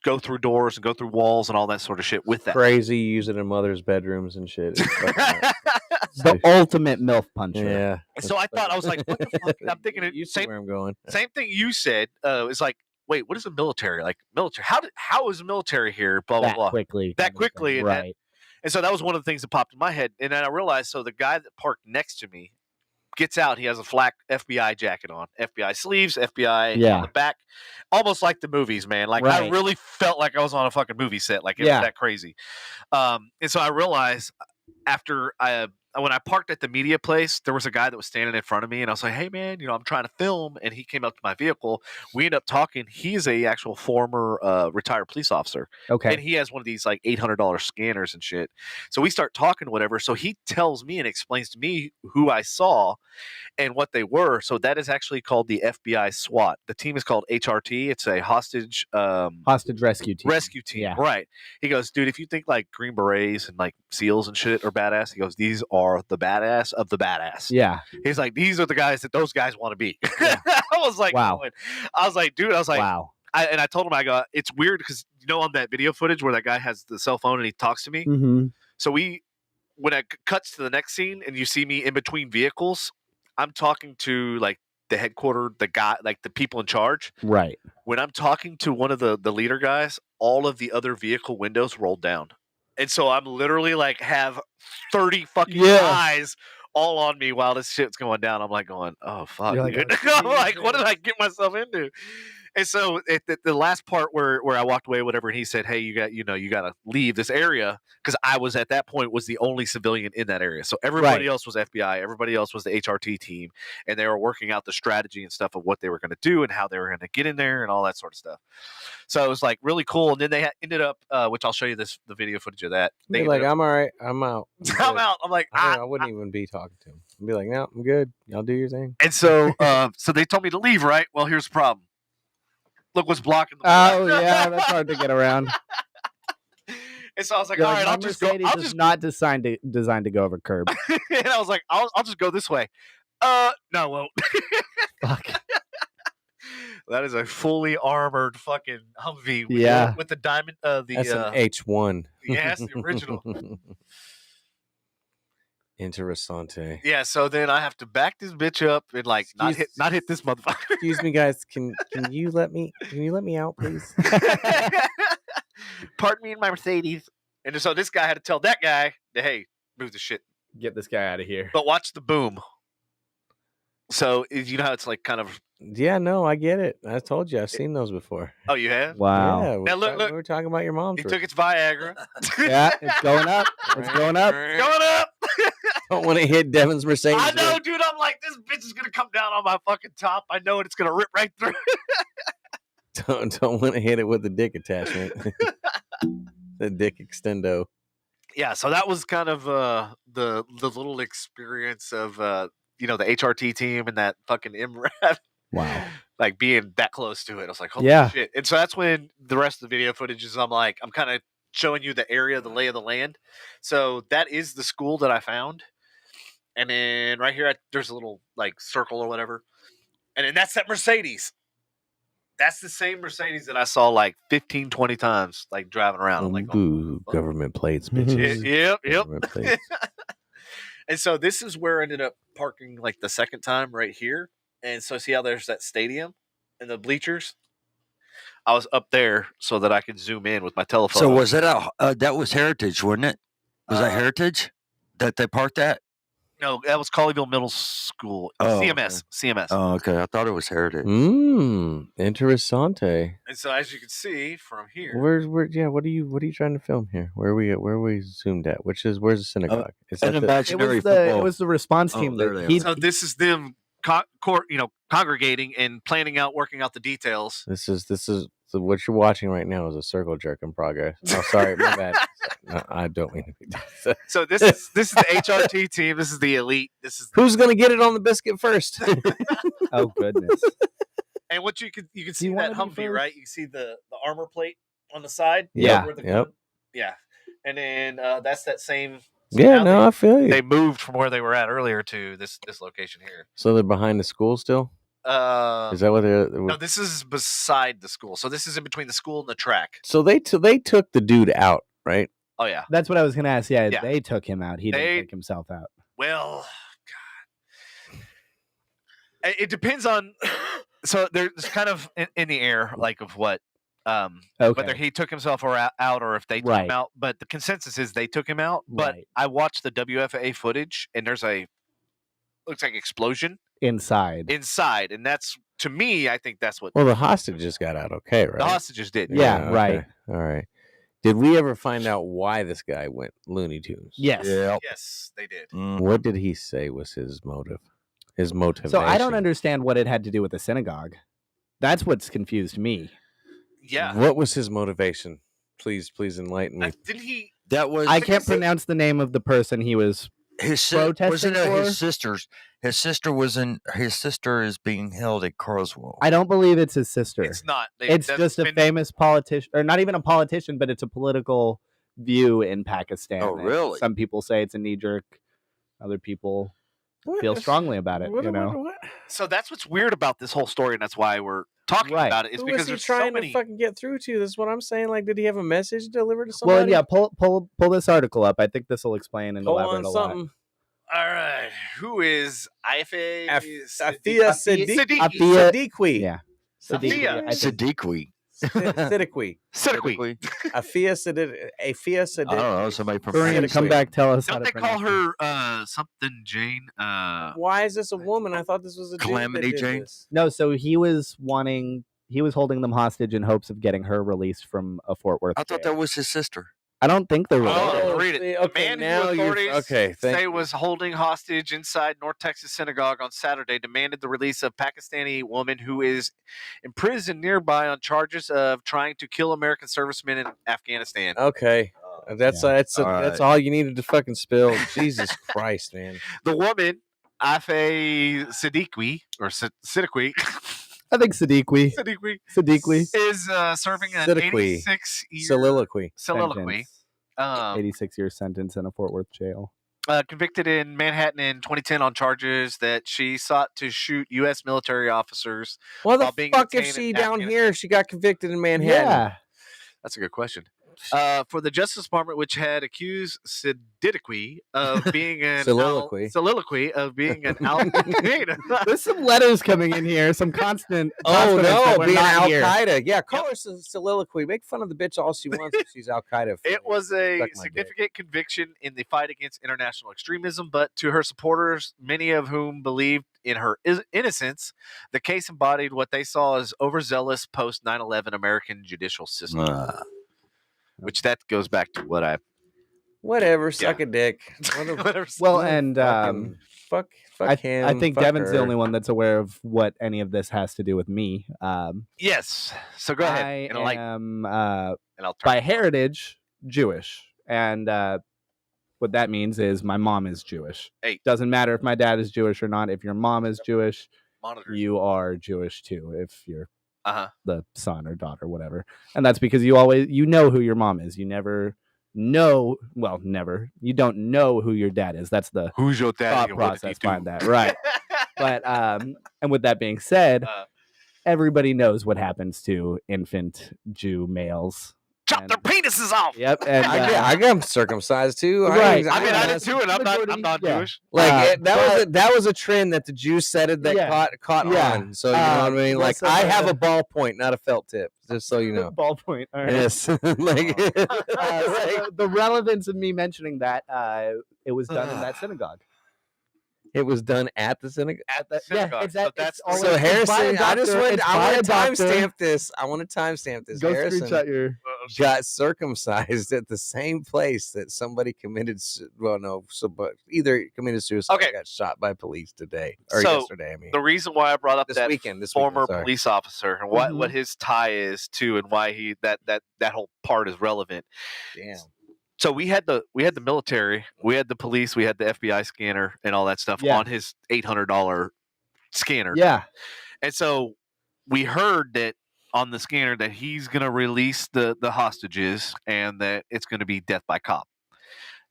go through doors and go through walls and all that sort of shit with that. Crazy, use it in mothers' bedrooms and shit. The ultimate MILF puncher. Yeah. So I thought, I was like, what the fuck? I'm thinking, you see where I'm going. Same thing you said. Is like, wait, what is the military? Like, military? How is the military here? Blah blah blah. That quickly, right? And so that was one of the things that popped in my head. And then I realized, so the guy that parked next to me gets out. He has a flak FBI jacket on, FBI sleeves, FBI on the back, almost like the movies, man. Like I really felt like I was on a fucking movie set. Like it was that crazy. And so I realized after when I parked at the media place, there was a guy that was standing in front of me, and I was like, hey, man, I'm trying to film. And he came up to my vehicle. We ended up talking. He's a actual former retired police officer. Okay. And he has one of these like $800 scanners and shit. So we start talking, whatever. So he tells me and explains to me who I saw and what they were. So that is actually called the FBI SWAT. The team is called HRT. It's a hostage rescue team. Rescue team, yeah. Right. He goes, dude, if you think like Green Berets and like SEALs and shit are badass, he goes, these are the badass of the badass. Yeah. He's like, these are the guys that those guys want to be. Yeah. I was like, wow. I was like, dude, wow. And I told him, I go, it's weird because on that video footage where that guy has the cell phone and he talks to me. Mm-hmm. So when it cuts to the next scene and you see me in between vehicles, I'm talking to like the headquarters, the guy, like the people in charge. Right. When I'm talking to one of the leader guys, all of the other vehicle windows rolled down. And so I'm literally like have 30 fucking eyes all on me while this shit's going down. I'm like going, oh, fuck. Dude. I'm like, what did I get myself into? And so at the last part where I walked away, whatever, and he said, hey, you got to leave this area, because I was at that point was the only civilian in that area. So everybody else was FBI. Everybody else was the HRT team. And they were working out the strategy and stuff of what they were going to do and how they were going to get in there and all that sort of stuff. So it was like really cool. And then they ended up, which I'll show you the video footage of that. They like, I'm all right. I'm out. I'm out. I'm like, I wouldn't even be talking to him. I'd be like, no, I'm good. Y'all do your thing. And so, so they told me to leave, right? Well, here's the problem. Look what's blocking the Oh, yeah, that's hard to get around. And so I was like, all right, I'll just go. I'll just not designed to go over curb. And I was like, I'll just go this way. No, I won't. Fuck. That is a fully armored fucking Humvee. With the diamond. That's an H1. Yeah, that's the original. Interessante. Yeah, so then I have to back this bitch up and like not hit this motherfucker. Excuse me, guys. Can you let me out, please? Pardon me in my Mercedes. And so this guy had to tell that guy that, hey, move the shit. Get this guy out of here. But watch the boom. So you know how it's like kind of. Yeah, no, I get it. I told you, I've seen those before. Oh, you have? Wow. Yeah, now look, we were talking about your mom. He took its Viagra. Yeah, it's going up. It's going up. It's going up. Don't want to hit Devin's Mercedes. I know, dude. I'm like, this bitch is gonna come down on my fucking top. I know it's gonna rip right through. Don't want to hit it with the dick attachment. The dick extendo. yeah, so that was kind of the little experience of the HRT team and that fucking MRAP. Wow. Like being that close to it. I was like, holy Yeah. shit. And so that's when the rest of the video footage is I'm kind of showing you the area, the lay of the land. So that is the school that I found. And then right here, there's a little like circle or whatever. And then that's that Mercedes. That's the same Mercedes that I saw like 15, 20 times, like driving around. I'm like, Boo, government plates, bitches. Yep. Government plates. And so this is where I ended up parking like the second time right here. And so see how there's that stadium and the bleachers? I was up there so that I could zoom in with my telephone. So was that that was Heritage, wasn't it? Was that Heritage that they parked at? No, that was Colleyville Middle School. Oh, CMS. CMS. Oh, okay. I thought it was Heritage. Interessante. And so as you can see from here. What are you trying to film here? Where are we zoomed at? Where's the synagogue? Is that An the, imaginary It football. was the response team there that they he So this is them congregating and planning out, working out the details. this is so what you're watching right now is a circle jerk in progress. Oh, sorry, my bad. No, I don't mean to be. So this is the HRT team. This is the elite. This is Who's gonna get it on the biscuit first? Oh goodness. and what you can see wanna that be Humvee, first? right? You can see the armor plate on the side. Yeah. Where the Yep. Yeah. And then that's that same. Yeah, now no, I feel you. they moved from where they were at earlier to this location here. So they're behind the school still. Is that what they're? No, this is beside the school. So this is in between the school and the track. So they took the dude out, right? Oh yeah. That's what I was gonna ask. Yeah, Yeah. they took him out. He They- didn't take himself out. Well, God, it depends on. So there's kind of in the air, like of what, Okay. whether he took himself out or if they took Right. him out. But the consensus is they took him out. But Right. I watched the WFA footage, and there's looks like explosion Inside. inside, and that's to me. I think that's what Well, the hostages got out okay, right? the hostages did. Yeah, okay. right. All right. Did we ever find out why this guy went Looney Tunes? Yes. Yeah. Yes, they did. What did he say was his motive? His motivation. So I don't understand what it had to do with the synagogue. That's what's confused me. Yeah. What was his motivation? Please enlighten me. Didn't he? That was I can't pronounce the name of the person he was. wasn't protesting it for? his sister's? His sister is being held at Carswell. I don't believe it's his sister. It's not. It's That's just a been- famous politician, or not even a politician, but it's a political view in Pakistan. Oh, And really? Some people say it's a knee jerk. Other people What feel is- strongly about it. what- you know. what- So that's what's weird about this whole story, and that's why we're talking Right. about it. Is Who because was he there's trying so many. to fucking get through to? That's what I'm saying. Like, did he have a message delivered to somebody? Well, yeah. Pull this article up. I think this will explain and Pull elaborate on a lot. something. All right, who is Ife? Afia Siddiqui. Afia- Siddiqui. Yeah. Afia. I think- Siddiqui. Siddiqui. Siddiqui. Afia Siddiqui. Afia I don't know. Siddiqui. Somebody from Dorian, Siddiqui. come back. Tell us how Don't to they call pronounce it. her something Jane? Why is this a woman? I thought this was a dude that Calamity did Jane? this. No, so he was holding them hostage in hopes of getting her released from a Fort Worth. I thought jail. that was his sister. I don't think they're related. Oh, read it. see, The okay, man now who you're- authorities okay, thank say you. was holding hostage inside North Texas synagogue on Saturday demanded the release of Pakistani woman who is imprisoned nearby on charges of trying to kill American servicemen in Afghanistan. Okay. That's Yeah. that's All that's right. all you needed to fucking spill. Jesus Christ, man. The woman, Ife Siddiqui, or Siddiqui, Siddiqui. is serving an Siddiqui. 86-year Soliloquy. soliloquy. Sentence. 86-year sentence in a Fort Worth jail. Convicted in Manhattan in 2010 on charges that she sought to shoot U.S. military officers. Why While the being fuck if detained she in down Afghanistan. here? She got convicted in Manhattan. Yeah. That's a good question. For the Justice Department, which had accused Siddiqui of being an Soliloquy. of being an Al Qaeda. There's some letters coming in here. Some constant. Oh consonants that no, we're being not Al here. Qaeda. Yeah, call her soliloquy. Make fun of the bitch all she wants if she's Al Qaeda. It was a Suck my dick. significant conviction in the fight against international extremism, but to her supporters, many of whom believed in her innocence, the case embodied what they saw as overzealous post 9/11 American judicial system. Which that goes back to what I Whatever, suck a dick. whatever. Well, and fuck I him. think fuck Devin's the her. only one that's aware of what any of this has to do with me. Yes. So go ahead I and like am and I'll turn by heritage Jewish, and What that means is my mom is Jewish. Hey. Doesn't matter if my dad is Jewish or not. If your mom is Jewish, Monitors. you are Jewish too. If you're the son or daughter, whatever. And that's because you know who your mom is. You never know. Well, never. You don't know who your dad is. That's the who's your dad thought process behind that, right? But and with that being said, everybody knows what happens to infant Jew males. Chop their penises off. Yep, and I got circumcised too. Right. I did too, and I'm not Jewish. Like that was a trend that the Jews said that caught on. So you know what I mean. Like I have a ballpoint, not a felt tip. Just so you know. Ballpoint. All right. Yes. So the relevance of me mentioning that it was done in that synagogue. It was done at the synagogue. At the synagogue. So Harrison, I want to timestamp this. Go screenshot your. Got circumcised at the same place that somebody committed. But either committed suicide or got shot by police today or yesterday. I mean, the reason why I brought up this former police officer and what his tie is to, and why he that whole part is relevant. Damn. So we had the military, we had the police, we had the FBI scanner and all that stuff on his $800 scanner. Yeah. And so we heard that on the scanner that he's going to release the hostages and that it's going to be death by cop.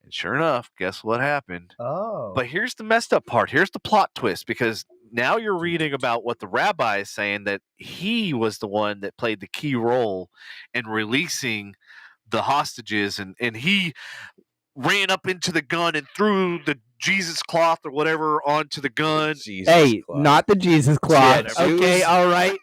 And sure enough, guess what happened? Oh. But here's the messed up part. Here's the plot twist, because now you're reading about what the rabbi is saying, that he was the one that played the key role in releasing the hostages, and he ran up into the gun and threw the Jesus cloth or whatever onto the gun. Not the Jesus cloth. Yeah, okay, all right.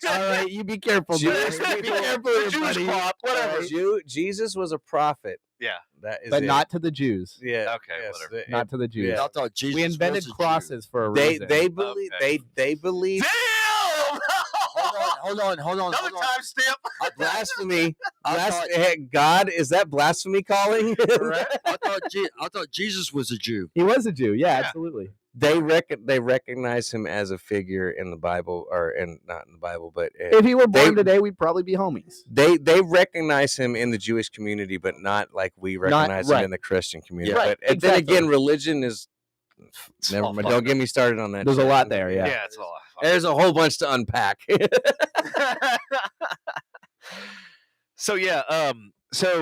You be careful. Jews, be careful, the Jewish cloth, whatever. Jesus was a prophet. Yeah, that is. But not to the Jews. Yeah. Okay. Yes, whatever. Not to the Jews. Yeah. I thought Jesus we invented was a crosses Jew. for a reason. They believe. Okay. They believe. Damn! Hold on. Another timestamp. Blasphemy. God, is that blasphemy calling? I thought Jesus was a Jew. He was a Jew. Yeah, absolutely. They recognize him as a figure in the Bible, not in the Bible, but if he were born today, we'd probably be homies. They recognize him in the Jewish community, but not like we recognize him in the Christian community. Yeah, but then again, religion is. Never mind. Don't get me started on that. There's a lot there. Yeah. Yeah, it's a lot. There's a whole bunch to unpack. So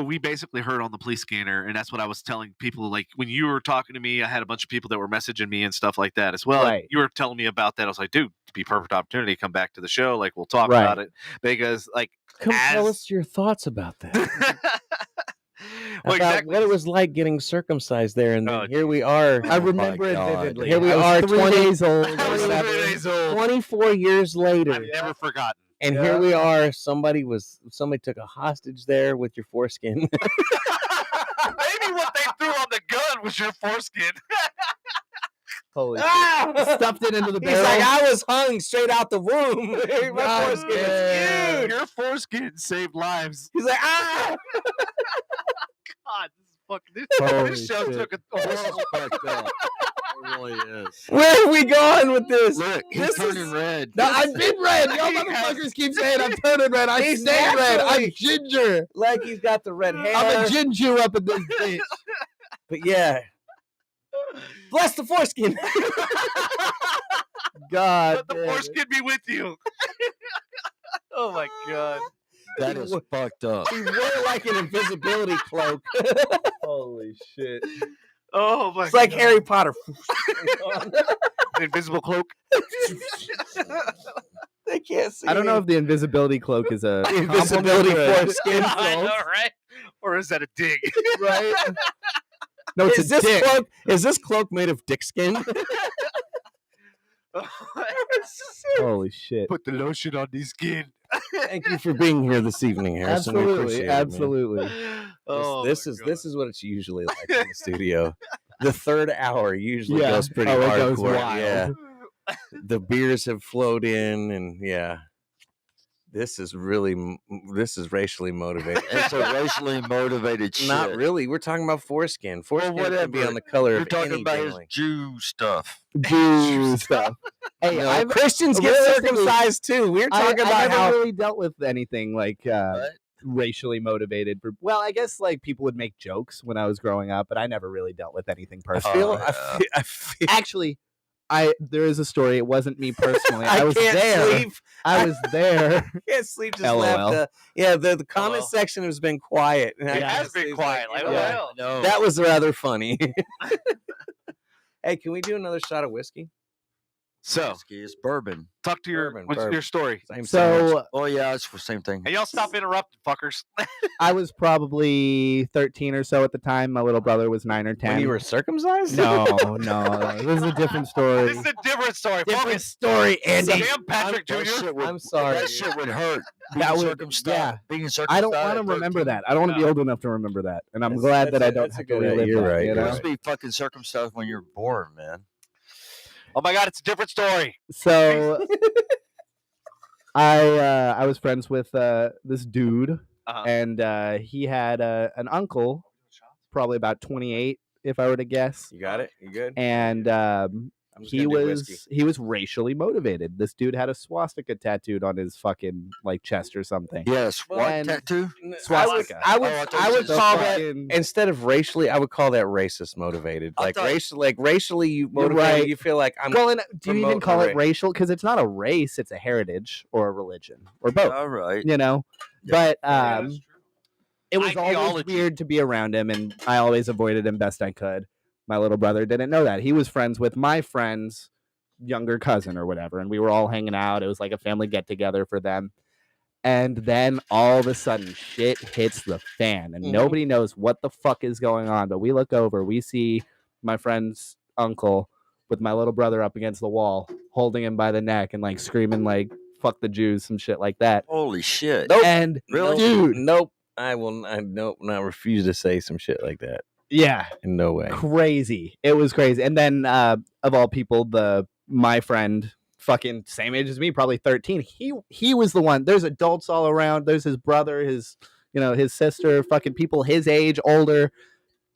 we basically heard on the police scanner, and that's what I was telling people. Like when you were talking to me, I had a bunch of people that were messaging me and stuff like that as well. Right. You were telling me about that. I was like, dude, it'd be a perfect opportunity to come back to the show. Like we'll talk about it, because come tell us your thoughts about that. Well, about exactly. what it was like getting circumcised there, and then here we are. I remember it vividly. Here we are, 3 days old. 24 years later. I've never forgotten. And here we are. Somebody took a hostage there with your foreskin. Maybe what they threw on the gun was your foreskin. Holy shit. Stuffed it into the barrel. He's like, I was hung straight out the womb. My foreskin is huge. Your foreskin saved lives. He's like, ah! God, this is fucking. Holy This show shit. took a. It really is. Where are we going with this? Look, he's turning red. No, I've been red. Y'all motherfuckers keep saying I'm turning red. I stay red. I'm ginger. Like he's got the red hair. I'm a ginger up in this bitch. But yeah. Bless the foreskin. God. Let the foreskin be with you. Oh my God. That is fucked up. He wore like an invisibility cloak. Holy shit. Oh my! It's like Harry Potter. Invisible cloak. They can't see. I don't know if the invisibility cloak is a invisibility foreskin I know, cloak. right? Or is that a dig? right? No, it's Is a this dick. cloak? Is this cloak made of dick skin? Holy shit. Put the lotion on the skin. Thank you for being here this evening, Harrison. We appreciate Absolutely. it, man. Oh, This is what it's usually like in the studio. The third hour usually goes pretty it hardcore. goes wild. Yeah, the beers have flowed in, and yeah, this is racially motivated. It's a racially motivated shit. Not really. We're talking about foreskin. Foreskin can be whatever. on the color You're of talking any about his dangling. Jew stuff. Jew stuff. Hey, No, I've Christians get realistically- circumcised too. We're talking I about never how really dealt with anything like What? racially motivated. Well, I guess like people would make jokes when I was growing up, but I never really dealt with anything personal. I feel Actually, there is a story. It wasn't me personally. I was can't there. sleep. I was there. I can't sleep. Just LOL. left. The comment section has been quiet. And It I has just been was quiet. like, Like, you know, oh, hell. No. that was rather funny. Hey, can we do another shot of whiskey? So, Whiskey is bourbon. talk to your Bourbon. your story. Same So Oh yeah, it's the same thing. Hey, y'all stop interrupting, fuckers. I was probably 13 or so at the time. My little brother was 9 or 10. when you were circumcised? No. This is a different story. This is a different story. Different Focus. story, Andy. Damn Patrick That Jr. shit would- I'm sorry. That shit would hurt. That would- Being circumcised. I don't want to at remember 13. that. I don't want to be old enough to remember that, and I'm That's- glad that that's I a- don't that's a have to good idea. relive You're that. right, You you're know? You right. must be fucking circumcised when you're born, man. Oh my God, it's a different story. So I was friends with this dude, Uh-huh. and he had an uncle, probably about 28, if I were to guess, You got it? You good? and I'm just he gonna do whiskey. was racially motivated. This dude had a swastika tattooed on his fucking like chest or something. Yes. Well, What and- tattoo? Swastika. I would Oh, I thought you said call the that fucking- instead of racially, I would call that racist motivated. I Like thought- racially, you motivated. right. You feel like I'm. Well, and do you even promoting call a it race. racial? Because it's not a race; it's a heritage or a religion or both. All right. You know, Yeah. but it was always Ideology. weird to be around him, and I always avoided him best I could. My little brother didn't know that. He was friends with my friend's younger cousin or whatever, and we were all hanging out. It was like a family get together for them. And then all of a sudden, shit hits the fan, and Mhm. nobody knows what the fuck is going on. But we look over, we see my friend's uncle with my little brother up against the wall, holding him by the neck and like screaming like "fuck the Jews," some shit like that. Holy shit. Nope. And Really? dude, Nope. I will. Nope. I refuse to say some shit like that. yeah, In no way. crazy. It was crazy. And then of all people, my friend, fucking same age as me, probably 13. He was the one. There's adults all around. There's his brother, his sister, fucking people his age, older,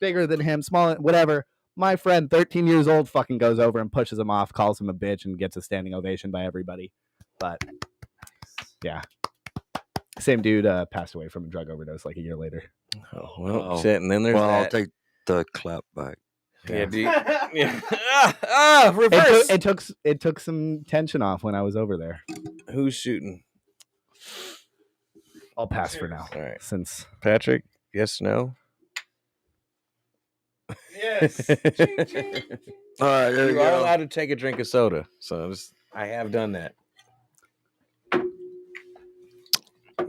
bigger than him, smaller, whatever. My friend, 13 years old, fucking goes over and pushes him off, calls him a bitch, and gets a standing ovation by everybody. But yeah. Same dude passed away from a drug overdose like a year later. Oh, well, Oh. shit. And then there's Well, I'll that. take the clap back. Yeah, dude. Yeah. It Reverse. it took some tension off when I was over there. Who's shooting? I'll pass for now. All right. Since Patrick? Yes, no? Yes. All right, there You you are go. allowed to take a drink of soda. So I have done that.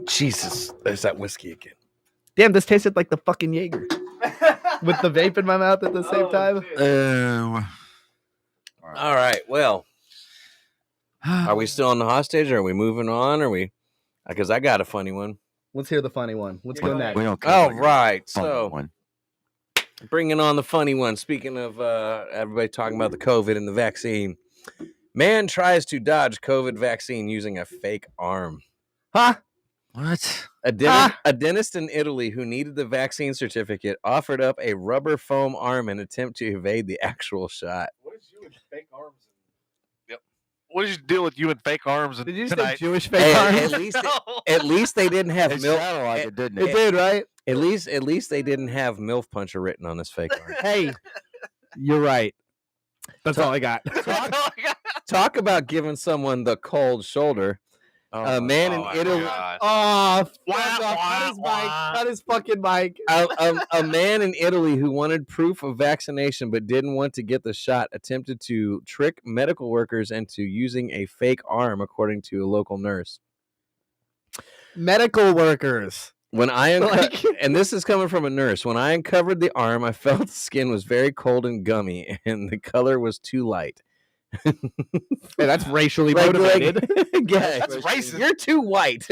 Jesus. There's that whiskey again. damn, this tasted like the fucking Jaeger with the vape in my mouth at the same time. All right. Well, are we still on the hostage? Or are we moving on? Are we? Because I got a funny one. Let's hear the funny one. Let's go next. We don't care All about your right. funny So one. bringing on the funny one. Speaking of everybody talking about the COVID and the vaccine, man tries to dodge COVID vaccine using a fake arm. Huh? What? A dentist in Italy who needed the vaccine certificate offered up a rubber foam arm in an attempt to evade the actual shot. What is you and fake arms? Yep. What did you deal with you and fake arms? Did you say tonight? Jewish fake Hey, arms? at least they didn't have It milk. sounded like it, didn't It it? did, right? At least they didn't have MILF puncher written on this fake arm. Hey, you're right. That's all I got. Talk about giving someone the cold shoulder. A man in Italy. Oh, fuck Wah, off. Cut his wah, mic. wah. Cut his fucking mic. A man in Italy who wanted proof of vaccination but didn't want to get the shot attempted to trick medical workers into using a fake arm, according to a local nurse. Medical workers. When I Like- and this is coming from a nurse. When I uncovered the arm, I felt the skin was very cold and gummy, and the color was too light. Hey, that's racially motivated. Yeah, That's racist. You're too white.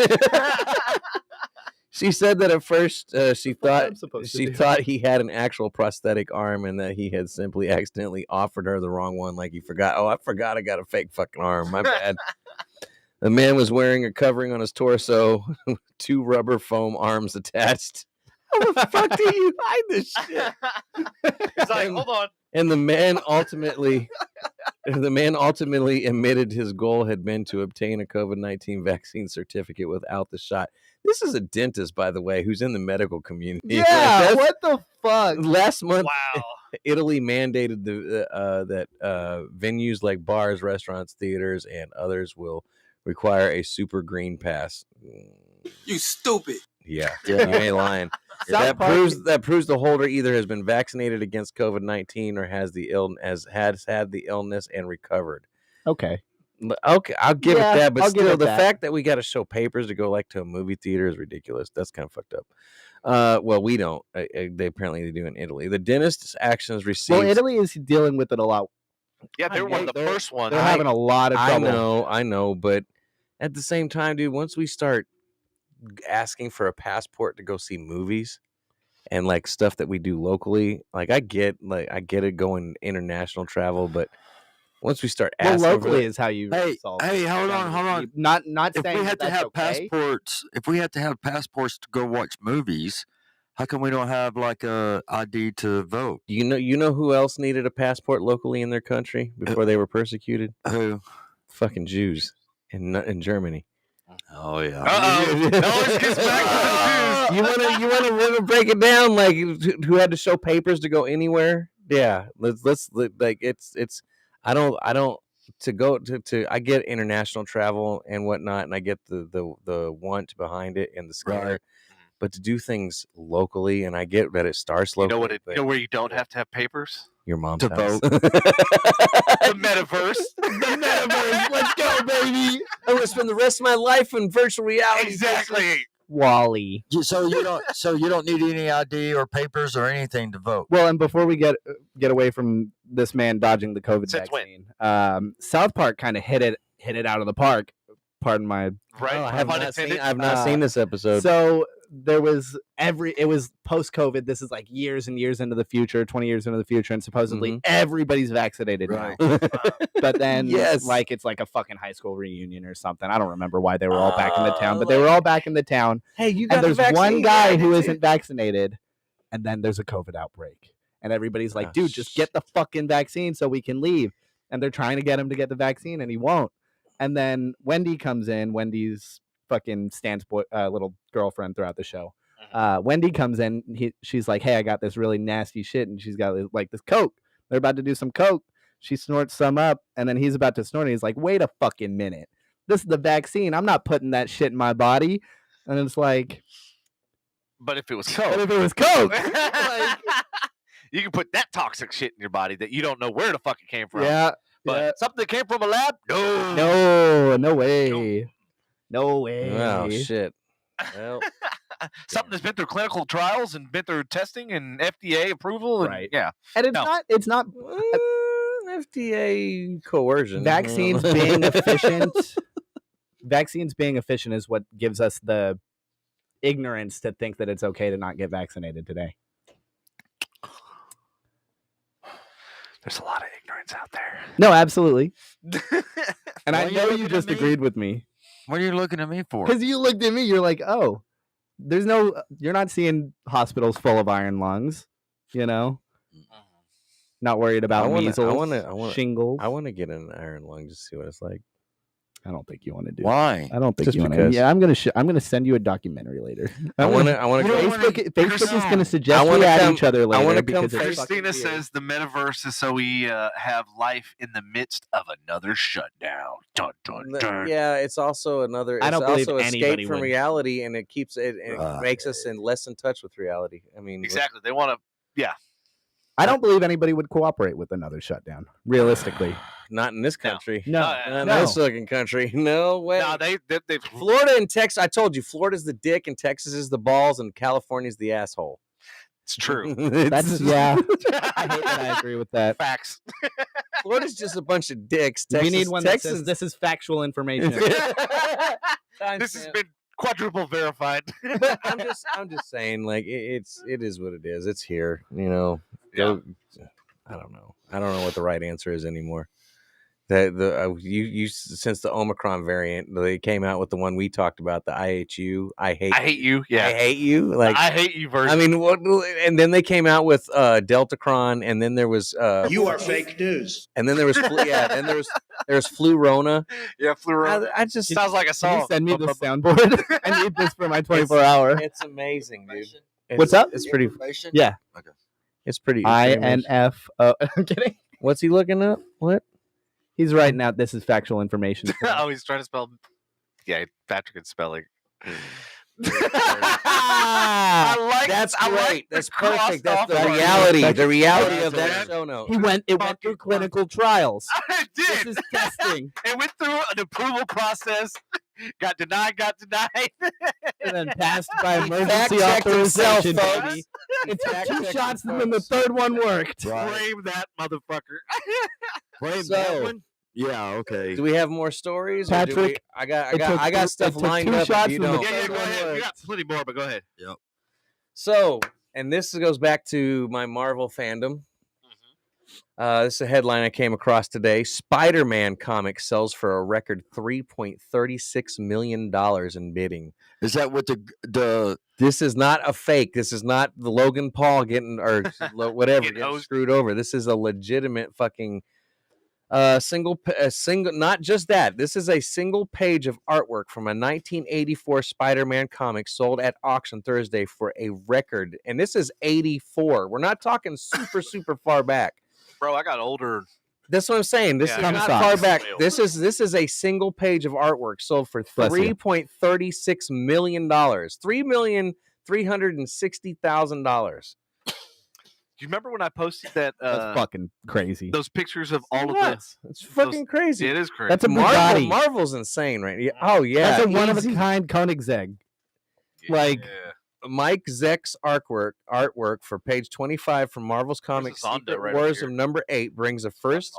She said that at first she thought I'm supposed to she do? thought he had an actual prosthetic arm and that he had simply accidentally offered her the wrong one. Like he forgot. Oh, I forgot I got a fake fucking arm. My bad. The man was wearing a covering on his torso, with 2 rubber foam arms attached. How the fuck do you hide this shit? It's like, hold on. And the man ultimately admitted his goal had been to obtain a COVID-19 vaccine certificate without the shot. This is a dentist, by the way, who's in the medical community. Yeah, what the fuck? Last month, Wow. Italy mandated that venues like bars, restaurants, theaters, and others will require a super green pass. You stupid. Yeah, you ain't lying. That proves the holder either has been vaccinated against COVID-19 or has had the illness and recovered. Okay, I'll give it that, but still, the that. fact that we got to show papers to go like to a movie theater is ridiculous. That's kind of fucked up. Well, we don't. They apparently do in Italy. The dentist's actions received. Well, Italy is dealing with it a lot. Yeah, they're one of the first ones. They're having a lot of trouble. I know, but at the same time, dude, once we start asking for a passport to go see movies and like stuff that we do locally, like I get it going international travel, but once we start asking locally is how you solve it. Hey, hold on. Not If saying we had to have okay. passports, to go watch movies, how come we don't have like a ID to vote? You know who else needed a passport locally in their country before they were persecuted? Who? Fucking Jews in Germany. Oh yeah. It gets back to the Jews. You want to break it down, like who had to show papers to go anywhere? Yeah, let's like it's. I don't to go to. I get international travel and whatnot, and I get the want behind it and the scare. Right. But to do things locally, and I get that it starts locally. You know where you don't have to have papers? Your mom's To house. vote. The metaverse. The metaverse. Let's go, baby. I'm gonna spend the rest of my life in virtual reality. Exactly. Wally. So you don't need any ID or papers or anything to vote. Well, and before we get away from this man dodging the COVID Since vaccine, South Park kind of hit it out of the park. Pardon my. Right. Oh, I have Pun not intended. seen this episode. So there was it was post-COVID. This is like years and years into the future, 20 years into the future, and supposedly everybody's vaccinated Right. now. But then, Yes. like it's like a fucking high school reunion or something. I don't remember why they were all back in the town, but they were all back in the town. Hey, you got And there's the vaccine? one guy Yeah, who I did isn't vaccinated, and then there's a COVID outbreak, and everybody's like, "Dude, just get the fucking vaccine so we can leave." And they're trying to get him to get the vaccine, and he won't. And then Wendy comes in. Wendy's fucking Stan's little girlfriend throughout the show. Wendy comes in. She's like, "Hey, I got this really nasty shit," and she's got like this coke. They're about to do some coke. She snorts some up, and then he's about to snort. And he's like, "Wait a fucking minute! This is the vaccine. I'm not putting that shit in my body." And it's like, But if it was "But coke, if it was coke, like, you can put that toxic shit in your body that you don't know where the fuck it came from. yeah, But yeah. something that came from a lab? No. No way, no way." Oh shit. Well, Something that's been through clinical trials and been through testing and FDA approval. And, Right. Yeah. And it's not FDA coercion. vaccines being efficient. Vaccines being efficient is what gives us the ignorance to think that it's okay to not get vaccinated today. There's a lot of ignorance out there. No, absolutely. And Why I are you know looking you at just me? agreed with me. What are you looking at me for? Because you looked at me, you're like, "Oh, you're not seeing hospitals full of iron lungs, you know? Not worried about measles, shingles." I want to get an iron lung just to see what it's like. I don't think you want to do. Why? I don't think Just you want to. because. Yeah, I'm gonna send you a documentary later. I want to. Facebook is gonna suggest I wanna we add come- each other I later wanna because come it's fucking Christina weird. says the metaverse is so we have life in the midst of another shutdown. Dun, dun, dun. Yeah, it's also another. I It's don't believe also anybody escape from would. reality, and it keeps it. And it makes us less in touch with reality. I mean, Exactly. They want to. I don't believe anybody would cooperate with another shutdown. Realistically, not in this country. no, Not in no. this fucking country. No way. No, they Florida and Texas. I told you, Florida's the dick, and Texas is the balls, and California's the asshole. It's true. That's yeah. I hate that I agree with that. Facts. Florida's just a bunch of dicks. We need one that Texas. says this is factual information. This has been quadruple verified. I'm just saying, like it is what it is. It's here, you know. I don't know what the right answer is anymore. You since the Omicron variant, they came out with the one we talked about, the I hate you. Yeah, I hate you. Like I hate you version. I mean, and then they came out with Deltacron, and then there was you are fake news. And then there was then there was Flurona. Yeah, Flurona. I just sounds like a song. Can you send me the soundboard? I need this for my 24-hour. It's amazing, dude. What's up? It's pretty. Yeah. Okay. It's pretty. INF. I'm kidding. What's he looking up? What? He's writing out. This is factual information. Oh, he's trying to spell. Yeah, Patrick is spelling. That's great. That's perfect. That's the reality. The reality of that show note. It went through clinical trials. It did. This is testing. It went through an approval process. Got denied. And then passed by emergency authorization, baby. It took 2 shots and then the third one worked. Blame that motherfucker. Blame that one. Yeah. Okay. Do we have more stories, Patrick? I got stuff lined up. Shots You from don't. Yeah, go ahead. You got plenty more, but go ahead. Yep. So, and this goes back to my Marvel fandom. This is a headline I came across today. Spider-Man comic sells for a record $3.36 million in bidding. Is that what the? This is not a fake. This is not the Logan Paul getting or whatever getting screwed over. This is a legitimate fucking single. Not just that. This is a single page of artwork from a 1984 Spider-Man comic sold at auction Thursday for a record. And this is 84. We're not talking super far back. Bro, I got older. That's what I'm saying. This is not far back. This is a single page of artwork sold for $3.36 million. $3,360,000. Do you remember when I posted that? That's fucking crazy. Those pictures of all of this. It's fucking crazy. It is crazy. That's a Bugatti. Marvel's insane, right? Yeah. Oh yeah, that's a one-of-a-kind Koenigsegg. Like Mike Zeck's artwork for page 25 from Marvel's Comics Secret Wars of number 8 brings the first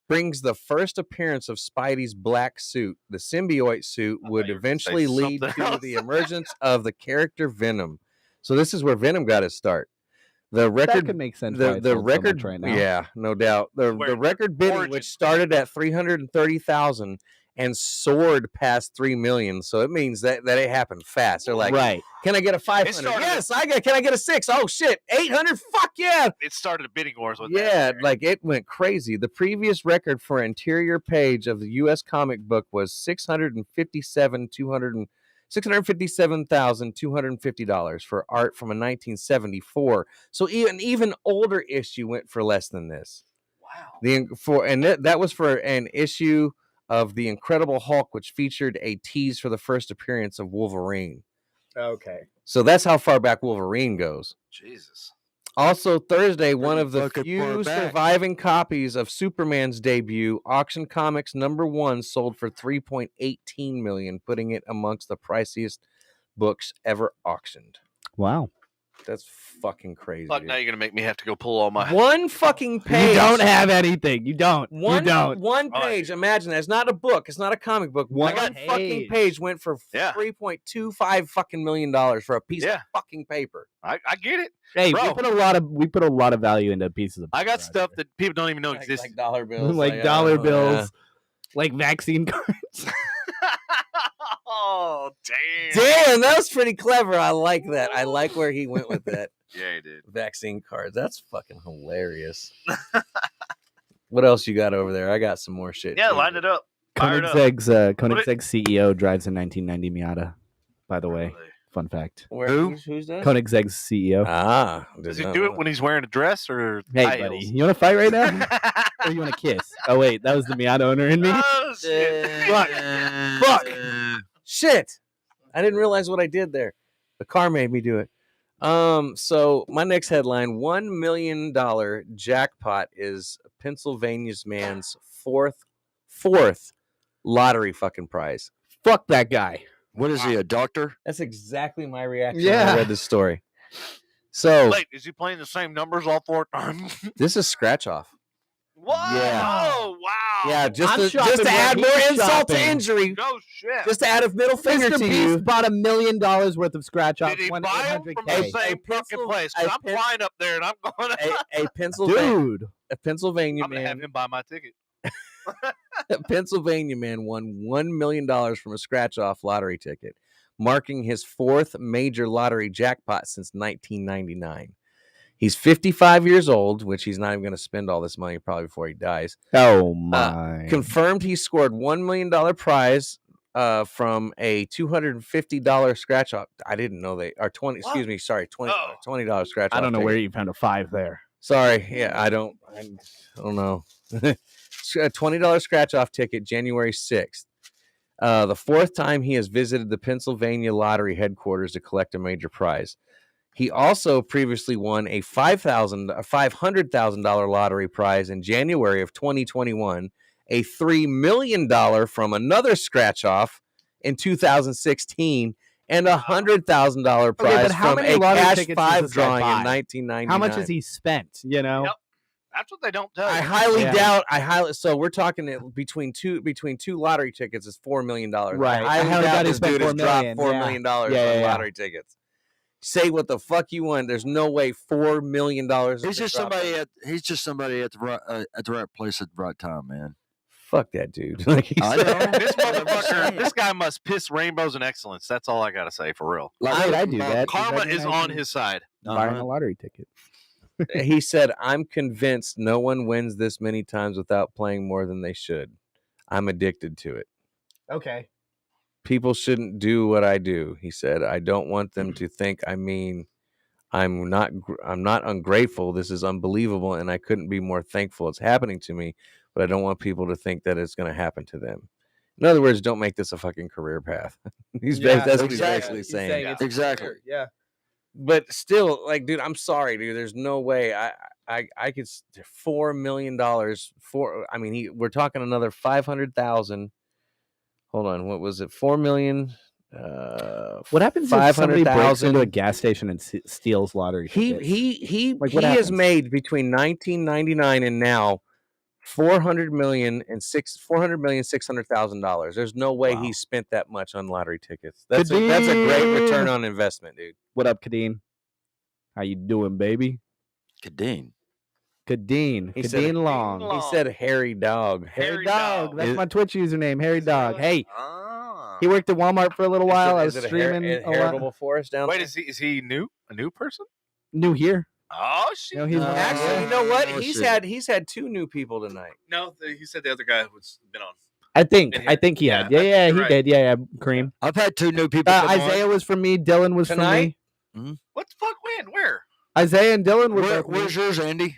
brings the first appearance of Spidey's black suit. The symbiote suit would eventually lead to the emergence of the character Venom. So this is where Venom got his start. The record that could make sense. The record right now. Yeah, no doubt. The record bidding, which started at $330,000 and soared past $3 million. So it means that it happened fast. They're like, right? Can I get a 500? Yes, I get. Can I get a 6? Oh shit, 800? Fuck yeah! It started a bidding wars with that. Yeah, like it went crazy. The previous record for interior page of the U.S. comic book was $657,250 for art from a 1974. So even older issue went for less than this. Wow. That was for an issue of The Incredible Hulk, which featured a tease for the first appearance of Wolverine. Okay. So that's how far back Wolverine goes. Jesus. Also, Thursday, one of the few surviving copies of Superman's debut, Auction Comics #1, sold for $3.18 million, putting it amongst the priciest books ever auctioned. Wow. That's fucking crazy. Fuck, now you're going to make me have to go pull all my... One fucking page. You don't have anything. You don't. One page. Imagine that. It's not a book. It's not a comic book. One fucking page went for $3.25 fucking million for a piece of fucking paper. I get it. Hey, we put a lot of value into pieces of paper. I got stuff that people don't even know exists. Like dollar bills. Like dollar bills. Like vaccine cards. Oh, damn. Damn, that was pretty clever. I like that. I like where he went with that. Yeah, he did. Vaccine cards. That's fucking hilarious. What else you got over there? I got some more shit. Yeah, line it up. Koenigsegg's CEO drives a 1990 Miata, by the way. Fun fact. Who's that? Koenigsegg's CEO. Does he do it when he's wearing a dress or Hey, buddy, you want to fight right now? Or you want to kiss? Oh, wait, that was the Miata owner in me? Oh, shit. Fuck. Shit. I didn't realize what I did there. The car made me do it. So my next headline, $1 million jackpot is Pennsylvania's man's fourth lottery fucking prize. Fuck that guy. What is he, a doctor? That's exactly my reaction when I read this story. So wait, is he playing the same numbers all 4 times? This is scratch off. Whoa! Yeah. Oh, wow! Yeah, just to add more insult to injury. No shit. Just to add a middle finger Mr. to Beast you. bought $1 million worth of scratch offs. Did he buy them from the same fucking place? Because I'm flying up there and I'm going to... A Pennsylvania man. I'm going to have him buy my ticket. A Pennsylvania man won $1 million from a scratch-off lottery ticket, marking his fourth major lottery jackpot since 1999. He's 55 years old, which he's not even going to spend all this money probably before he dies. Oh, my. Confirmed he scored $1 million prize from a $250 scratch-off. I didn't know they are 20. What? Excuse me, sorry, $20 scratch-off. I don't know ticket. where you found a 5 there. Sorry, yeah, I don't know. A $20 scratch-off ticket, January 6th. The fourth time he has visited the Pennsylvania Lottery headquarters to collect a major prize. He also previously won a $500,000 lottery prize in January of 2021, a $3 million from another scratch-off in 2016, and a $100,000 prize from a Cash 5 drawing in 1999. How much has he spent? You know, Yep. That's what they don't tell you. I highly doubt. So we're talking between two lottery tickets is $4 million. Right. I highly doubt this dude has dropped $4 $4 million on lottery tickets. Say what the fuck you want. There's no way $4 million. He's just somebody at the right place at the right time, man. Fuck that dude. I know. This motherfucker, this guy must piss rainbows and excellence. That's all I gotta say, for real. I do that. Karma is on his side. Buying a lottery ticket. He said, "I'm convinced no one wins this many times without playing more than they should. I'm addicted to it. Okay. People shouldn't do what I do," he said. "I don't want them to think I'm not ungrateful. This is unbelievable, and I couldn't be more thankful it's happening to me, but I don't want people to think that it's going to happen to them." In other words, don't make this a fucking career path. That's what he's basically saying. Exactly. Yeah. But still, like, dude, I'm sorry, dude. There's no way I could $4 million we're talking another 500,000. Hold on, what was it? 4 million. What happens if somebody breaks into a gas station and steals lottery tickets? He has made between 1999 and now $400,600,000. There's no way he spent that much on lottery tickets. That's a great return on investment, dude. What up, Kadeen? How you doing, baby? Kadeen. Long. He said hairy dog. Hairy dog. That's my Twitch username, Hairy Dog. Hey, he worked at Walmart for a little while. I was streaming a Heritable Forest down there. Wait, is he new? A new person? New here. Oh shit! No, actually, you know what? He's had 2 new people tonight. No, he said the other guy who's been on. I think he had. Yeah, he did. Yeah, Kareem. I've had 2 new people. Isaiah was from me. Dylan was tonight? from me. What the fuck? When? Where? Isaiah and Dylan were. Where's yours, Andy?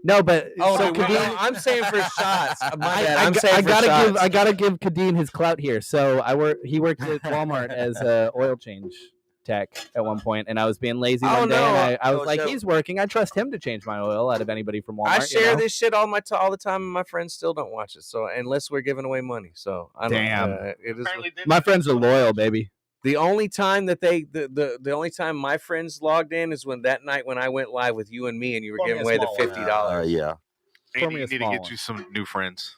No, but Kadeen, I'm saying for shots. I gotta give Kadeen his clout here. So he worked at Walmart as a oil change tech at one point, and I was being lazy one day, and I was like, he's working. I trust him to change my oil out of anybody from Walmart. I share this shit all the time, and my friends still don't watch it. So unless we're giving away money, so I don't. It is. My friends are loyal, baby. The only time that the only time my friends logged in is that night when I went live with you and me, and you were giving away the $50. Yeah. Andy, you need to get you some new friends.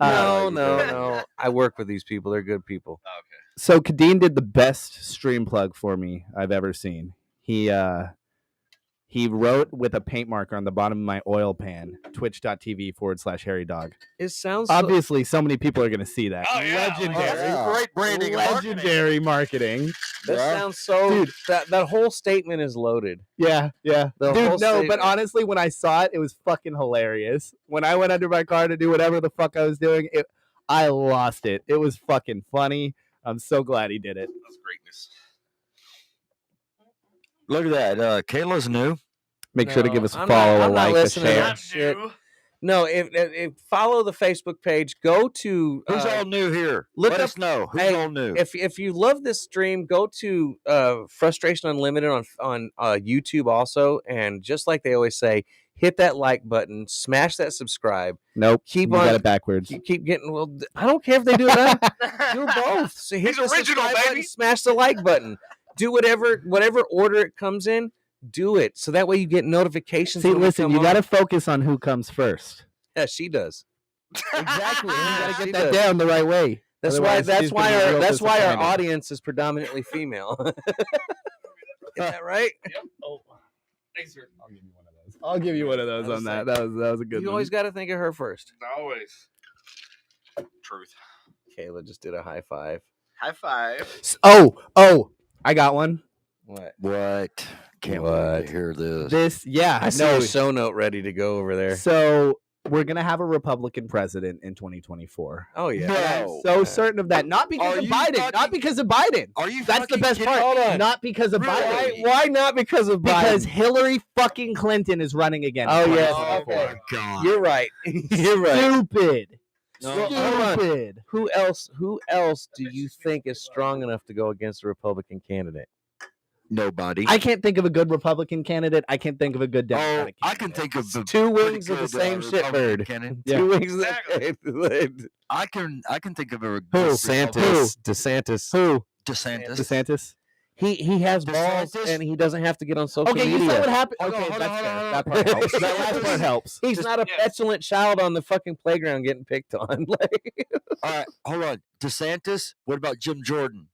No. I work with these people. They're good people. Oh, okay. So Kadeen did the best stream plug for me I've ever seen. He wrote with a paint marker on the bottom of my oil pan, twitch.tv/Hairy Dog. It sounds obviously so many people are going to see that. Oh, yeah. Legendary. Great branding. Legendary marketing. That sounds so. Dude, that whole statement is loaded. Yeah. But honestly, when I saw it, it was fucking hilarious. When I went under my car to do whatever the fuck I was doing, I lost it. It was fucking funny. I'm so glad he did it. That's greatness. Look at that. Kayla's new. Make sure to give us a follow, a like, a share. Shit. No, if follow the Facebook page, go to who's all new here. Let us know who's all new. If you love this stream, go to Frustration Unlimited on YouTube also, and just like they always say, hit that like button, smash that subscribe. Nope, you got it backwards. Keep getting. Well, I don't care if they do it. Do both. So hit the original, subscribe baby. button, smash the like button. Do whatever order it comes in. Do it so that way you get notifications. See, listen, you got to focus on who comes first. Yeah, she does. Exactly. You got to get that down the right way. That's why our audience is predominantly female. Is that right? Yep. Oh. Thanks, sir. I'll give you one of those on that. That was a good one. You always got to think of her first. Always. Truth. Kayla just did a high five. High five. Oh, I got one. What? Can't wait to hear this. I see a show note ready to go over there. So we're gonna have a Republican president in 2024. Oh yeah, No. So certain of that. Not because of Biden. Not because of Biden. Are you? That's the best part. Hold on. Not because of Biden. Why not because of Biden? Because Hillary fucking Clinton is running again. Oh yes. Oh Okay. my God. You're right. You're right. Stupid. No, hold on. Stupid. Who else do you think is strong enough to go against a Republican candidate? Nobody. I can't think of a good Republican candidate. I can't think of a good Democratic I candidate. can think of the Two pretty wings of the good, same Republican shitbird. candidate. Yeah. Two wings of Exactly. I can think of a DeSantis. Who? DeSantis. DeSantis. He has balls DeSantis? and he doesn't have to get on social Okay, media. you saw what happened. Hold on, Okay, hold that's on, fair. hold on, That hold part on. helps. That last part helps. He's not a petulant child on the fucking playground getting picked on. Like All right, hold on. DeSantis. What about Jim Jordan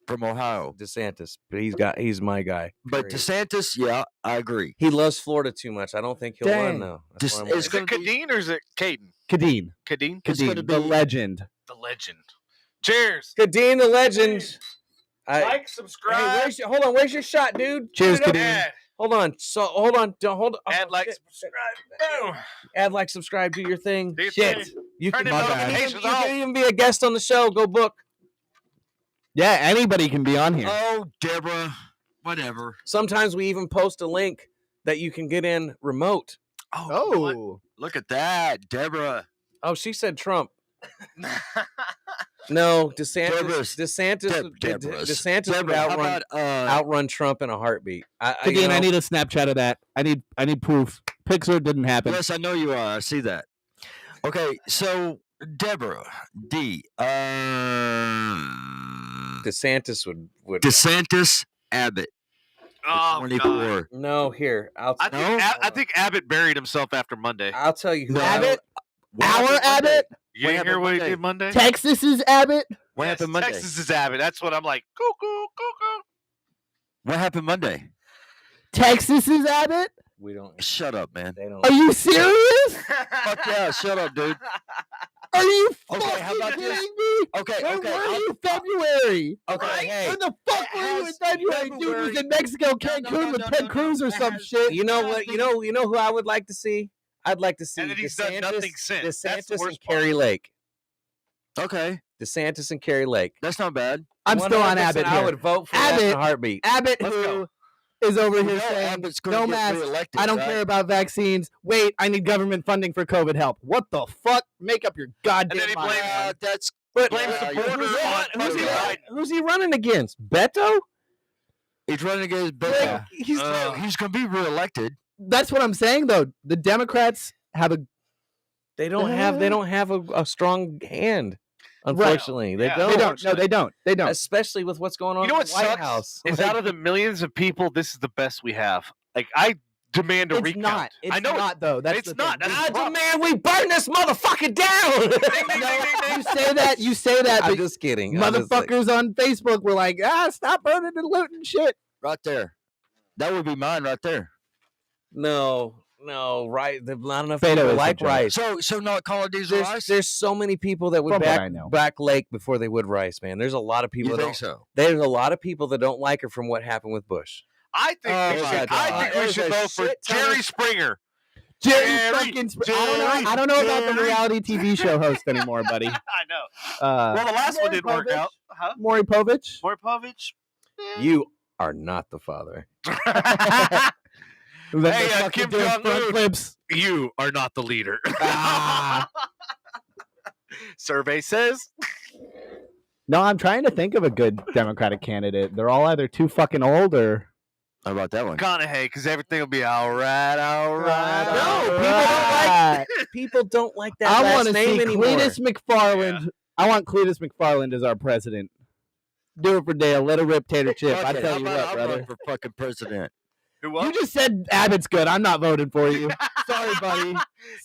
from Ohio? DeSantis, but he's my guy. But period. DeSantis, yeah, I agree. He loves Florida too much. I don't think he'll Dang. run though. That's Just- why I'm it's like- Is it Kadeen or is it Caden? Kadeen. Kadeen? It's gonna Kadeen. The be- legend. The legend. Cheers. Kadeen the legend. Like, subscribe. Hey, hold on. Where's your shot, dude? Cheers, Put it up. Kadeen. Add, Hold on. So hold on. Don't hold. add, like, shit. subscribe. Boom. Add, like, subscribe, do your thing. Do your Shit. thing. You Turn can, the you can notifications even- you off. can even be a guest on the show. Go book. Yeah, anybody can be on here. Oh, Deborah, whatever. Sometimes we even post a link that you can get in remote. Oh. Look at that, Deborah. Oh, she said Trump. No, Deborah's- DeSantis would Deborah, how outrun, about outrun Trump in a heartbeat. Kadeen, I need a Snapchat of that. I need proof. Pixar didn't happen. Yes, I know you are. I see that. Okay, so Deborah D. DeSantis would. DeSantis Abbott. Oh, 24. God. No, here I'll. I think Abbott buried himself after Monday. I'll tell you who. Abbott? What Our happened Monday? Abbott? You What didn't hear happened what he Monday? did Monday? Texas is Abbott? What Yes, happened Monday? Texas is Abbott. That's what I'm like. Cuckoo, cuckoo. What happened Monday? Texas is Abbott? We don't. Shut up, man. They don't. Are you serious? Fuck yeah, shut up, dude. Are you Okay, fucking how about kidding this? me? Okay, Where okay. were you in February? Okay, hey. When the fuck were you in has February? Dude was in Mexico, Cancun with Ted Cruz or some shit. You know what? You know who I would like to see? I'd like to see And then he's done nothing since. That's the DeSantis and worst part. Carrie Lake. Okay, DeSantis and Carrie Lake. that's not bad. I'm still on 100%, Abbott I here. would vote for that in Abbott. a heartbeat. Abbott, Let's who go. is over You here know saying, Abbott's gonna no get masks. reelected, I don't right? care about vaccines. Wait, I need government funding for COVID help. What the fuck? Make up your goddamn And then he mind. blames- That's But Blame yeah, supporters you're- on who's, he, fucking Biden. who's he running against? Beto? he's running against Bill. Yeah. He's gonna be reelected. That's what I'm saying, though. The Democrats have a They don't have a strong hand. Unfortunately, they Yeah. don't. They don't. No, they don't. They don't. Especially with what's going on You know in what the White sucks? House. Is Like, out of the millions of people, this is the best we have. Like, I demand a It's recount. not. It's I know not, though. That's it's the not. thing. That's I the problem. demand we burn this motherfucker down. You say that. You say that. I'm But just kidding. I'm just like- motherfuckers on Facebook were like, stop burning and looting shit. Right there. That would be mine right there. no, right. There's not enough Beto people is like the joke. rice. So not Call of Diesel rice? There's so many people that would From what I know. back Lake before they would rice, man. There's a lot of people. You that think don't, so? There's a lot of people that don't like her from what happened with Bush. I think Oh we my should, God. I think we There's should a vote for shit ton of- Jerry Springer. Jerry fucking. I don't know about the Jerry. reality TV show host anymore, buddy. I know. Well, the last one didn't work out. Huh? Maury Povich. Maury Povich? You are not the father. Who then Hey, they fucking Kim do front Jong-un. flips. You are not the leader. Ah. Survey says. No, I'm trying to think of a good Democratic candidate. They're all either too fucking old or. How about that one? McConaughey, because everything will be all right, all right. No, people don't like that I last want to name see anymore. Cletus McFarland. I want Cletus McFarland as our president. Do it for Dale. Let her rip tater chip. I Okay, tell how you about what, I'll brother. run for fucking president. Who You won? just said Abbott's good. I'm not voting for you. Sorry, buddy.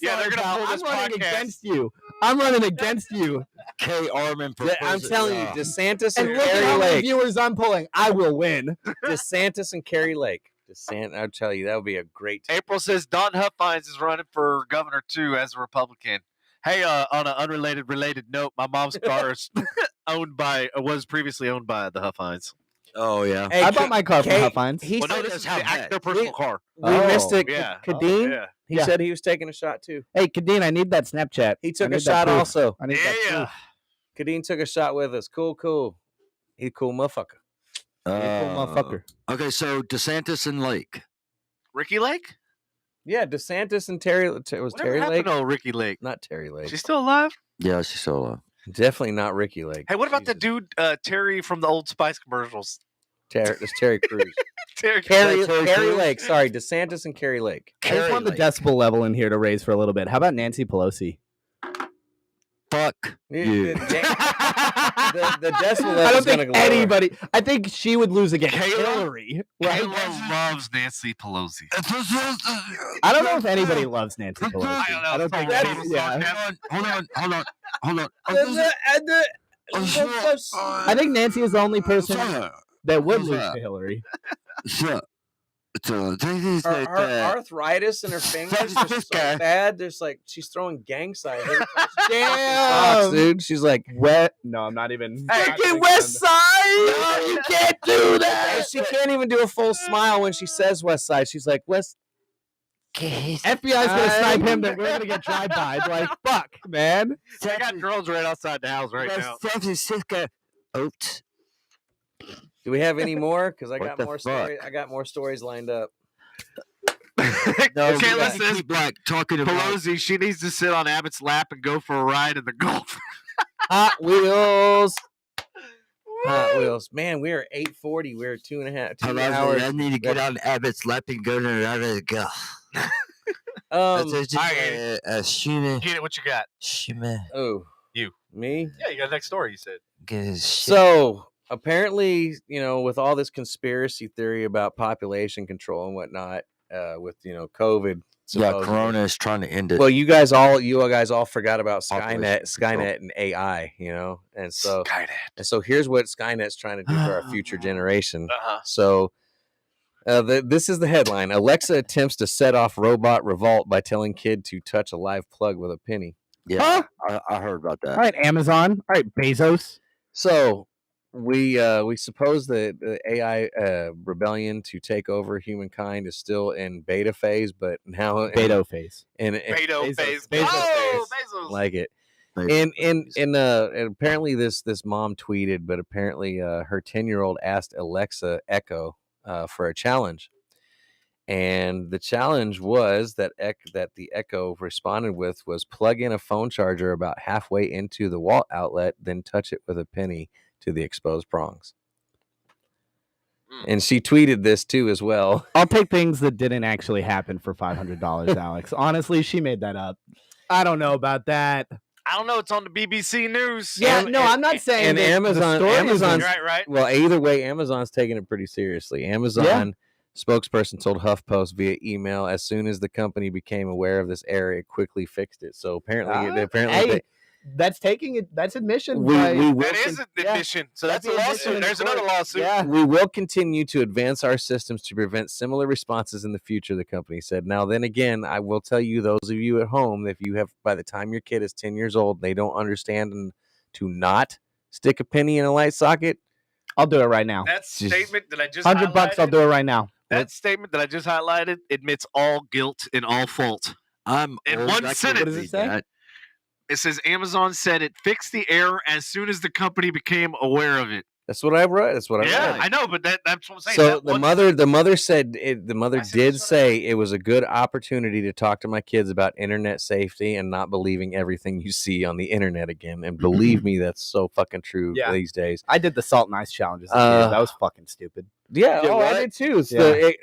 Yeah, they're Sorry, gonna pal. pull this I'm running podcast. against you. I'm running against you. K. Armin for I'm president. telling you, Yeah. DeSantis And and look at how Carrie many Lake. viewers I'm pulling. I will win. DeSantis and Carrie Lake. I'll tell you, that would be a great. April says Don Huffines is running for governor too as a Republican. Hey, on an related note, my mom's car is was previously owned by the Huffines. Oh yeah, Hey, I bought my car from Huffines. He said this is their personal car. We missed it. Yeah. Kadeen, yeah. he said he was taking a shot too. Hey, Kadeen, I need that Snapchat. He took a shot also. I need that proof. Kadeen took a shot with us. Cool. He's a cool motherfucker. Cool motherfucker. Okay, so DeSantis and Lake. Ricky Lake? Yeah, DeSantis and Terry. Terry Lake? No, Ricky Lake. Not Terry Lake. She's still alive? Yeah, she's still alive. Definitely not Ricky Lake. Hey, what about the dude Terry from the Old Spice commercials? It's Terry Crews. Terry Lake. Sorry, DeSantis and Carrie Lake. I just want the decibel level in here to raise for a little bit. How about Nancy Pelosi? Fuck you. The decimal level. I don't think anybody. I think she would lose against Hillary. Right? Kayla loves Nancy Pelosi. I don't know if anybody loves Nancy Pelosi. I don't think Hold on. I think Nancy is the only person that would lose to Hillary. Her arthritis in her fingers is so bad. There's like she's throwing gang signs. Damn, dude. She's like wet. No, I'm not even. Freaking West Side. No, you can't do that. She can't even do a full smile when she says West Side. She's like West. FBI's gonna snipe him. Then we're gonna get drive-by. Like fuck, man. I got drones right outside the house right now. San Francisco. Oops. Do we have any more? Because I got more stories. I got more stories lined up. Kayla says talking about Pelosi, she needs to sit on Abbott's lap and go for a ride in the Gulf. Hot Wheels. Hot Wheels. Man, we are 8:40. We're 2.5 hours. I need to get on Abbott's lap and go to the Gulf. Get it, what you got? Oh, you. Me? Yeah, you got the next story, you said. So apparently, with all this conspiracy theory about population control and whatnot, with COVID. Yeah, Corona is trying to end it. Well, you guys all forgot about Skynet and AI, and so Skynet. And so here's what Skynet's trying to do for our future generation. Uh-huh. So this is the headline: Alexa attempts to set off robot revolt by telling kid to touch a live plug with a penny. Yeah, I heard about that. All right, Amazon. All right, Bezos. So we suppose that the AI rebellion to take over humankind is still in beta phase, but now beta phase. Beta phase. Bezos. Like it. And apparently this mom tweeted, but apparently her 10-year-old asked Alexa Echo for a challenge. And the challenge was that the Echo responded with was plug in a phone charger about halfway into the wall outlet, then touch it with a penny to the exposed prongs. And she tweeted this too as well. I'll take things that didn't actually happen for $500, Alex. Honestly, she made that up. I don't know about that. I don't know. It's on the BBC News. Yeah, I'm not saying. And Amazon's right. Well, either way, Amazon's taking it pretty seriously. Amazon spokesperson told HuffPost via email as soon as the company became aware of this error, it quickly fixed it. So apparently, that's taking it. That's admission. That is an admission. So that's a lawsuit. There's another lawsuit. Yeah. We will continue to advance our systems to prevent similar responses in the future, the company said. Now, then again, I will tell you, those of you at home, if you have, by the time your kid is 10 years old, they don't understand to not stick a penny in a light socket, I'll do it right now. That statement that I just $100, I'll do it right now. That statement that I just highlighted admits all guilt and all fault. In one sentence. What does it say? It says Amazon said it fixed the error as soon as the company became aware of it. That's what I wrote. That's what I read. Yeah, I know, but that's what I'm saying. So the mother said the mother did say it was a good opportunity to talk to my kids about internet safety and not believing everything you see on the internet again. And believe me, that's so fucking true these days. I did the salt and ice challenges. That was fucking stupid. Yeah, I did too.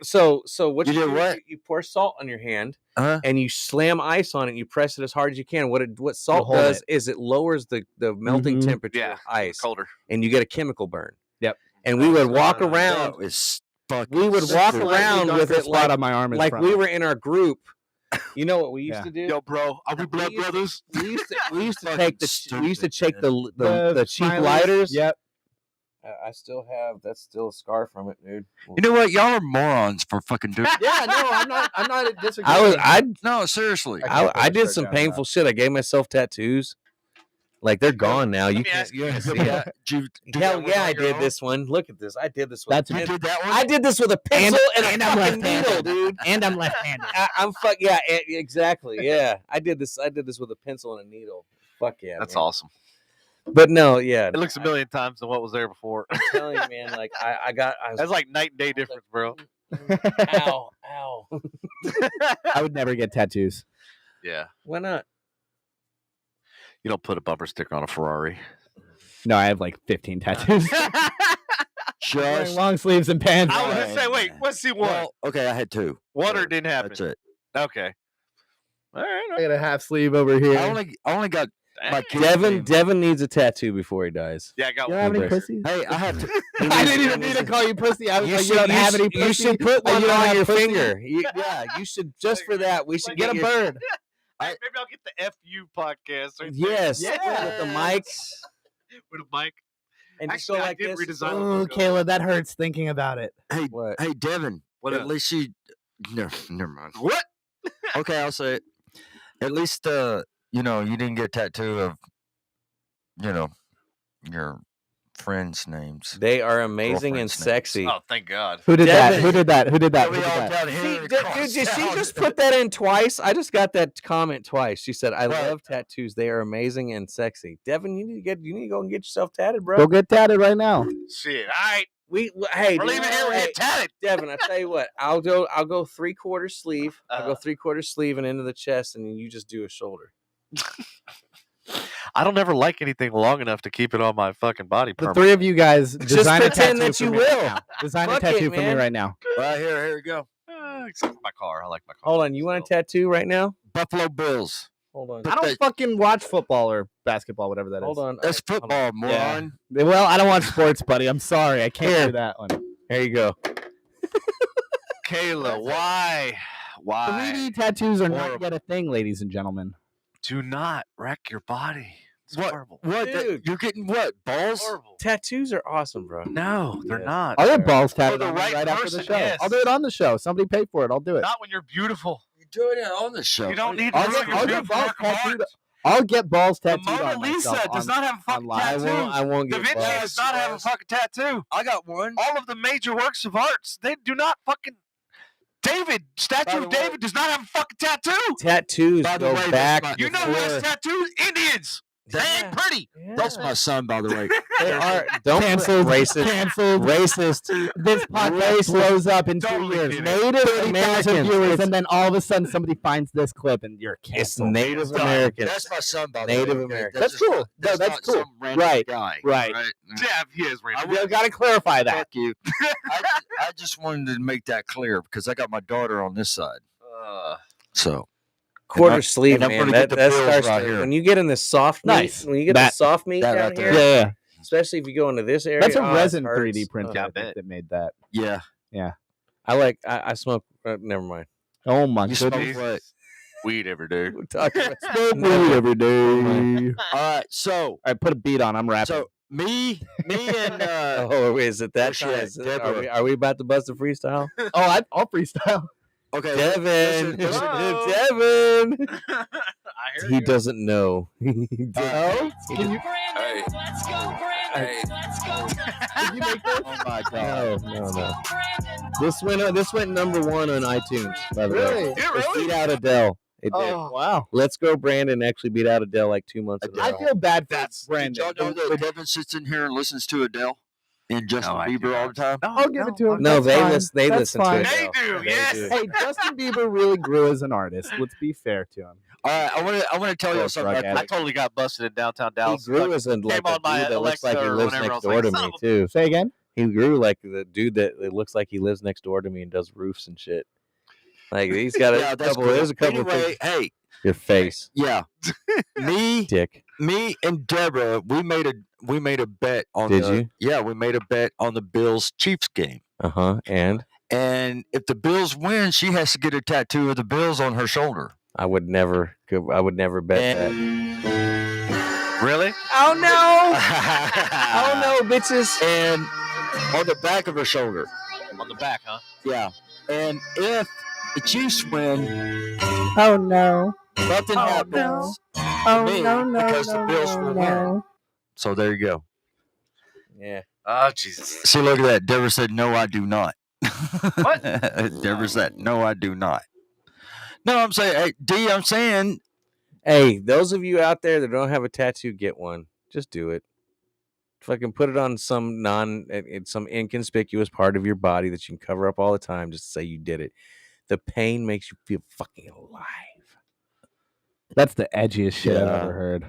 So what you do? What? You pour salt on your hand and you slam ice on it. And you press it as hard as you can. What salt does is it lowers the melting temperature of ice, colder, and you get a chemical burn. Yep. And we would walk around. We would walk around with it like on my arm, like we were in our group. You know what we used to do? Yo, bro, are we blood brothers? We used to take the cheap lighters. Yep. I still have. That's still a scar from it, dude. You know what? Y'all are morons for fucking doing. Yeah, no, I'm not disagreeing. No, seriously. I did some painful shit. I gave myself tattoos. Like they're gone now. You can't see it. Hell yeah, I did this one. Look at this. I did this with you did that one? I did this with a pencil and a fucking needle, dude. And I'm left-handed. I'm exactly. Yeah. I did this with a pencil and a needle. Fuck yeah. That's man. awesome. But no, yeah. It looks a million times than what was there before. I'm telling you, man, like I was, That's like night and day difference, bro. ow. I would never get tattoos. Yeah. Why not? You don't put a bumper sticker on a Ferrari. No, I have like 15 tattoos. Just long sleeves and pants. I was going to say, wait, let's see one. well, okay, I had 2. One or it didn't happen. That's it. Okay. All right. I got a half sleeve over here. I only got my kid's name. Devin needs a tattoo before he dies. Yeah, I got You one. don't have any Chris. pussies? Hey, I have to. I didn't even mean to call you pussy. I was like, you don't have any pussy. You should put Oh, one you don't on have your pussy? finger. You should just for that. We should Get a your- bird. Maybe I'll get the FU podcast. Right Yes, Yeah. with the mic With a mic. and just Actually, go I like did this. redesign the Oh, logo. Kayla, that hurts thinking about it. Hey, What? hey, Devin. What at up? least you. No, never mind. What? Okay, I'll say it. At least, you didn't get a tattoo of, your friends' names. They are amazing and Girlfriend's names. sexy. Oh, thank God. Who did Devin. that? Who did that? Who did that? Who We did all that? down here. See, and did crossed she out. just put that in twice? I just got that comment twice. She said, "I What? love tattoos. They are amazing and sexy." Devin, you need to go and get yourself tatted, bro. Go get tatted right now. Shit. All right. Hey, We're leaving here. We're hey, getting tatted. Devin, I tell you what, I'll go 3/4 sleeve. I'll go Uh-huh. 3/4 sleeve and into the chest, and then you just do a shoulder. I don't ever like anything long enough to keep it on my fucking body. The permanently. three of you guys design a pretend tattoo that for you me right will. now. Design Fuck a tattoo it, for me man. right now. Right here we go. Except for my car. I like my car. Hold on, you want a tattoo right now? Buffalo Bills. Hold on. I don't fucking watch football or basketball, whatever that is. Hold on. That's All right, football, Yeah. moron. Well, I don't watch sports, buddy. I'm sorry. I can't Here. do that one. Here you go. Kayla, why? 3D tattoos are not Horrible. yet a thing, ladies and gentlemen. Do not wreck your body. It's What? horrible. What? Dude. You're getting what? Balls? Horrible. Tattoos are awesome, bro. No, they're Yeah. not. I'll get balls For tatted the on me right right after the person, show. yes. I'll do it on the show. Somebody pay for it. I'll do it. Not when you're beautiful. You're doing it on the show. You don't need to I'll do get, it. You're I'll get beautiful balls work of tattooed. art. I'll get balls The tattooed Mona on Lisa myself. does not have a fucking online. tattoo. I won't Da get Vinci balls. does not have a fucking tattoo. I got one. All of the major works of arts, they do not fucking. Statue of David does not have a fucking tattoo. Tattoos By the go way, back. that's You know who has tattoos? Indians. They ain't pretty. That's my son, by the way. They are. Don't Canceled. racist. Canceled. Racist. This podcast blows up in 2 Totally years. kidding. Native 30,000 Americans. viewers, It's- and then all of a sudden somebody finds this clip and you're It's canceled. Native Done. Americans. That's my son, by the Native way. American. That's just cool. not- No, that's that's not cool. some random Right, guy. right. Yeah, he is random. You got to clarify that. Fuck you. I just wanted to make that clear because I got my daughter on this side. So Quarter I- sleeve, and I'm man. gonna That, get the that bills starts right to- here. when you get in this soft meat. Nice. When you get That- the soft meat that down right here, there. Yeah. especially if you go into this area. That's a oh, it resin hurts. 3D printer Yeah, I I think bet. that made that. yeah, I smoke. Never mind. Oh my you goodness. smoke what? Weed every day. We're talking about Smoke weed every day. All right, so All right, put a beat on. I'm rapping. so me and Oh, wait, is it that Where's she time? at? Is it- Deborah. are we about to bust a freestyle? I'll freestyle. okay, Devin, listen, Hello? Devin. I hear He you. doesn't know. He doesn't- Oh, can you, Hey. Hey. can you make this? Oh my god! No. This went number 1 on iTunes. By the way, Really? Yeah, It really? beat out Adele. It did. Oh, wow. Let's Go, Brandon. Actually beat out Adele like 2 months ago. I feel bad for That's- Did Brandon. y'all know that Devin sits in here and listens to Adele and Justin No, I do Bieber all not. the time? I'll give it to him. No, That's they fine. they That's listen fine. to it. They do, yes. Hey, Justin Bieber really grew as an artist. Let's be fair to him. All right, I want to tell you Poor something. drug about I addict. totally got busted in downtown He Dallas. grew as a, like, a on my dude that looks like he Alexa or lives whatever. I next was door like, to son me of a- too. Say again. He grew like the dude that it looks like he lives next door to me and does roofs and shit. Like he's got Yeah, a that's couple. cool. There's a couple. Anyway, of things. hey, Your face, yeah, dick. me and Deborah, we made a bet on. Did the, you? Yeah, we made a bet on the Bills Chiefs game. And And if the Bills win, she has to get a tattoo of the Bills on her shoulder. I would never bet that. Really? Oh no! Oh no, bitches! And on the back of her shoulder. On the back, huh? Yeah. And if the Chiefs win, Oh no! nothing happens to me because the Bills will win. So there you go. Yeah. Oh, Jesus. See, look at that. Deborah said, "No, I do not." What? Deborah said, "No, I do not." No, I'm saying, hey, D, I'm saying, Hey, those of you out there that don't have a tattoo, get one. Just do it. Fucking put it on some some inconspicuous part of your body that you can cover up all the time. Just to say you did it. The pain makes you feel fucking alive. That's the edgiest shit I've Yeah. ever heard.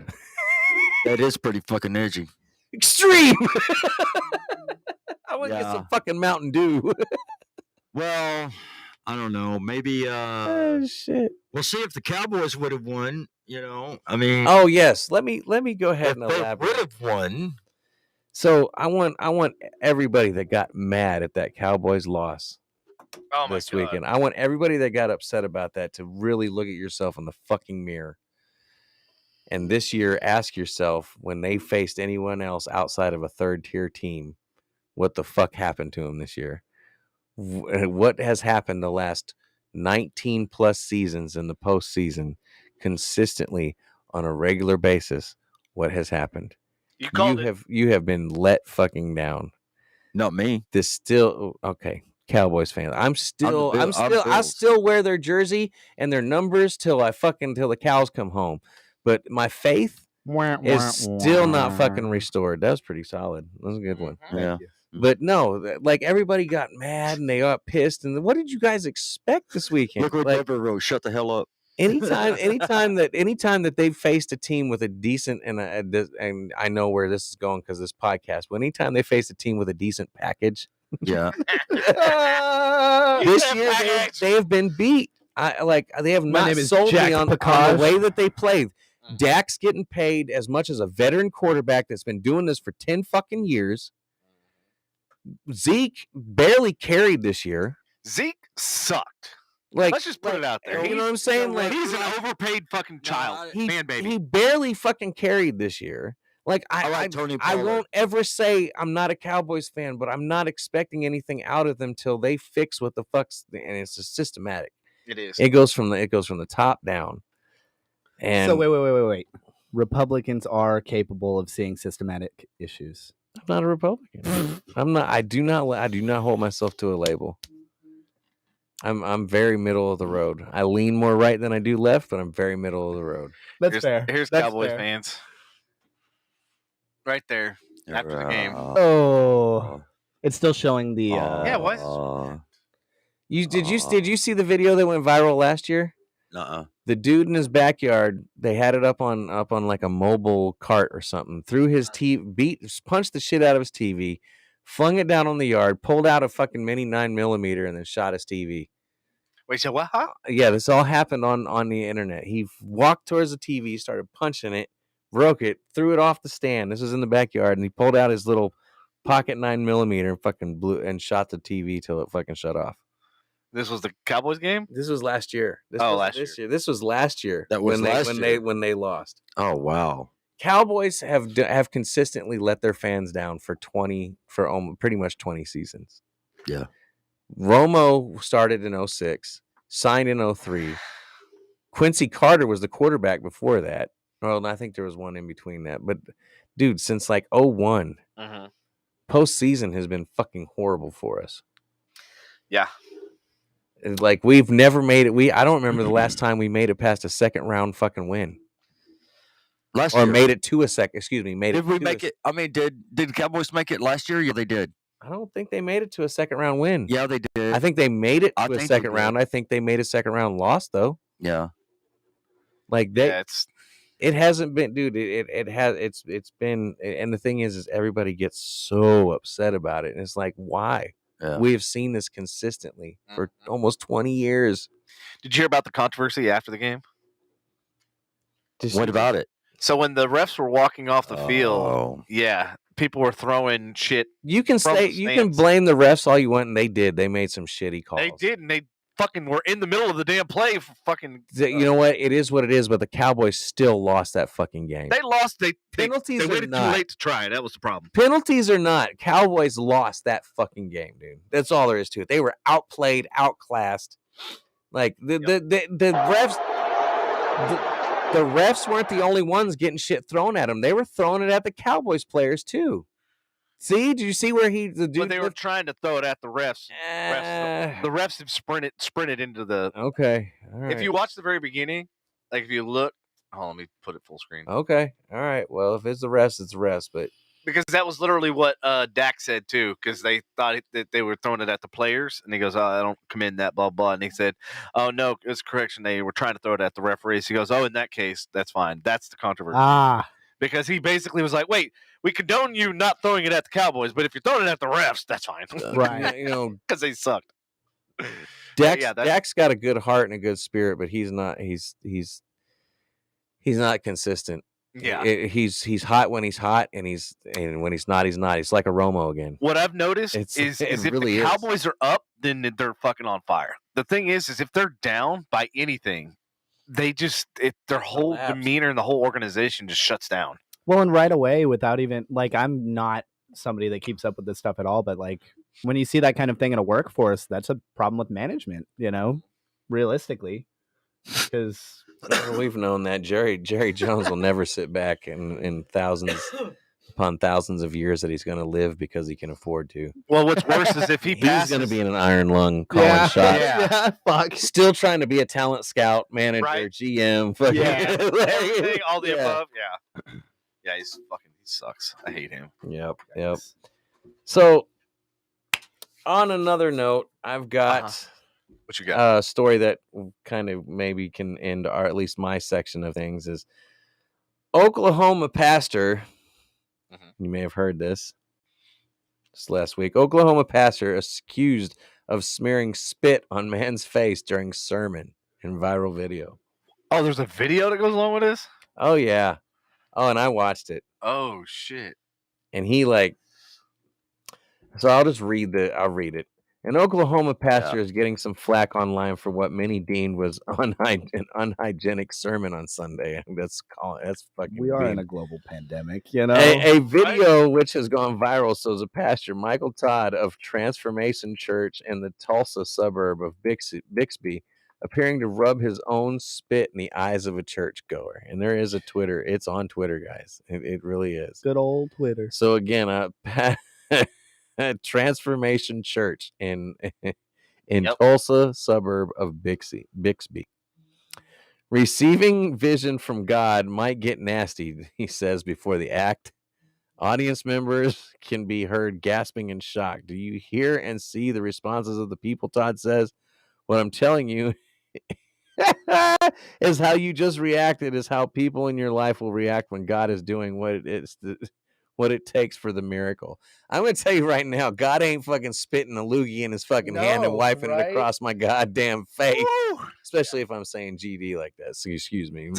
that is pretty fucking edgy. Extreme. I want to get Yeah. some fucking Mountain Dew. Well, I don't know. Maybe Oh shit. we'll see if the Cowboys would have won. You know, I mean, Oh yes. Let me go ahead if and they elaborate. would have won. So I want everybody that got mad at that Cowboys loss Oh, my this God. weekend. I want everybody that got upset about that to really look at yourself in the fucking mirror. And this year, ask yourself, when they faced anyone else outside of a third tier team, what the fuck happened to them this year? What has happened the last 19 plus seasons in the postseason consistently on a regular basis? What has happened? You called it. You have been let fucking down. Not me. This still okay, Cowboys fan. I still wear their jersey and their numbers till the cows come home. But my faith is still not fucking restored. That was pretty solid. That was a good one. Yeah. But no, like everybody got mad and they got pissed. And what did you guys expect this weekend? Look what Like, Deborah wrote. Shut the hell up. anytime that they've faced a team with a decent and I know where this is going because this podcast, but anytime they face a team with a decent package, Yeah. this year they have been beat. They have not sold me on the way that they played. Dak's getting paid as much as a veteran quarterback that's been doing this for 10 fucking years. Zeke barely carried this year. Zeke sucked. Like, let's just put it out there. You know what I'm saying? Like, he's an overpaid fucking child, man, baby. He barely fucking carried this year. Like I won't ever say I'm not a Cowboys fan, but I'm not expecting anything out of them till they fix what the fuck's, and it's just systematic. It is. It goes from the top down. And so wait. Republicans are capable of seeing systematic issues. I'm not a Republican. I'm not. I do not hold myself to a label. I'm very middle of the road. I lean more right than I do left, but I'm very middle of the road. That's fair. Here's That's Cowboys fair. fans. Right there after the game. Oh, it's still showing the. Yeah, what? Did you see the video that went viral last year? The dude in his backyard, they had it up on like a mobile cart or something. Threw his TV, punched the shit out of his TV, flung it down on the yard, pulled out a fucking mini 9mm, and then shot his TV. Wait, so what? Huh? Yeah, this all happened on the internet. He walked towards the TV, started punching it, broke it, threw it off the stand. This was in the backyard, and he pulled out his little pocket 9mm and fucking blew and shot the TV till it fucking shut off. This was the Cowboys game? This was last year. This was last year. That was when they lost. Oh wow. Cowboys have consistently let their fans down for pretty much 20 seasons. Yeah. Romo started in 06, signed in 03. Quincy Carter was the quarterback before that. Well, I think there was one in between that. But dude, since like 01, postseason has been fucking horrible for us. Yeah. Like we've never made it. I don't remember the last time we made it past a second round fucking win. Last year. Made it to a second. Excuse me. Did we make it? I mean, did the Cowboys make it last year? Yeah, they did. I don't think they made it to a second round win. Yeah, they did. I think they made it to a second round. I think they made a second round loss though. Yeah. Like it hasn't been, dude. It's been, and the thing is everybody gets so upset about it, and it's like, why? Yeah. We have seen this consistently for almost 20 years. Did you hear about the controversy after the game? What about it? So when the refs were walking off the field, people were throwing shit. You can blame the refs all you want, and they did. They made some shitty calls. They did, and fucking were in the middle of the damn play for fucking. You know what? It is what it is. But the Cowboys still lost that fucking game. They lost. They Penalties waited too late to try. That was the problem. Penalties or not, Cowboys lost that fucking game, dude. That's all there is to it. They were outplayed, outclassed. Like the refs. The refs weren't the only ones getting shit thrown at them. They were throwing it at the Cowboys players too. See, did you see where the dude? But they were trying to throw it at the refs. The refs have sprinted into the. Okay, all right. If you watch the very beginning, like if you look, let me put it full screen. Okay, all right. Well, if it's the refs, it's the refs. But because that was literally what Dak said too, because they thought that they were throwing it at the players, and he goes, "Oh, I don't commend that, blah blah." And he said, "Oh no, it's correction. They were trying to throw it at the referees." He goes, "Oh, in that case, that's fine. That's the controversy." Because he basically was like, "Wait, we condone you not throwing it at the Cowboys, but if you're throwing it at the refs, that's fine." Right? You know, because they sucked. Dak's got a good heart and a good spirit, but he's not. He's not consistent. Yeah, he's hot when he's hot, and when he's not, he's not. He's like a Romo again. What I've noticed is if the Cowboys are up, then they're fucking on fire. The thing is if they're down by anything, they just their whole demeanor and the whole organization just shuts down. Well, and right away, without even like, I'm not somebody that keeps up with this stuff at all, but like when you see that kind of thing in a workforce, that's a problem with management. You know, realistically, because. We've known that Jerry Jones will never sit back in thousands upon thousands of years that he's going to live because he can afford to. Well, what's worse is if he's going to be in an iron lung calling shots. Yeah, fuck. Still trying to be a talent scout, manager, right? GM, Everything, all the above. Yeah, he sucks. I hate him. Yep. So, on another note, I've got. What you got? A story that kind of maybe can end at least my section of things is Oklahoma pastor. You may have heard this last week. Oklahoma pastor accused of smearing spit on man's face during sermon in viral video. Oh, there's a video that goes along with this? Oh, yeah. Oh, and I watched it. Oh, shit. And he so I'll read it. An Oklahoma pastor is getting some flack online for what many deemed was an unhygienic sermon on Sunday. That's fucking. We are in a global pandemic, you know. A video which has gone viral shows a pastor, Michael Todd of Transformation Church in the Tulsa suburb of Bixby, appearing to rub his own spit in the eyes of a churchgoer. And there is a Twitter. It's on Twitter, guys. It really is. Good old Twitter. So again, Transformation Church in Tulsa suburb of Bixby. Receiving vision from God might get nasty, he says before the act. Audience members can be heard gasping in shock. Do you hear and see the responses of the people? Todd says, what I'm telling you is how you just reacted is how people in your life will react when God is doing what it takes for the miracle. I'm going to tell you right now, God ain't fucking spitting a loogie in his fucking hand and wiping it across my goddamn face. Woo! Especially if I'm saying GD like that. So excuse me.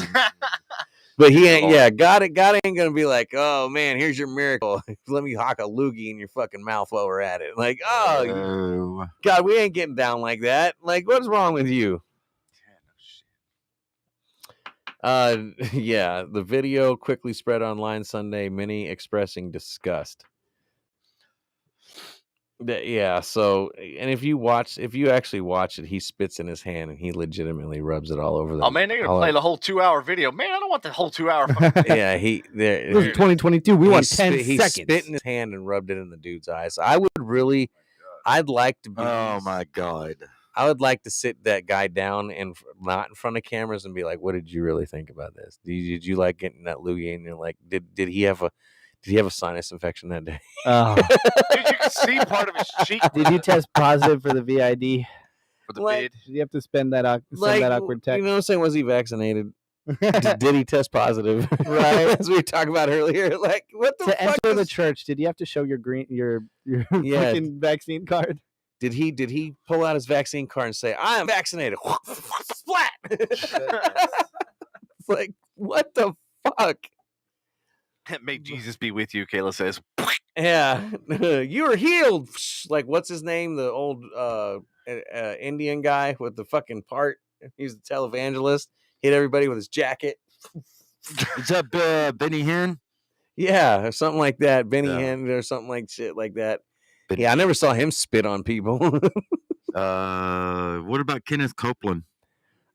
But he ain't, God ain't going to be like, oh man, here's your miracle. Let me hawk a loogie in your fucking mouth while we're at it. Like, oh, God, we ain't getting down like that. Like, what's wrong with you? The video quickly spread online Sunday, many expressing disgust. So, and if you actually watch it, he spits in his hand and he legitimately rubs it all over them. Oh man, they're gonna play the whole 2-hour video. Man, I don't want the whole 2 hour. Yeah, this is 2022. We want 10 seconds. He spit in his hand and rubbed it in the dude's eyes. So I'd like to be. Oh my God. I would like to sit that guy down and not in front of cameras and be like, "What did you really think about this? Did you like getting that loogie?" And you're like, "Did he have a sinus infection that day?" Oh, dude, you can see part of his cheek. Did you test positive for the VID? For the bid? Did you have to send that awkward text? You know what I'm saying? Was he vaccinated? Did he test positive? Right, as we talked about earlier. Like, what the fuck? To enter the church, did you have to show your fucking vaccine card? Did he pull out his vaccine card and say, "I am vaccinated"? Splat. It's like, what the fuck? May Jesus be with you, Kayla says. Yeah, you are healed. Like, what's his name? The old Indian guy with the fucking part. He's the televangelist. Hit everybody with his jacket. Is that Benny Hinn? Yeah, or something like that. Benny Hinn or something like shit like that. Benny I never saw him spit on people. What about Kenneth Copeland?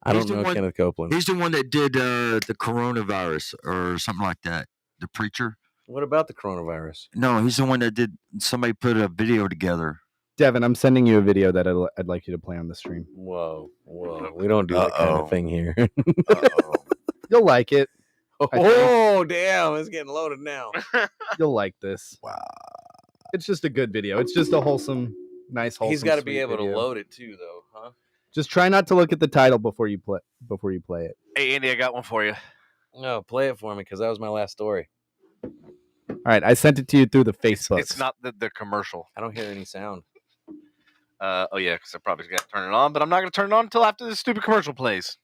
I don't know Kenneth Copeland. He's the one that did the coronavirus or something like that. The preacher. What about the coronavirus? No, he's the one that did. Somebody put a video together. Devin, I'm sending you a video that I'd like you to play on the stream. Whoa. We don't do that kind of thing here. You'll like it. Oh, damn. It's getting loaded now. You'll like this. Wow. It's just a good video. It's just a nice wholesome. He's got to be sweet able video. to load it too, though, huh? Just try not to look at the title before you play it. Hey, Andy, I got one for you. No, play it for me because that was my last story. All right, I sent it to you through the Facebook. It's not the commercial. I don't hear any sound. Oh, yeah, because I probably got to turn it on, but I'm not going to turn it on until after this stupid commercial plays.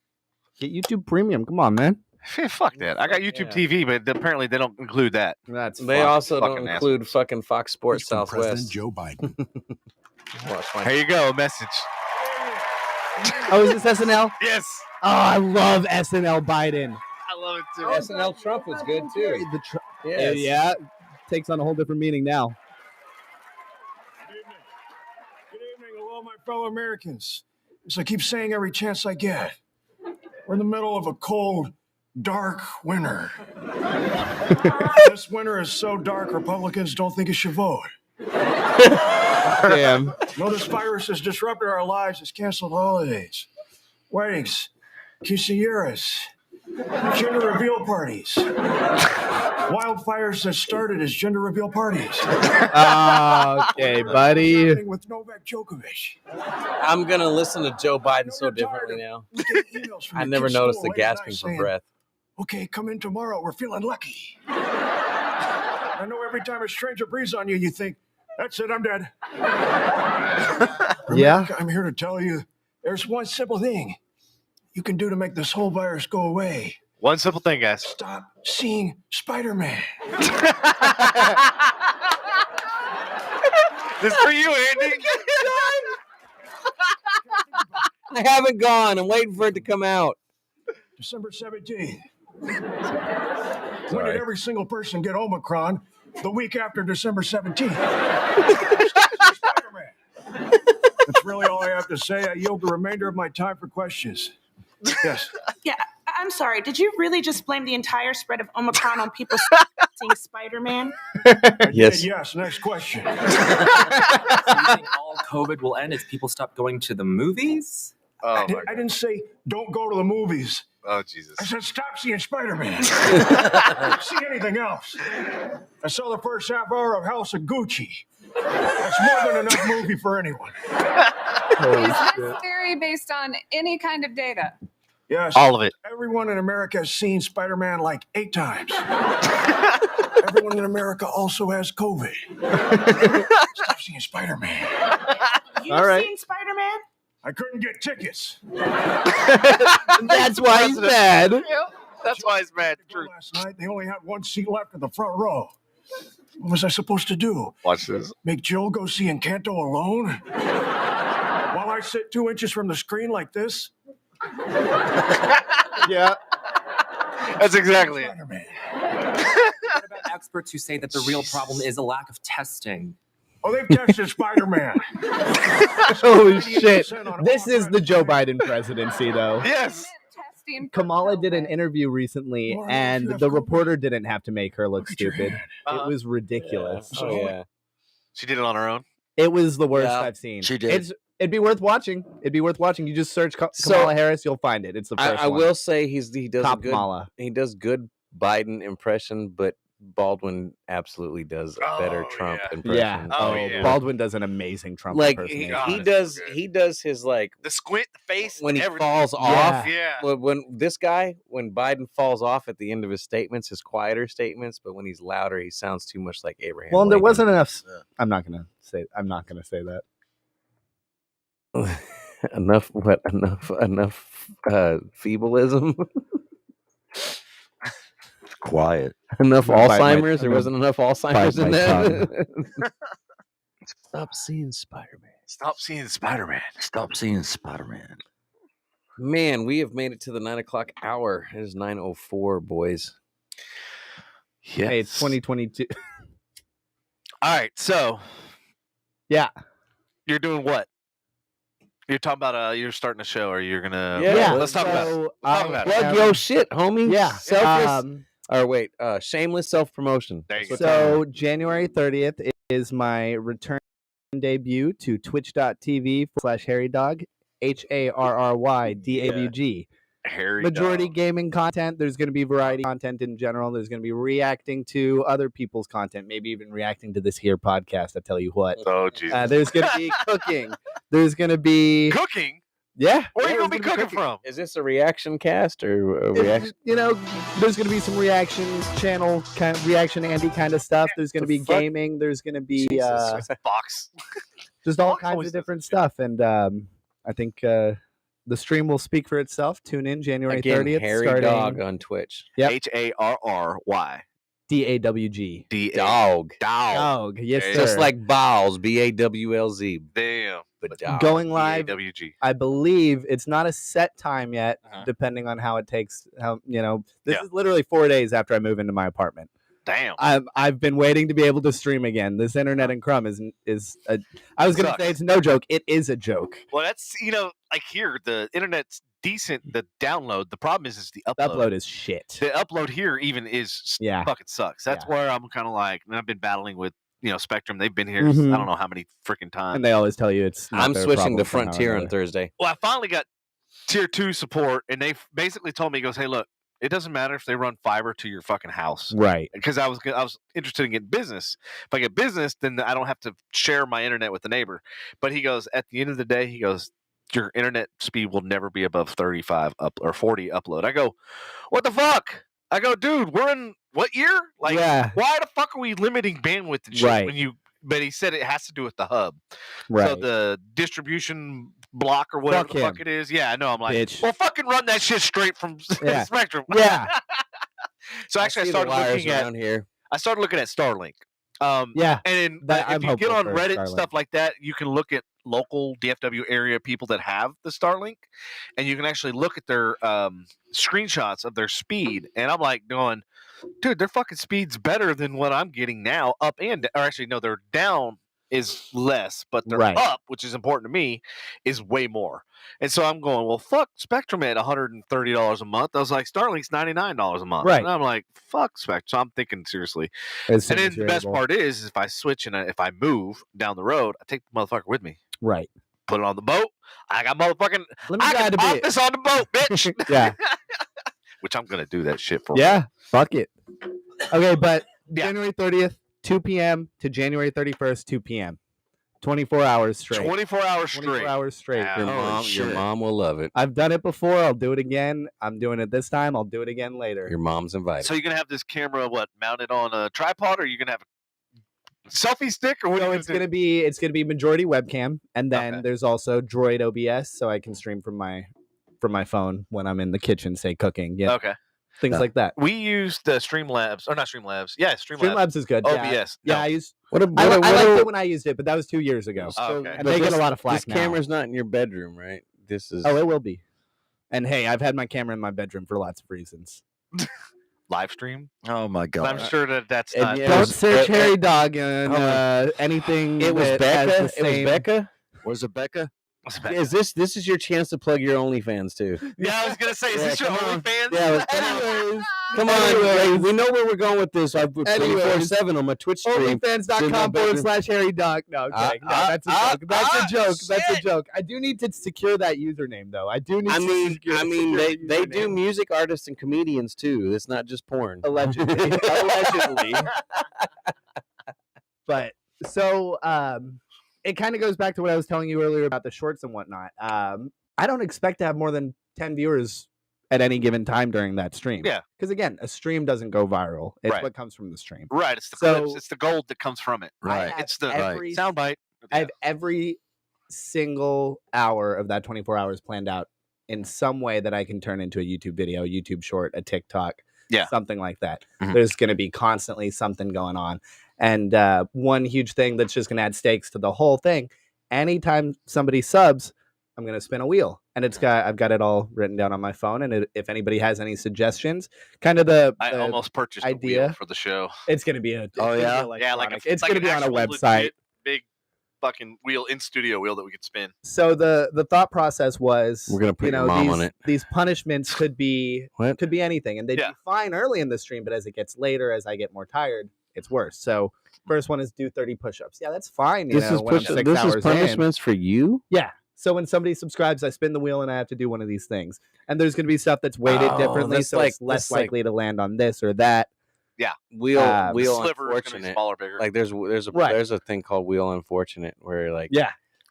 Get YouTube Premium. Come on, man. Fuck that. I got YouTube TV, but apparently they don't include that. They also don't include fucking Fox Sports Southwest. President Joe Biden. Here you go, a message. Oh, is this SNL? Yes. Oh, I love SNL Biden. I love it too. SNL Trump was good too. Yes. Yeah, takes on a whole different meaning now. Good evening, hello, my fellow Americans. As I keep saying every chance I get, we're in the middle of a cold, dark winter. This winter is so dark, Republicans don't think it should vote. Damn. No, this virus has disrupted our lives. It's canceled holidays, weddings, quinceañeras, gender reveal parties, wildfires that started as gender reveal parties. Okay, buddy. With Novak Djokovic. I'm gonna listen to Joe Biden so differently now. I never noticed the gasping for breath. Okay, come in tomorrow. We're feeling lucky. I know every time a stranger breathes on you, you think, that's it, I'm dead. Yeah. I'm here to tell you there's one simple thing you can do to make this whole virus go away. One simple thing, guys. Stop seeing Spider-Man. This for you, Andy. I haven't gone. I'm waiting for it to come out. December 17th. When did every single person get Omicron? The week after December 17th. Spider-Man. That's really all I have to say. I yield the remainder of my time for questions. Yes. Yeah, I'm sorry. Did you really just blame the entire spread of Omicron on people seeing Spider-Man? Yes. Yes. Next question. So you think all COVID will end if people stop going to the movies? Oh, I didn't say don't go to the movies. Oh, Jesus. I said stop seeing Spider-Man. See anything else. I saw the first half hour of House of Gucci. That's more than enough movie for anyone. Is this theory based on any kind of data? Yes. All of it. Everyone in America has seen Spider-Man like 8 times. Everyone in America also has COVID. Stop seeing Spider-Man. You've seen Spider-Man? I couldn't get tickets. That's why he's mad. Yep. That's why he's mad. True. Last night, they only had one seat left in the front row. What was I supposed to do? Watch this. Make Jill go see Encanto alone? While I sit 2 inches from the screen like this? Yeah. That's exactly it. Spider-Man. What about experts who say that the real problem is a lack of testing? Oh, they've tested Spider-Man. Holy shit. This is the Joe Biden presidency, though. Yes. Kamala did an interview recently, and the reporter didn't have to make her look stupid. It was ridiculous. Yeah. Oh, yeah. She did it on her own. It was the worst I've seen. She did. It'd be worth watching. You just search Kamala Harris, you'll find it. It's the first I one. will say he does Top a good Kamala. he does good Biden impression, but Baldwin absolutely does a better Trump impression. Yeah. Oh, yeah. Baldwin does an amazing Trump Like impersonation. he does his like The squint, the face, when he everything. falls off. Yeah. When Biden falls off at the end of his statements, his quieter statements, but when he's louder, he sounds too much like Abraham. Well, and there Lincoln. wasn't enough. I'm not gonna say that. enough feebleism. Quiet. Enough Bite my- Alzheimer's. There wasn't enough Alzheimer's bite in my that. Stop seeing Spider-Man. Stop seeing Spider-Man. Stop seeing Spider-Man. Man, we have made it to the 9 o'clock hour. It is 9:04, boys. Yes. Hey, it's 2022. All right, so Yeah. you're doing what? You're talking about you're starting a show, or you're gonna? Yeah, let's talk about it. I Plug your shit, homie. Yeah. Selfless. Or wait, shameless self-promotion. There you go. So January 30th is my return debut to twitch.tv/harrydog, HARRYDAWG. Harry Majority Dog. gaming content. There's going to be variety content in general. There's going to be reacting to other people's content, maybe even reacting to this here podcast. I tell you what. Oh, Jesus. There's going to be cooking. There's going to be Cooking? Yeah. Where are you there's going to be cooking from? Is this a reaction cast or a reaction? You know, there's going to be some reaction channel, kind of reaction Andy kind of stuff. There's going to be gaming. There's going to be Fox. just all Fox kinds always of does different stuff. And I think the stream will speak for itself. Tune in January 30th. Harry starting Dog on Twitch. Yep. HARRY. DAWG. Dog. Dog. Yes, Yeah. sir. Just like Bowls, BAWLZ. Damn. But dog. Going live. DAWG. I believe it's not a set time yet, depending on how it takes. This is literally 4 days after I move into my apartment. Damn. I've been waiting to be able to stream again. This internet and crumb is I was gonna say it's no joke. It is a joke. Well, that's like here the internet's decent. The download. The problem is the upload. The upload is shit. The upload here even is fucking sucks. That's where I'm kind of like, and I've been battling with Spectrum. They've been here. Mhm. I don't know how many freaking times. And they always tell you it's. Not I'm their switching to problem somehow or Frontier on another. Thursday. Well, I finally got tier 2 support, and they basically told me, he goes, "Hey, look, it doesn't matter if they run fiber to your fucking house." Right. Because I was interested in getting business. If I get business, then I don't have to share my internet with the neighbor. But he goes, at the end of the day, he goes, your internet speed will never be above 35 up or 40 upload. I go, what the fuck? I go, dude, we're in what year? Like, why the fuck are we limiting bandwidth and shit Right. But he said it has to do with the hub. Right. So the distribution block or whatever Fuck the fuck him. it is. Yeah, I know. I'm like, Bitch. well, fucking run that shit straight from Yeah. Spectrum. Yeah. So actually, I started looking at here. I started looking at Starlink. Yeah. And That- if I'm you get hopeful on for Reddit and Starlink. stuff like that, you can look at local DFW area people that have the Starlink, and you can actually look at their screenshots of their speed. And I'm like going, dude, their fucking speed's better than what I'm getting now. Up and or actually no, their down is less, but their Right. up, which is important to me, is way more. And so I'm going, well, fuck Spectrum at $130 a month. I was like, Starlink's $99 a month. Right. And I'm like, fuck Spectrum. So I'm thinking seriously. As And soon then as the you're best able. part is if I switch and if I move down the road, I take the motherfucker with me. Right. Put it on the boat. I got motherfucking. Let me I ride can a bit. office on the boat, bitch. Yeah. Which I'm gonna do that shit for. Yeah. Fuck it. Okay, but Yeah. January 30th, 2 p.m. to January 31st, 2 p.m. 24 hours straight. 24 hours 24 straight. hours straight. Wow. Your Holy mom, your shit. mom will love it. I've done it before. I'll do it again. I'm doing it this time. I'll do it again later. Your mom's invited. So you're gonna have this camera mounted on a tripod, or you're gonna have a selfie stick, or what? So are you it's gonna be majority webcam, and then Okay. there's also Droid OBS, so I can stream from my phone when I'm in the kitchen, say cooking, Okay. things like that. We used Streamlabs, or not Streamlabs. Yeah, Streamlabs. Streamlabs is good. OBS. Yeah, No. I used. What a, I what a- liked what a- it when I used it, but that was 2 years ago. Oh, okay. And they get a lot of flack This now. camera's not in your bedroom, right? This is. Oh, it will be. And hey, I've had my camera in my bedroom for lots of reasons. Live stream. Oh my god! I'm sure that's And not. yeah, it Don't was- search it- Harry Dog and hold on. anything. It was that has Becca. the It was same- Becca. Was it Becca? Is this is your chance to plug your OnlyFans too? Yeah, I was gonna say, is Yeah, this your come on. OnlyFans? Yeah, Anyways, Come on, Anyways. we know where we're going with this. I put Anyways. 24/7 on my Twitch stream. OnlyFans.com/Harry Dog. No, okay. No, that's a joke. That's a joke. That's a joke. I do need to secure that username, though. I do need I to mean, secure they the do username. music artists and comedians too. It's not just porn. Allegedly. Allegedly. But so it kind of goes back to what I was telling you earlier about the shorts and whatnot. I don't expect to have more than 10 viewers at any given time during that stream. Yeah. Because again, a stream doesn't go viral. It's Right. what comes from the stream. Right. It's the So- clips. It's the gold that comes from it. I have It's the every- soundbite. I have every single hour of that 24 hours planned out in some way that I can turn into a YouTube video, YouTube short, a TikTok, Yeah. something like that. Mhm. There's going to be constantly something going on. And one huge thing that's just going to add stakes to the whole thing, anytime somebody subs, I'm going to spin a wheel. And I've got it all written down on my phone. And if anybody has any suggestions, kind of I almost purchased idea a wheel for the show. It's going to be it's going to be on a website. Big fucking wheel, in studio wheel that we could spin. So the thought process was, we're gonna put your mom on it. These punishments could be anything, and they'd be fine early in the stream, but as it gets later, as I get more tired, it's worse. So first one is do 30 push-ups. Yeah, that's fine. This is punishments for you. Yeah. So when somebody subscribes, I spin the wheel and I have to do one of these things, and there's going to be stuff that's weighted differently, so it's less likely to land on this or that. Yeah, wheel unfortunate. Smaller, bigger. Like there's a thing called wheel unfortunate where like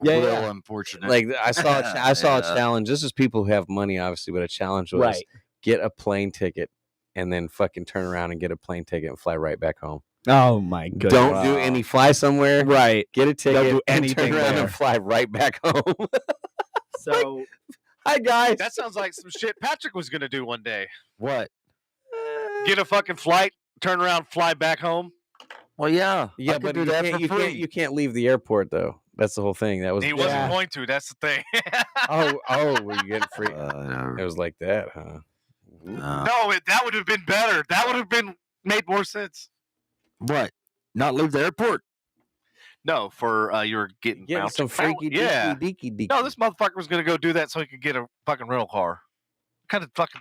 wheel unfortunate. Like I saw a challenge. This is people who have money, obviously, but a challenge was get a plane ticket and then fucking turn around and get a plane ticket and fly right back home. Oh my goodness! Don't do any fly somewhere. Right. Get a ticket. Don't do anything turn around and fly right back home. So, hi guys. That sounds like some shit Patrick was gonna do one day. What? Get a fucking flight. Turn around, fly back home. Well, yeah, but you can't leave the airport though. That's the whole thing. That was he wasn't going to. That's the thing. Were you getting free? It was like that, huh? No, that would have been better. That would have made more sense. What? Not leave the airport? No, for you were getting some freaky deaky. No, this motherfucker was gonna go do that so he could get a fucking rental car. Kind of fucking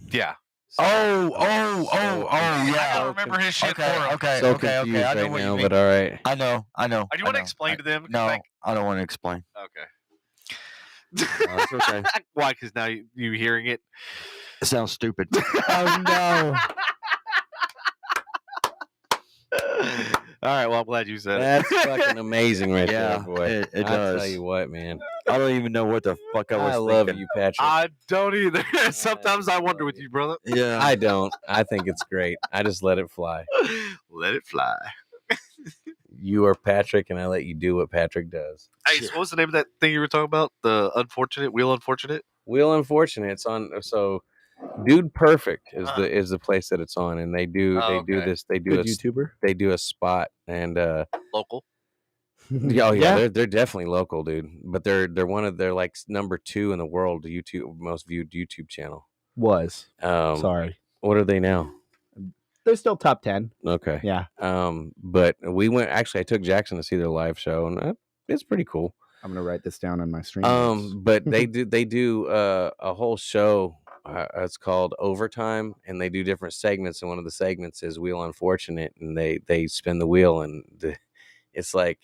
yeah. Yeah. I don't remember his shit. Okay. I know what you mean. But all right. I know. Do you want to explain to them? No, I don't want to explain. Okay. It's okay. Why? Because now you hearing it. It sounds stupid. Oh no. All right. Well, I'm glad you said That's fucking amazing, right there, boy. It does. I'll tell you what, man. I don't even know what the fuck I was thinking. love you, Patrick. I don't either. Sometimes I wonder with you, brother. Yeah. I don't. I think it's great. I just let it fly. Let it fly. You are Patrick, and I let you do what Patrick does. Hey, so what was the name of that thing you were talking about? The Wheel Unfortunate? Wheel Unfortunate. It's on. So, Dude Perfect is the place that it's on, and they do this. They do Good YouTuber. They do a spot and local. Yeah, they're definitely local, dude. But they're like number 2 in the world, the most viewed YouTube channel. Sorry. What are they now? They're still top 10. Okay. Yeah. But we went. Actually, I took Jackson to see their live show, and it's pretty cool. I'm gonna write this down on my stream. But they do a whole show. It's called Overtime, and they do different segments. And one of the segments is Wheel Unfortunate, and they spin the wheel, and it's like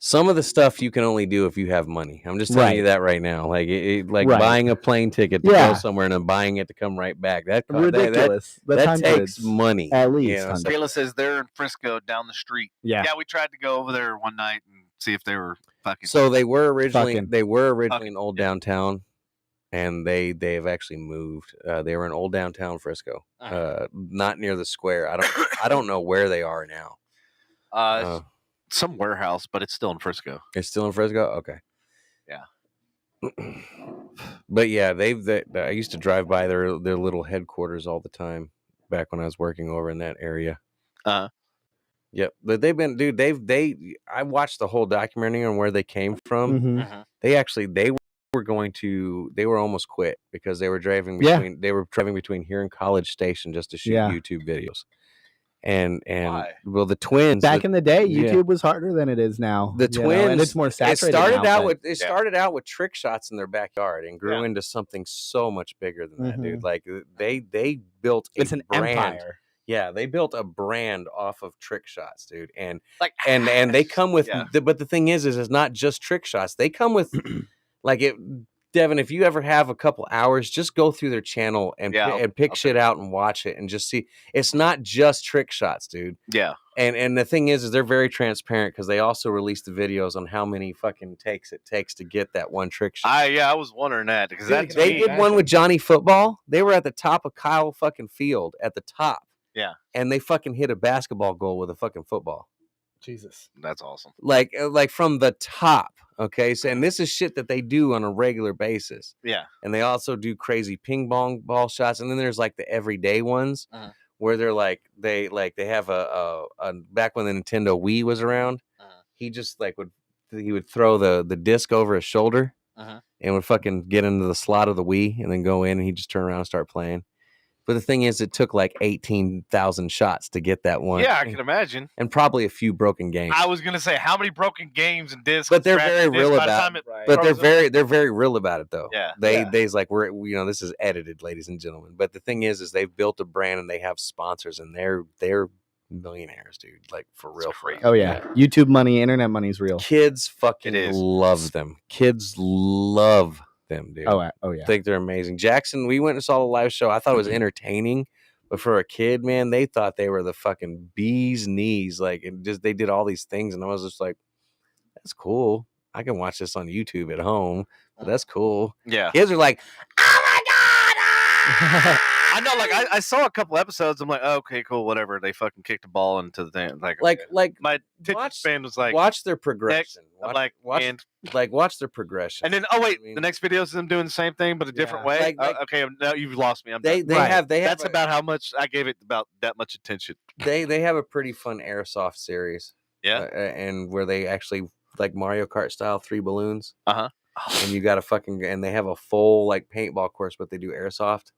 some of the stuff you can only do if you have money. I'm just telling you that right now. Like buying a plane ticket to go somewhere and then buying it to come right back. That's ridiculous. That takes money. At least. You know, Kayla says they're in Frisco down the street. Yeah. Yeah, we tried to go over there one night and see if they were fucking. So they were originally in Old Downtown, and they've actually moved. They were in Old Downtown Frisco, not near the square. I don't know where they are now. Some warehouse, but it's still in Frisco. It's still in Frisco? Okay. Yeah. But yeah, I used to drive by their little headquarters all the time back when I was working over in that area. Yep. But they've been, dude, I watched the whole documentary on where they came from. Mm-hmm. They were almost quit because they were driving between here and College Station just to shoot YouTube videos. And why? Well, the twins back in the day, YouTube was harder than it is now. The twins, and it's more saturated. It started out with trick shots in their backyard and grew into something so much bigger than that, dude. Like they built an brand. empire. Yeah, they built a brand off of trick shots, dude. And they come with but the thing is it's not just trick shots. They come with Devin, if you ever have a couple hours, just go through their channel and pick shit out and watch it and just see. It's not just trick shots, dude. Yeah. And the thing is they're very transparent because they also release the videos on how many fucking takes it takes to get that one trick shot. I was wondering that because they did one with Johnny Football. They were at the top of Kyle fucking Field at the top. Yeah. And they fucking hit a basketball goal with a fucking football. Jesus. That's awesome. Like from the top. Okay, so and this is shit that they do on a regular basis. Yeah, and they also do crazy ping pong ball shots, and then there's like the everyday ones where they're they have a back when the Nintendo Wii was around, he just would he would throw the disc over his shoulder and would fucking get into the slot of the Wii and then go in and he'd just turn around and start playing. But the thing is, it took like 18,000 shots to get that one. Yeah, I can imagine. And probably a few broken games. I was gonna say, how many broken games and discs? But they're very real about it. But they're very real about it, though. Yeah. They's like, this is edited, ladies and gentlemen. But the thing is they've built a brand and they have sponsors and they're millionaires, dude. Like for real. Oh yeah, YouTube money, internet money's real. Kids fucking love them. Kids love them, dude. Oh yeah. I think they're amazing. Jackson, we went and saw the live show. I thought it was entertaining, but for a kid, man, they thought they were the fucking bee's knees. Like, they did all these things, and I was just like, that's cool. I can watch this on YouTube at home. But that's cool. Yeah. Kids are like, oh my god! Ah! I know, like I saw a couple episodes. I'm like, oh, okay, cool, whatever. They fucking kicked the ball into the thing. Like my attention span was like, watch their progression. Watch their progression. And then, the next video is them doing the same thing but a different way. Okay, now you've lost me. They have. That's about how much I gave it about that much attention. They have a pretty fun airsoft series. Yeah, and where they actually like Mario Kart style 3 balloons. And you got to and they have a full like paintball course, but they do airsoft.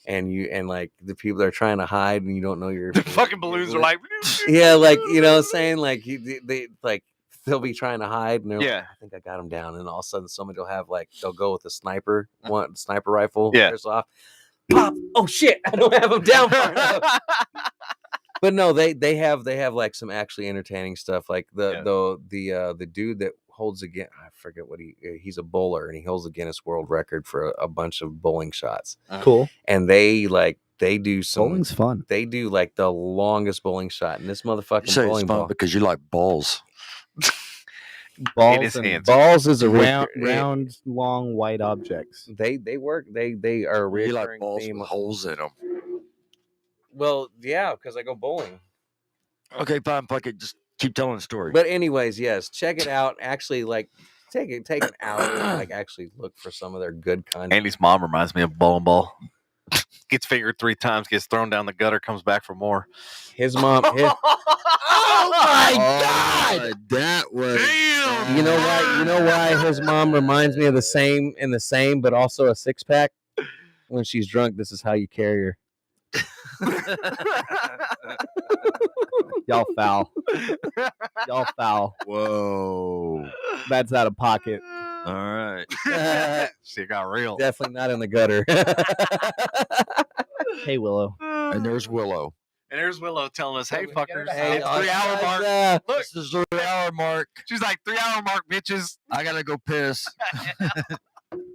And like the people that are trying to hide and you don't know the fucking balloons are like like you know what I'm saying, like they like they'll be trying to hide and they're like, I think I got them down, and all of a sudden somebody will have they'll go with a sniper rifle airsoft, pop, oh shit, I don't have them down far enough. But no, they have like some actually entertaining stuff, like the dude that holds I forget what he's a bowler and he holds the Guinness World Record for a bunch of bowling shots. Cool. And they do some bowling's fun. They do like the longest bowling shot, and this motherfucking bowling fun ball because you like balls. Balls is a round, long, white objects. They work. They are really like balls with holes in them. Well, yeah, because I go bowling. Okay, fine, fuck it. Just keep telling the story. But anyways, yes, check it out. Actually, like take an hour and like actually look for some of their good content. Andy's mom reminds me of bowling ball. Gets fingered 3 times, gets thrown down the gutter, comes back for more. His mom. Oh my god, that was. Damn. You know why his mom reminds me of the same, but also a 6-pack. When she's drunk, this is how you carry her. Y'all foul. Whoa, that's out of pocket. All right. She got real. Definitely not in the gutter. Hey, Willow. And there's Willow. And there's Willow telling us, hey, fuckers, Hey, it's 3-hour mark. Look, This is the 3-hour mark. she's like, 3-hour mark, bitches. I gotta go piss.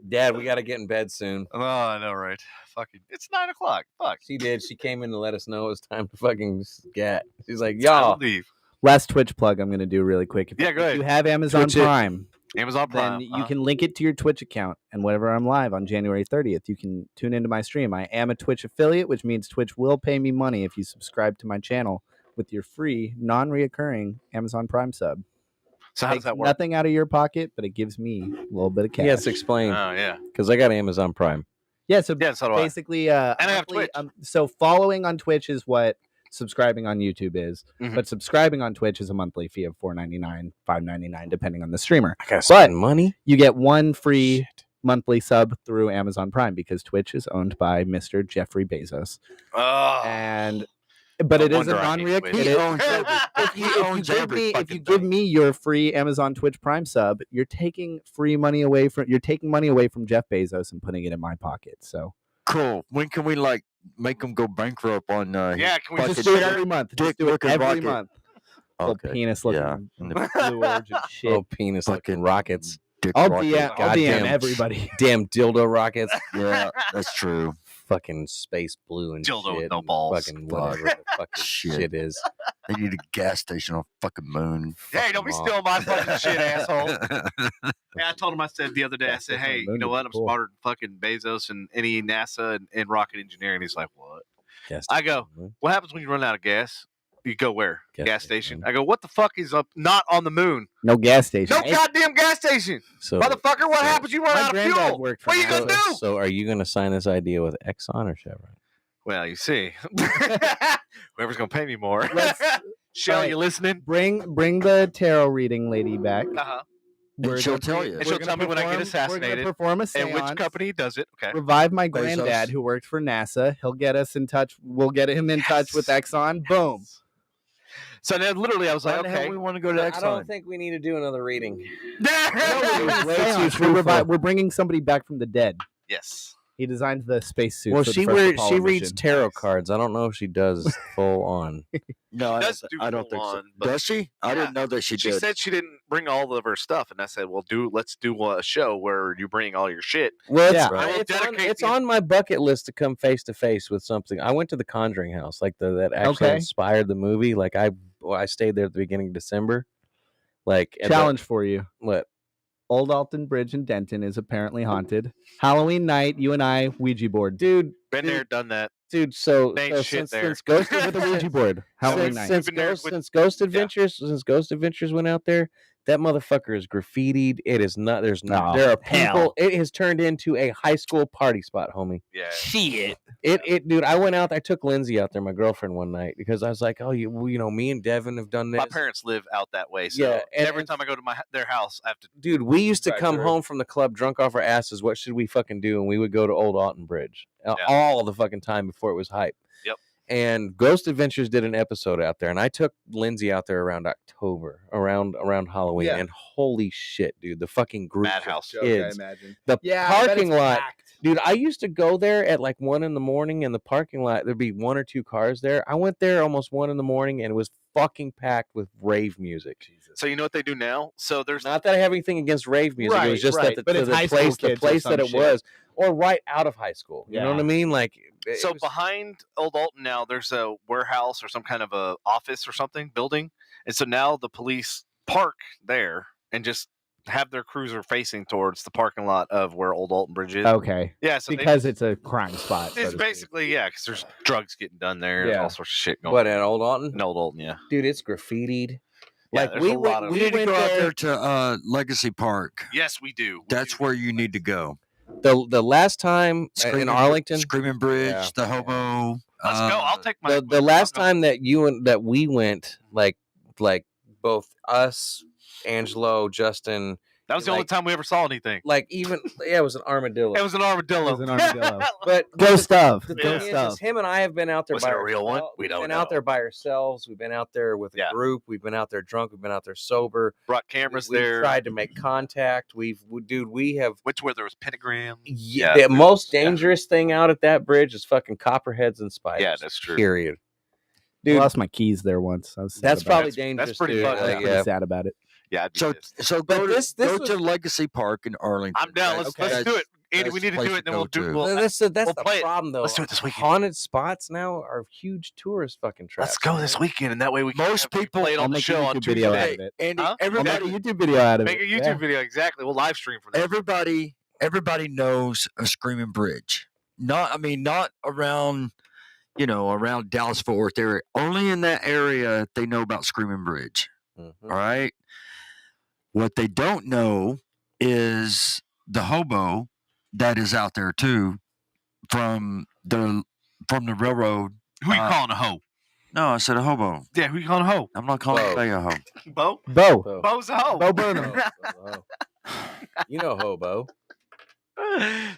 Dad, we got to get in bed soon. Oh, I know, right? Fucking, it's 9 o'clock. Fuck. She did. She came in to let us know it was time to fucking scat. She's like, y'all. Leave. Last Twitch plug I'm going to do really quick. Yeah, go ahead. If you have Amazon Twitch it. Prime, Amazon Prime. then you can link it to your Twitch account. And whenever I'm live on January 30th, you can tune into my stream. I am a Twitch affiliate, which means Twitch will pay me money if you subscribe to my channel with your free, non-reoccurring Amazon Prime sub. So how does that work? Nothing out of your pocket, but it gives me a little bit of cash. Yes, explain. Oh, yeah. Because I got Amazon Prime. Yeah, so do I. basically, And I have Twitch. So following on Twitch is what subscribing on YouTube is, but subscribing on Twitch is a monthly fee of $4.99, $5.99, depending on the streamer. I gotta spend money. You get one free monthly sub through Amazon Prime because Twitch is owned by Mr. Jeffrey Bezos. Oh. But it is a wonder I hate non-reoccurring. Twitch. If you give me your free Amazon Twitch Prime sub, you're taking money away from Jeff Bezos and putting it in my pocket. So Cool. When can we make them go bankrupt on? Yeah, can we just do it every month? Just do it every month. Little Okay. penis looking blue origin shit. Oh, penis looking rockets. I'll DM everybody. Damn dildo rockets. Yeah, that's true. Fucking space blue and Dildo shit. with no balls. Fucking whatever the fucking shit is. They need a gas station on fucking moon. Hey, don't be stealing my fucking shit, asshole. Yeah, I told him, I said the other day, I said, hey, you know what? I'm smarter than fucking Bezos and any NASA and rocket engineering. He's like, what? I go, what happens when you run out of gas? You go where? Gas station. I go, what the fuck is up? Not on the moon. No gas station. No goddamn gas station. So, motherfucker, what happens? You run out of fuel. What are you going to do? So are you going to sign this idea with Exxon or Chevron? Well, you see, whoever's gonna pay me more. Shell, you listening? Bring the tarot reading lady back. And she'll tell you. And she'll tell me when I get assassinated. We're gonna perform a seance. And which company does it? Okay. Revive my granddad who worked for NASA. He'll get us in touch. We'll get him in touch with Exxon. Boom. So then, literally, I was like, okay, we want to go to Exxon. I don't think we need to do another reading. We're bringing somebody back from the dead. Yes. He designed the spacesuit. Well, she reads tarot cards. I don't know if she does full on. No, I don't think so. Does she? I didn't know that she did. She said she didn't bring all of her stuff, and I said, "Well, let's do a show where you bring all your shit." Well, it's on my bucket list to come face to face with something. I went to the Conjuring house, like that actually inspired the movie. Like I stayed there at the beginning of December. Like challenge for you. What? Old Alton Bridge in Denton is apparently haunted. Halloween night, you and I, Ouija board. Dude. Been there, done that. Dude, since Ghost with a Ouija board. Halloween night. Since Ghost Adventures went out there, that motherfucker is graffitied. It is not. There are people. It has turned into a high school party spot, homie. Yeah. Shit. Dude. I went out. I took Lindsay out there, my girlfriend, one night because I was like, oh, me and Devin have done this. My parents live out that way, so every time I go to their house, I have to. Dude, we used to come home from the club drunk off our asses. What should we fucking do? And we would go to Old Alton Bridge all the fucking time before it was hype. Yep. And Ghost Adventures did an episode out there, and I took Lindsay out there around October, around Halloween, and holy shit, dude, the fucking group Madhouse of kids, I imagine. the parking lot, dude. I used to go there at like 1 a.m. in the parking lot. There'd be 1 or 2 cars there. I went there almost 1 a.m, and it was fucking packed with rave music. Jesus. So you know what they do now? So there's not that I have anything against rave music. It was just that the place that it was, or right out of high school. You know what I mean? Like. So behind Old Alton now, there's a warehouse or some kind of a office or something building, and so now the police park there and just have their cruiser facing towards the parking lot of where Old Alton Bridge is. Okay. Yeah, so because it's a crime spot. It's basically because there's drugs getting done there. Yeah. All sorts of shit going. What at Old Alton? In Old Alton, yeah. Dude, it's graffitied. Yeah, like we need to go out there to Legacy Park. Yes, we do. That's where you need to go. The last time in Arlington, Screaming Bridge, the Hobo. Let's go. I'll take my. The last time that we went, like both us, Angelo, Justin. That was the only time we ever saw anything. Like even it was an armadillo. It was an armadillo. But ghost stuff. The thing is, him and I have been out there. Was it a real one? We don't know. We've been out there by ourselves. We've been out there with a group. We've been out there drunk. We've been out there sober. Brought cameras We've there. Tried to make contact. We have. Which where there was pentagram. Yeah. The most dangerous thing out at that bridge is fucking copperheads and spiders. Yeah, that's true. Period. Dude, I lost my keys there once. That's probably dangerous. That's pretty fun. I was pretty sad about it. Yeah. So go to Legacy Park in Arlington. I'm down. Let's do it. Andy, we need to do it. Then we'll do. That's the problem, though. Let's do it this weekend. Haunted spots now are huge tourist fucking traps. Let's go this weekend, and that way we can. Most people play it on the show on Tuesday. Video out of it. Andy, everybody make a YouTube video out of it. Make a YouTube video, exactly. We'll live stream for that. Everybody knows a Screaming Bridge. Not around. Around Dallas Fort Worth area. Only in that area they know about Screaming Bridge. Mm-hmm. All right. What they don't know is the hobo that is out there too, from the railroad. Who you calling a hoe? No, I said a hobo. Yeah, who you calling a hoe? I'm not calling anybody a hoe. Bo? Bo's a hoe. Bo Burnham. You know hobo.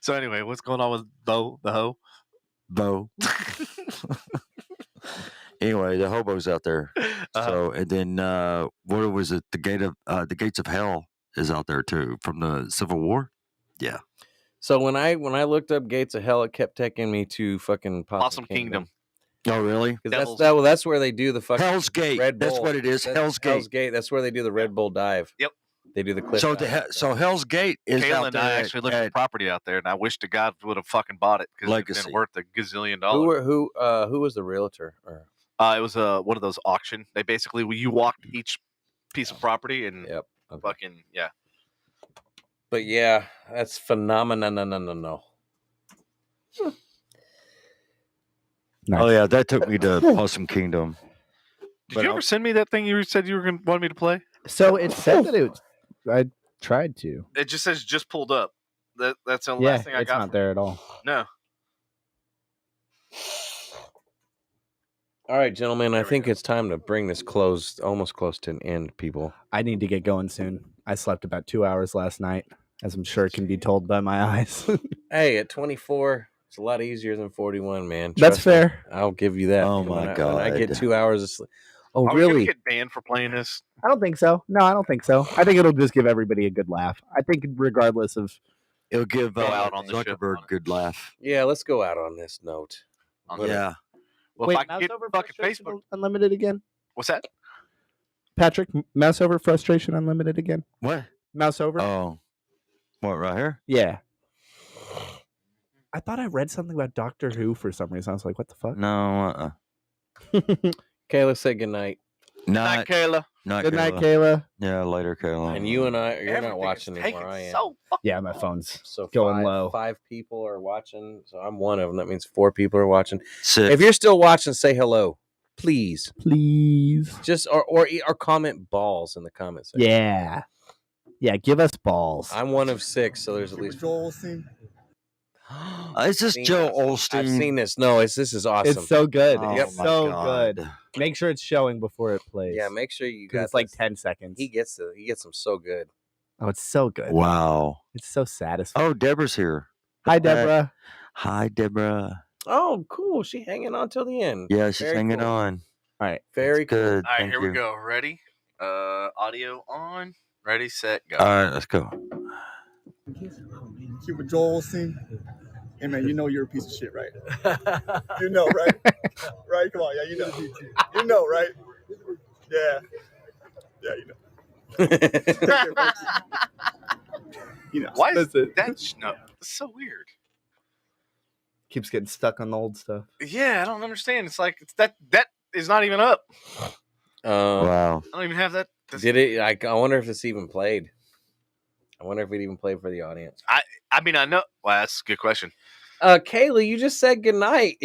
So anyway, what's going on with Bo the hoe? Bo. Anyway, the hobo's out there. So, and then what was it? The gates of hell is out there too from the Civil War. Yeah. So when I looked up Gates of Hell, it kept taking me to fucking Possum Kingdom. Oh, really? That's where they do the fucking Hell's Gate. Red Bull. That's what it is. Hell's Gate. Hell's Gate. That's where they do the Red Bull dive. Yep. They do the cliff. So Hell's Gate is Kayla out and there. I actually looked at the property out there, and I wish to God would have fucking bought it because it's been worth $1 gazillion. Who was the realtor? It was one of those auction. They basically you walked each piece of property and fucking yeah. But yeah, that's phenomenal. No. Nice. Oh yeah, that took me to Possum Kingdom. Did you ever send me that thing you said you were going to want me to play? So it said that I tried to. It just says just pulled up. That's the last thing I got. It's not there at all. No. All right, gentlemen, I think it's time to bring this almost close to an end, people. I need to get going soon. I slept about 2 hours last night, as I'm sure can be told by my eyes. Hey, at 24, it's a lot easier than 41, man. That's Trust me. fair. I'll give you that. Oh, When my When I get God. 2 hours of sleep. Oh, Are we gonna really? get banned for playing this? I don't think so. No, I don't think so. I think it'll just give everybody a good laugh. I think regardless of... It'll give Go out on the show. Zuckerberg a good laugh. Yeah, let's go out on this note. Yeah. Well, Wait, if I can mouse get over fucking frustration Facebook. unlimited again? What's that? Patrick, mouse over frustration unlimited again? What? Mouse over? Oh. What, right here? Yeah. I thought I read something about Doctor Who for some reason. I was like, what the fuck? No, Kayla, say goodnight. Night, Kayla. Good night, Kayla. Yeah, later, Kayla. And you and you're Everything not watching is anymore. taking I am. so fucking Yeah, my phone's So going low. 5 people are watching. So I'm one of them. That means 4 people are watching. 6. If you're still watching, say hello, please. Please. Just or comment balls in the comments section. Yeah. Yeah, give us balls. I'm one of 6, so there's at least. Is this Joe Olstein? I've seen this. No, this is awesome. It's so good. Oh, It's my so God. good. Make sure it's showing before it plays. Yeah, make sure you 'Cause got it's like this. 10 seconds. He gets them so good. Oh, it's so good. Wow. It's so satisfying. Oh, Deborah's here. Hi, Deborah. Hi, Deborah. Oh, cool. She hanging on till the end. Yeah, she's Very hanging cool. on. All right. Very cool. Good. All right, Thank here you. we go. Ready? Audio on. Ready, set, go. All right, let's go. Cuba Joel scene. Hey man, you know you're a piece of shit, right? You know, right? Right? Come on, yeah, you know. You know, right? Yeah. Yeah, you know. Take care, folks. You know. Why is That's it. that? No, it's so weird. Keeps getting stuck on the old stuff. Yeah, I don't understand. It's like that is not even up. Wow. I don't even have that. Did it? I wonder if this even played. I wonder if it even played for the audience. I mean, I know. Well, that's a good question. Kayla, you just said goodnight.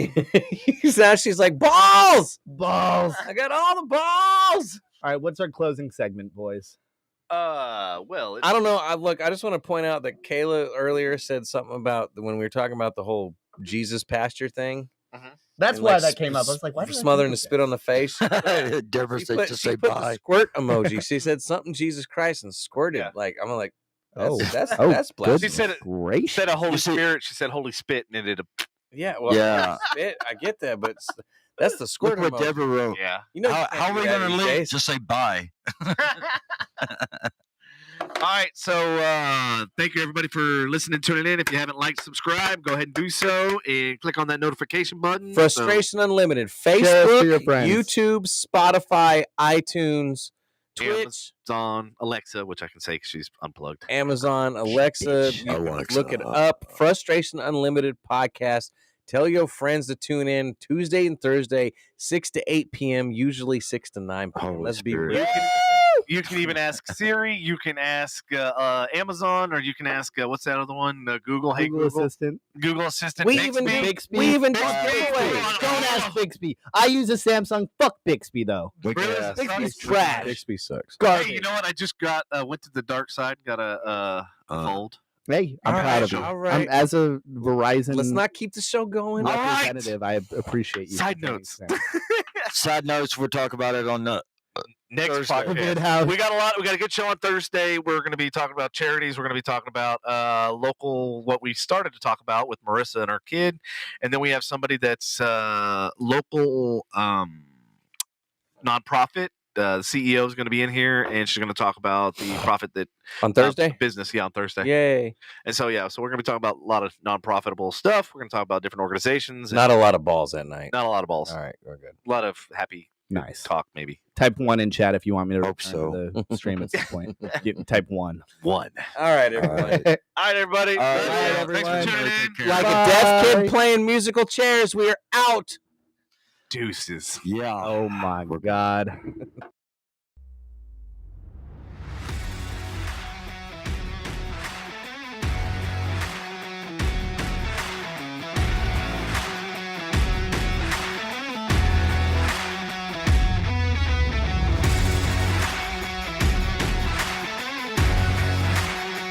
Now she's like, balls! Balls. I got all the balls! All right, what's our closing segment, boys? Well, I don't know. I just want to point out that Kayla earlier said something about when we were talking about the whole Jesus pasture thing. Mm-hmm. That's and, why like, that came up. I was like, why did I smothering think the of spit on the face? Deborah said to she say put the bye. squirt emoji. She said something Jesus Christ and squirted. Yeah. Like I'm like, Oh, that's good blasphemous. She said it. Gracious. Said a Holy You see- Spirit. She said Holy Spit, and it did a. Yeah, well, Yeah. spit, I get that, but that's the Look squirt what emoji. Deborah wrote. Yeah. You know, How are we going to leave? Just say bye. All right, so thank you everybody for listening, tuning in. If you haven't liked, subscribe, go ahead and do so, and click on that notification button. Frustration Unlimited. Share us to your Facebook, friends. YouTube, Spotify, iTunes, Twitch, Amazon, Alexa, which I can say because she's unplugged. Amazon, Alexa. You can Alexa. look it up. Frustration Unlimited podcast. Tell your friends to tune in Tuesday and Thursday, 6 to 8 p.m., usually 6 to 9 p.m. Holy Let's be Spirit. real. You can even ask Siri. You can ask Amazon, or you can ask what's that other one? Google. Hey Google Google. Assistant. Google Assistant. We Bixby. even Bixby. we even do Bixby. giveaways. Don't ask Bixby. I use a Samsung. Fuck Bixby, though. Really? Yeah, Bixby's Sucks. trash. Bixby sucks. Garbage. Hey, you know what? I just got went to the dark side. Got a fold. Hey, I'm All proud right, of you. all right. As a Verizon Let's not keep the show going. All right. representative, I appreciate you. Side for doing notes. that. Side notes, we'll talk about it on the Next Thursday. podcast. Forbid House. We got a good show on Thursday. We're going to be talking about charities. We're going to be talking about local, what we started to talk about with Marissa and our kid, and then we have somebody that's local nonprofit. The CEO is going to be in here, and she's going to talk about the profit that On Thursday? business. Yeah, on Thursday. Yay. And so so we're going to be talking about a lot of non-profitable stuff. We're going to talk about different organizations. Not a lot of balls that night. Not a lot of balls. All right, we're good. A lot of happy Nice. talk, maybe. Type 1 in chat if you want me to Hope return so. to the stream at some point. Type 1. One. All right, everyone. All right, everybody. All right, Love you. everyone. Thanks for tuning in. Like Bye. a deaf kid playing musical chairs, we are out. Deuces. Yeah. Oh my God.